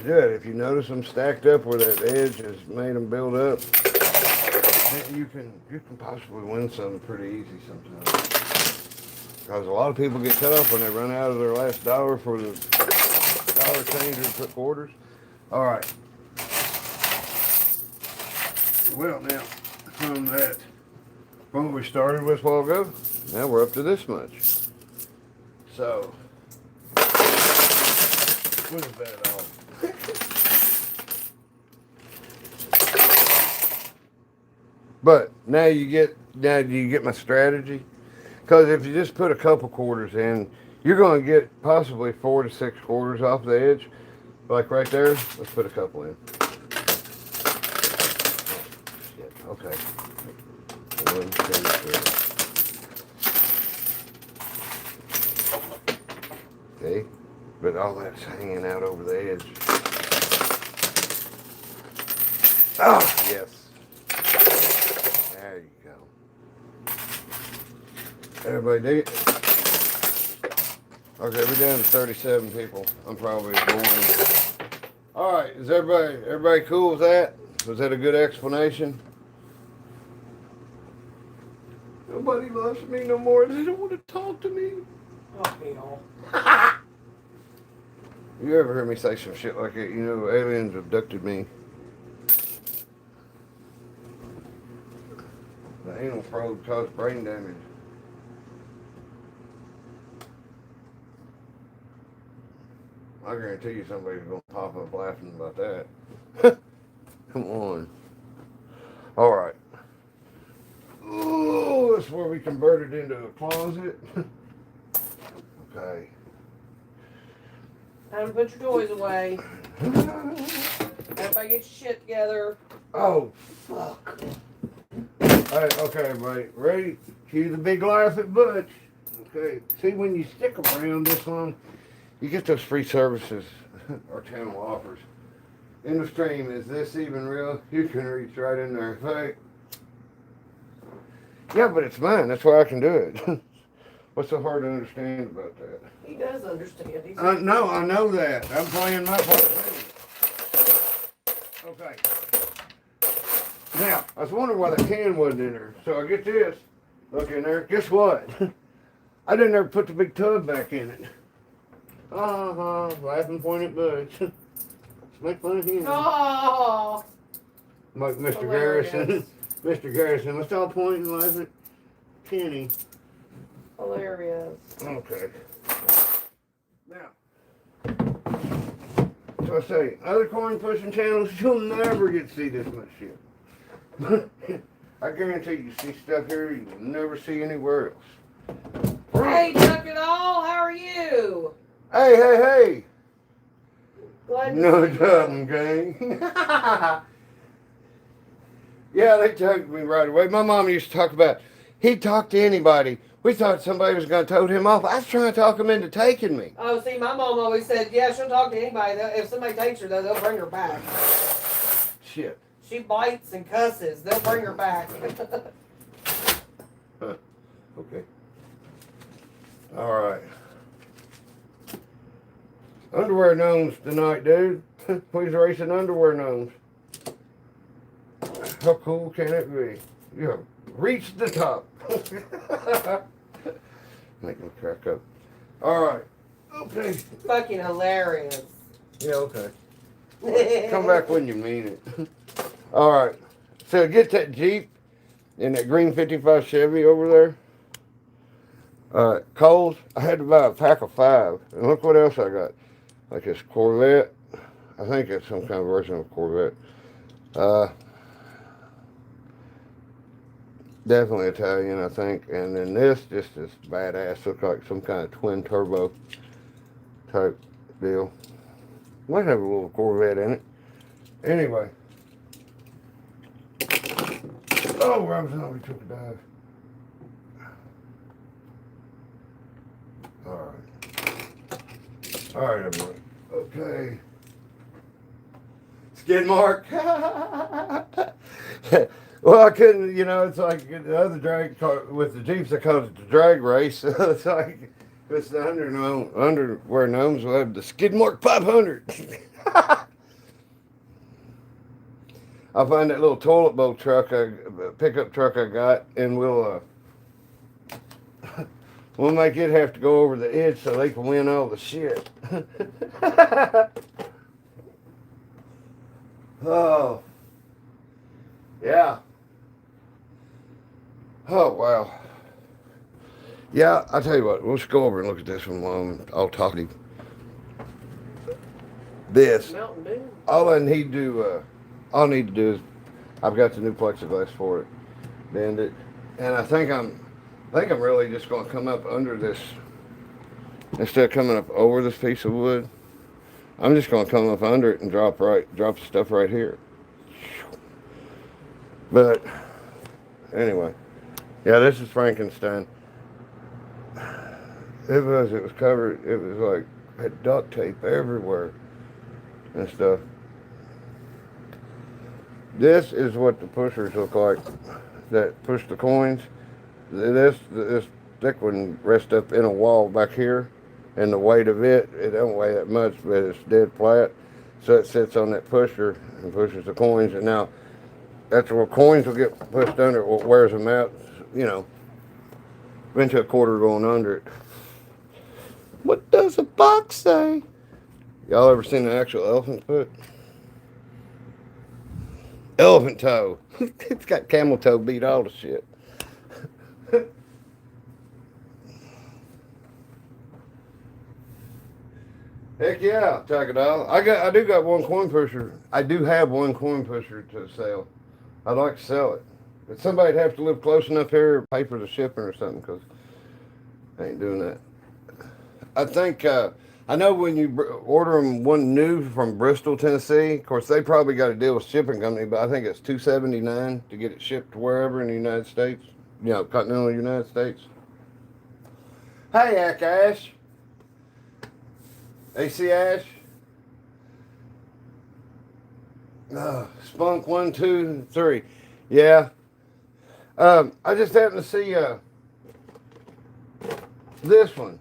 do it. If you notice them stacked up where that edge has made them build up, then you can possibly win something pretty easy sometimes. Because a lot of people get cut off when they run out of their last dollar for the dollar changer to put quarters. All right. Well, now, from that, from what we started with a while ago, now we're up to this much. So, what is that at all? But now you get my strategy. Because if you just put a couple quarters in, you're going to get possibly 4 to 6 quarters off the edge. Like right there, let's put a couple in. Okay. 1, 2, 3. Okay. But all that's hanging out over the edge. Oh, yes. There you go. Everybody dig it? Okay, we're down to 37 people. I'm probably boring. All right, is everybody cool with that? Was that a good explanation? Nobody loves me no more. They don't want to talk to me. Oh, hell. You ever heard me say some shit like that? You know, aliens abducted me. The anal probe caused brain damage. I guarantee you somebody's going to pop up laughing about that. Come on. All right. Ooh, that's where we converted into a closet. Okay. Time to put your toys away. Everybody get your shit together. Oh, fuck. All right, okay, everybody. Ready? Cue the big laugh at Butch. Okay. See, when you stick around this long, you get those free services our channel offers. In the stream, is this even real? You can reach right in there. Hey. Yeah, but it's mine. That's why I can do it. What's so hard to understand about that? He does understand. No, I know that. I'm playing my part too. Okay. Now, I was wondering why the can wasn't in there. So I get this. Look in there. Guess what? I didn't ever put the big tub back in it. Laughing point at Butch. Let's make fun of him. Oh, Like Mr. hilarious. Garrison. Mr. Garrison, let's all point and laugh at Kenny. Hilarious. Okay. Now, so I say, other coin pushing channels, you'll never get to see this much shit. I guarantee you see stuff here you will never see anywhere else. Hey, Chuck it all. How are you? Hey. Glad to No see you. problem, gang. Yeah, they took me right away. My mom used to talk about, he'd talk to anybody. We thought somebody was going to tote him off. I was trying to talk him into taking me. Oh, see, my mom always said, yeah, she'll talk to anybody. If somebody takes her, though, they'll bring her back. Shit. She bites and cusses. They'll bring her back. Okay. All right. Underwear gnomes tonight, dude. Who's racing underwear gnomes? How cool can it be? You have reached the top. Make me crack up. All right. Okay. Fucking hilarious. Yeah, okay. Come back when you mean it. All right. So get that Jeep and that green 55 Chevy over there. Coles, I had to buy a pack of 5. And look what else I got. Like this Corvette. I think it's some kind of version of a Corvette. Definitely Italian, I think. And then this just is badass. Looks like some kind of twin turbo type deal. Might have a little Corvette in it. Anyway. Oh, Rob Zombie took a dive. Alright. Alright, everybody. Okay. Skid mark. Well, I couldn't, it's like the other drag car with the Jeeps, they call it the drag race. It's like, it's the underwear gnomes will have the skid mark 500. I'll find that little toilet bowl pickup truck I got, and we'll make it have to go over the edge so they can win all the shit. Oh, yeah. Oh, wow. Yeah, I'll tell you what, let's go over and look at this one while I'll talk to you. This, Mountain Dew. all I need to do is, I've got the new plexiglass for it, bend it, and I think I'm really just going to come up under this, instead of coming up over this piece of wood, I'm just going to come up under it and drop the stuff right here. But, anyway, yeah, this is Frankenstein. It was covered, it was like, had duct tape everywhere and stuff. This is what the pushers look like that push the coins. This thick one rests up in a wall back here, and the weight of it don't weigh that much, but it's dead flat. So it sits on that pusher and pushes the coins, and now that's where coins will get pushed under it, wears them out, eventually a quarter going under it. What does the box say? Y'all ever seen an actual elephant foot? Elephant toe. It's got camel toe beat all the shit. Heck yeah, check it out. I do got one coin pusher. I do have one coin pusher to sell. I'd like to sell it. But somebody'd have to live close enough here, pay for the shipping or something, because I ain't doing that. I think, I know when you order them one new from Bristol, Tennessee, of course, they probably got a deal with shipping company, but I think it's $2.79 to get it shipped to wherever in the United States, continental United States. Hey, Ash. AC Ash. Spunk 1, 2, 3. Yeah. I just happened to see this one,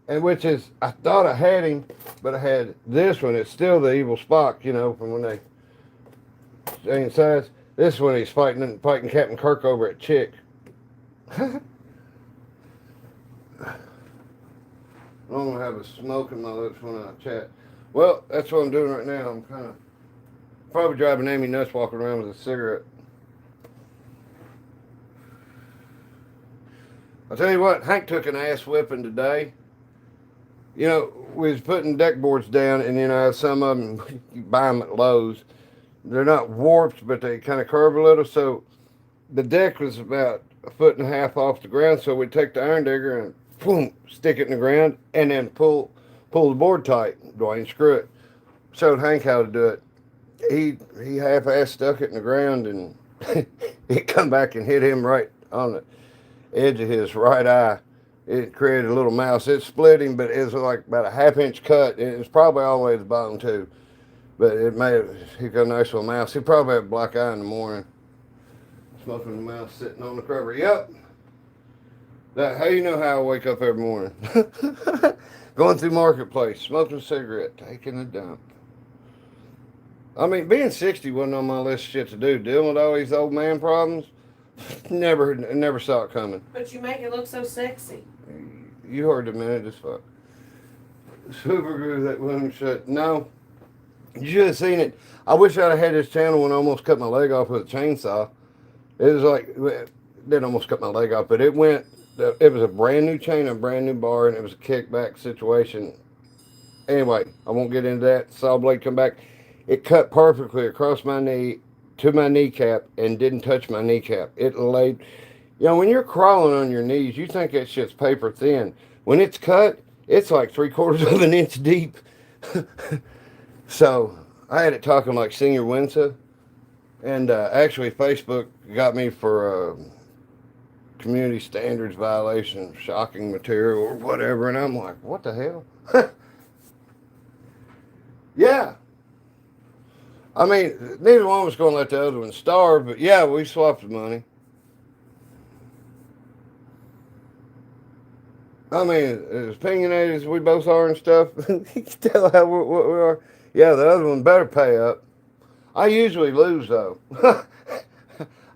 and which is, I thought I had him, but I had this one. It's still the evil Spock, from when they changed sides. This one he's fighting Captain Kirk over at Chick. I'm gonna have a smoke in my lips when I chat. Well, that's what I'm doing right now. I'm kind of probably driving Amy nuts walking around with a cigarette. I'll tell you what, Hank took an ass whipping today. We was putting deck boards down, and some of them, you buy them at Lowe's. They're not warped, but they kind of curve a little. So the deck was about 1.5 feet off the ground. So we'd take the iron digger and boom, stick it in the ground, and then pull the board tight, Dwayne, screw it. Showed Hank how to do it. He half-ass stuck it in the ground, and it come back and hit him right on the edge of his right eye. It created a little mouse. It split him, but it was like about a 1/2-inch cut. It was probably all the way to the bone too. But he got a nice little mouse. He probably had a black eye in the morning. Smoking the mouse sitting on the cover. Yep. How you know how I wake up every morning? Going through Marketplace, smoking a cigarette, taking a dump. I mean, being 60 wasn't on my list of shit to do. Dealing with all these old man problems, never saw it coming. But you make it look so sexy. You heard the minute as fuck. Super glue that woman shut. No, you should have seen it. I wish I'd have had this channel when I almost cut my leg off with a chainsaw. It was like, it didn't almost cut my leg off, but it was a brand new chain, a brand new bar, and it was a kickback situation. Anyway, I won't get into that. Saw blade come back. It cut perfectly across my knee to my kneecap and didn't touch my kneecap. It laid, when you're crawling on your knees, you think that shit's paper thin. When it's cut, it's like 3/4 of an inch deep. So I had it talking like Senior Winsa. And actually, Facebook got me for community standards violation, shocking material or whatever. And I'm like, what the hell? Yeah. I mean, neither one was going to let the other one starve, but yeah, we swapped the money. I mean, as opinionated as we both are and stuff, you can tell what we are. Yeah, the other one better pay up. I usually lose though.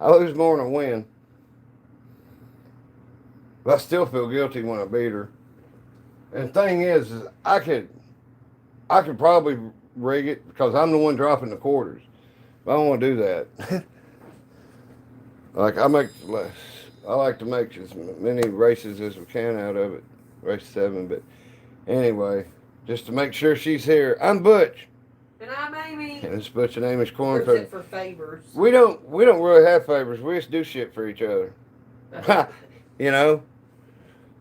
I lose more than I win. But I still feel guilty when I beat her. And the thing is I could probably rig it because I'm the one dropping the quarters. But I don't want to do that. Like I like to make as many races as we can out of it. Race 7, but anyway, just to make sure she's here. I'm Butch. And I'm Amy. And it's Butch and Amy's Or is Cornflake. it for favors? We don't really have favors. We just do shit for each other. You know?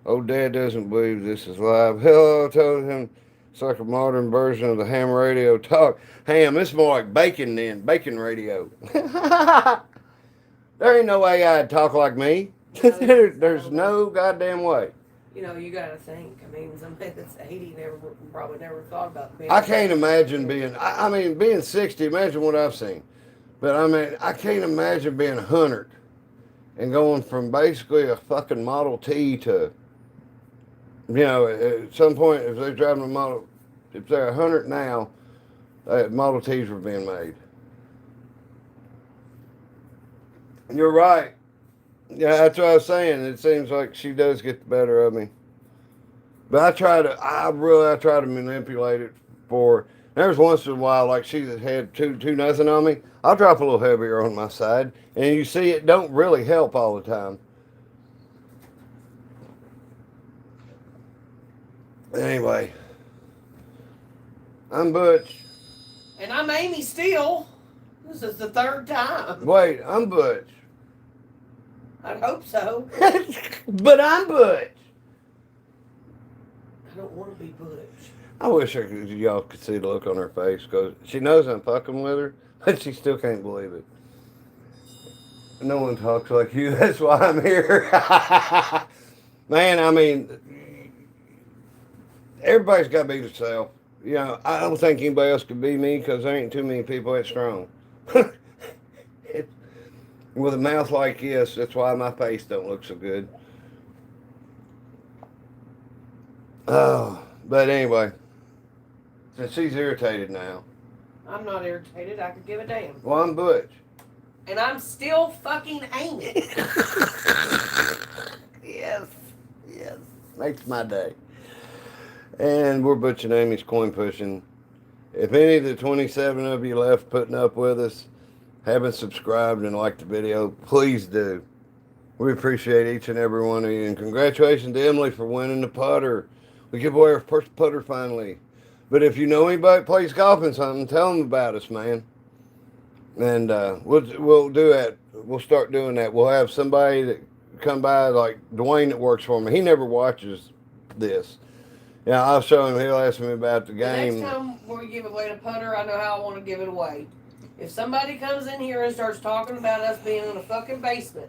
Old Dad doesn't believe this is live. Hello, I told him it's like a modern version of the ham radio talk. Ham, it's more like bacon then. Bacon radio. There ain't no way I'd talk like me. There's no goddamn way. You know, you gotta think. I mean, somebody that's 80 probably never thought about being. I can't imagine being, I mean, being 60, imagine what I've seen. But I mean, I can't imagine being 100 and going from basically a fucking Model T to, you know, at some point, if they're driving a Model, if they're 100 now, Model Ts were being made. You're right. Yeah, that's what I was saying. It seems like she does get the better of me. But I try to manipulate it for her. There's once in a while, like she's had two nothing on me. I'll drop a little heavier on my side. And you see, it don't really help all the time. Anyway, I'm Butch. And I'm Amy still. This is the 3rd time. Wait, I'm Butch. I'd hope so. But I'm Butch. I don't want to be Butch. I wish y'all could see the look on her face because she knows I'm fucking with her, but she still can't believe it. No one talks like you. That's why I'm here. Man, I mean, everybody's got to be themselves. You know, I don't think anybody else could be me because there ain't too many people that strong. With a mouth like this, that's why my face don't look so good. Oh, but anyway, since she's irritated now. I'm not irritated. I could give a damn. Well, I'm Butch. And I'm still fucking Amy. Yes. Makes my day. And we're Butch and Amy's Coin Pushing. If any of the 27 of you left putting up with us haven't subscribed and liked the video, please do. We appreciate each and every one of you. And congratulations to Emily for winning the putter. We give away our first putter finally. But if you know anybody that plays golf and something, tell them about us, man. And we'll do that. We'll start doing that. We'll have somebody that come by, like Dwayne that works for me. He never watches this. Yeah, I'll show him. He'll ask me about the game. The next time we give away the putter, I know how I want to give it away. If somebody comes in here and starts talking about us being in a fucking basement,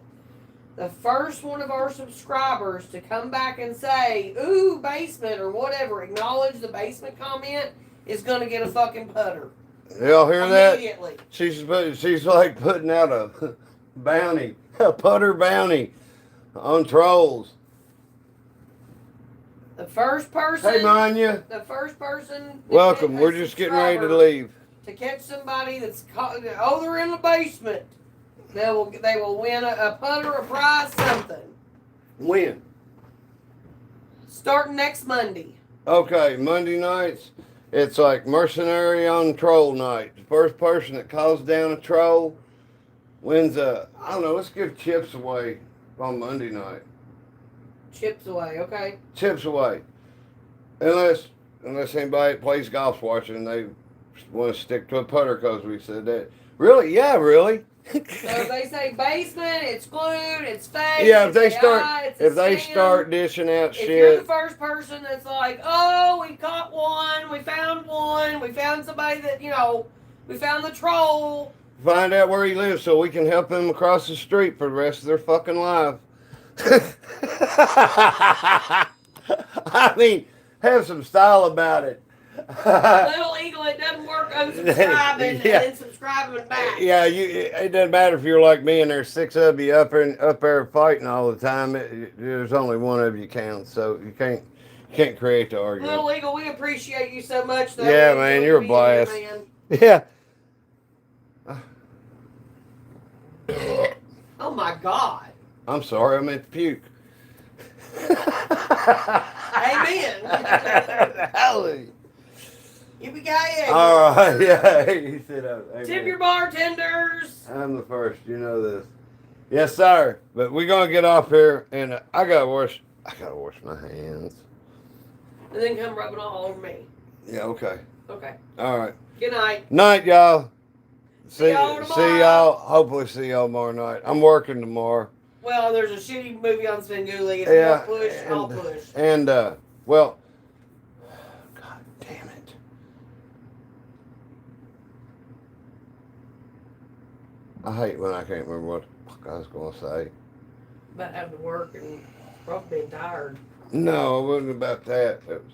the first one of our subscribers to come back and say, ooh, basement or whatever, acknowledge the basement comment, is going to get a fucking putter. Y'all hear that? Immediately. She's like putting out a bounty, a putter bounty on trolls. The first person. Hey, Manya. The first person. Welcome. We're just getting ready to leave. To catch somebody that's caught, oh, they're in the basement. They will win a putter, a prize, something. When? Starting next Monday. Okay, Monday nights. It's like mercenary on troll night. The first person that calls down a troll wins I don't know, let's give chips away on Monday night. Chips away, okay? Chips away. Unless anybody that plays golf's watching and they want to stick to a putter because we said that. Really? Yeah, really. So if they say basement, it's glued, it's fake. Yeah, if they scam. start dishing out shit. If you're the first person that's like, oh, we caught one, we found somebody that, we found the troll. Find out where he lives so we can help him across the street for the rest of their fucking life. I mean, have some style about it. Little Eagle, it doesn't work unsubscribing and then subscribing back. Yeah, it doesn't matter if you're like me and there's 6 of you up there fighting all the time. There's only one of you counts, so you can't create the argument. Little Eagle, we appreciate you so much. Though. Yeah, man, you're a blast. Here, man. Yeah. Oh my God. I'm sorry, I meant to puke. Amen. Hallelujah. Yippee-ki-yay. All right, yeah. He said, amen. Tip your bartenders. I'm the first, you know this. Yes, sir. But we're gonna get off here, and I gotta wash my hands. And then come rub it all over me. Yeah, okay. Okay. All right. Good night. Night, y'all. See y'all tomorrow. See y'all. Hopefully, see y'all tomorrow night. I'm working tomorrow. Well, there's a shitty movie on Svengoolie. If Yeah, you want push, I'll push. And well, God damn it. I hate when I can't remember what the fuck I was gonna say. About having to work and probably being tired. No, it wasn't about that. It was,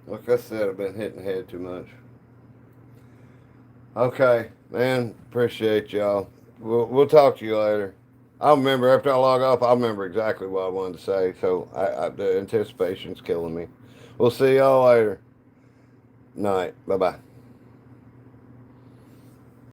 like I said, I've been hitting the head too much. Okay, man, appreciate y'all. We'll talk to you later. I'll remember after I log off. I'll remember exactly what I wanted to say. So the anticipation's killing me. We'll see y'all later. Night. Bye bye.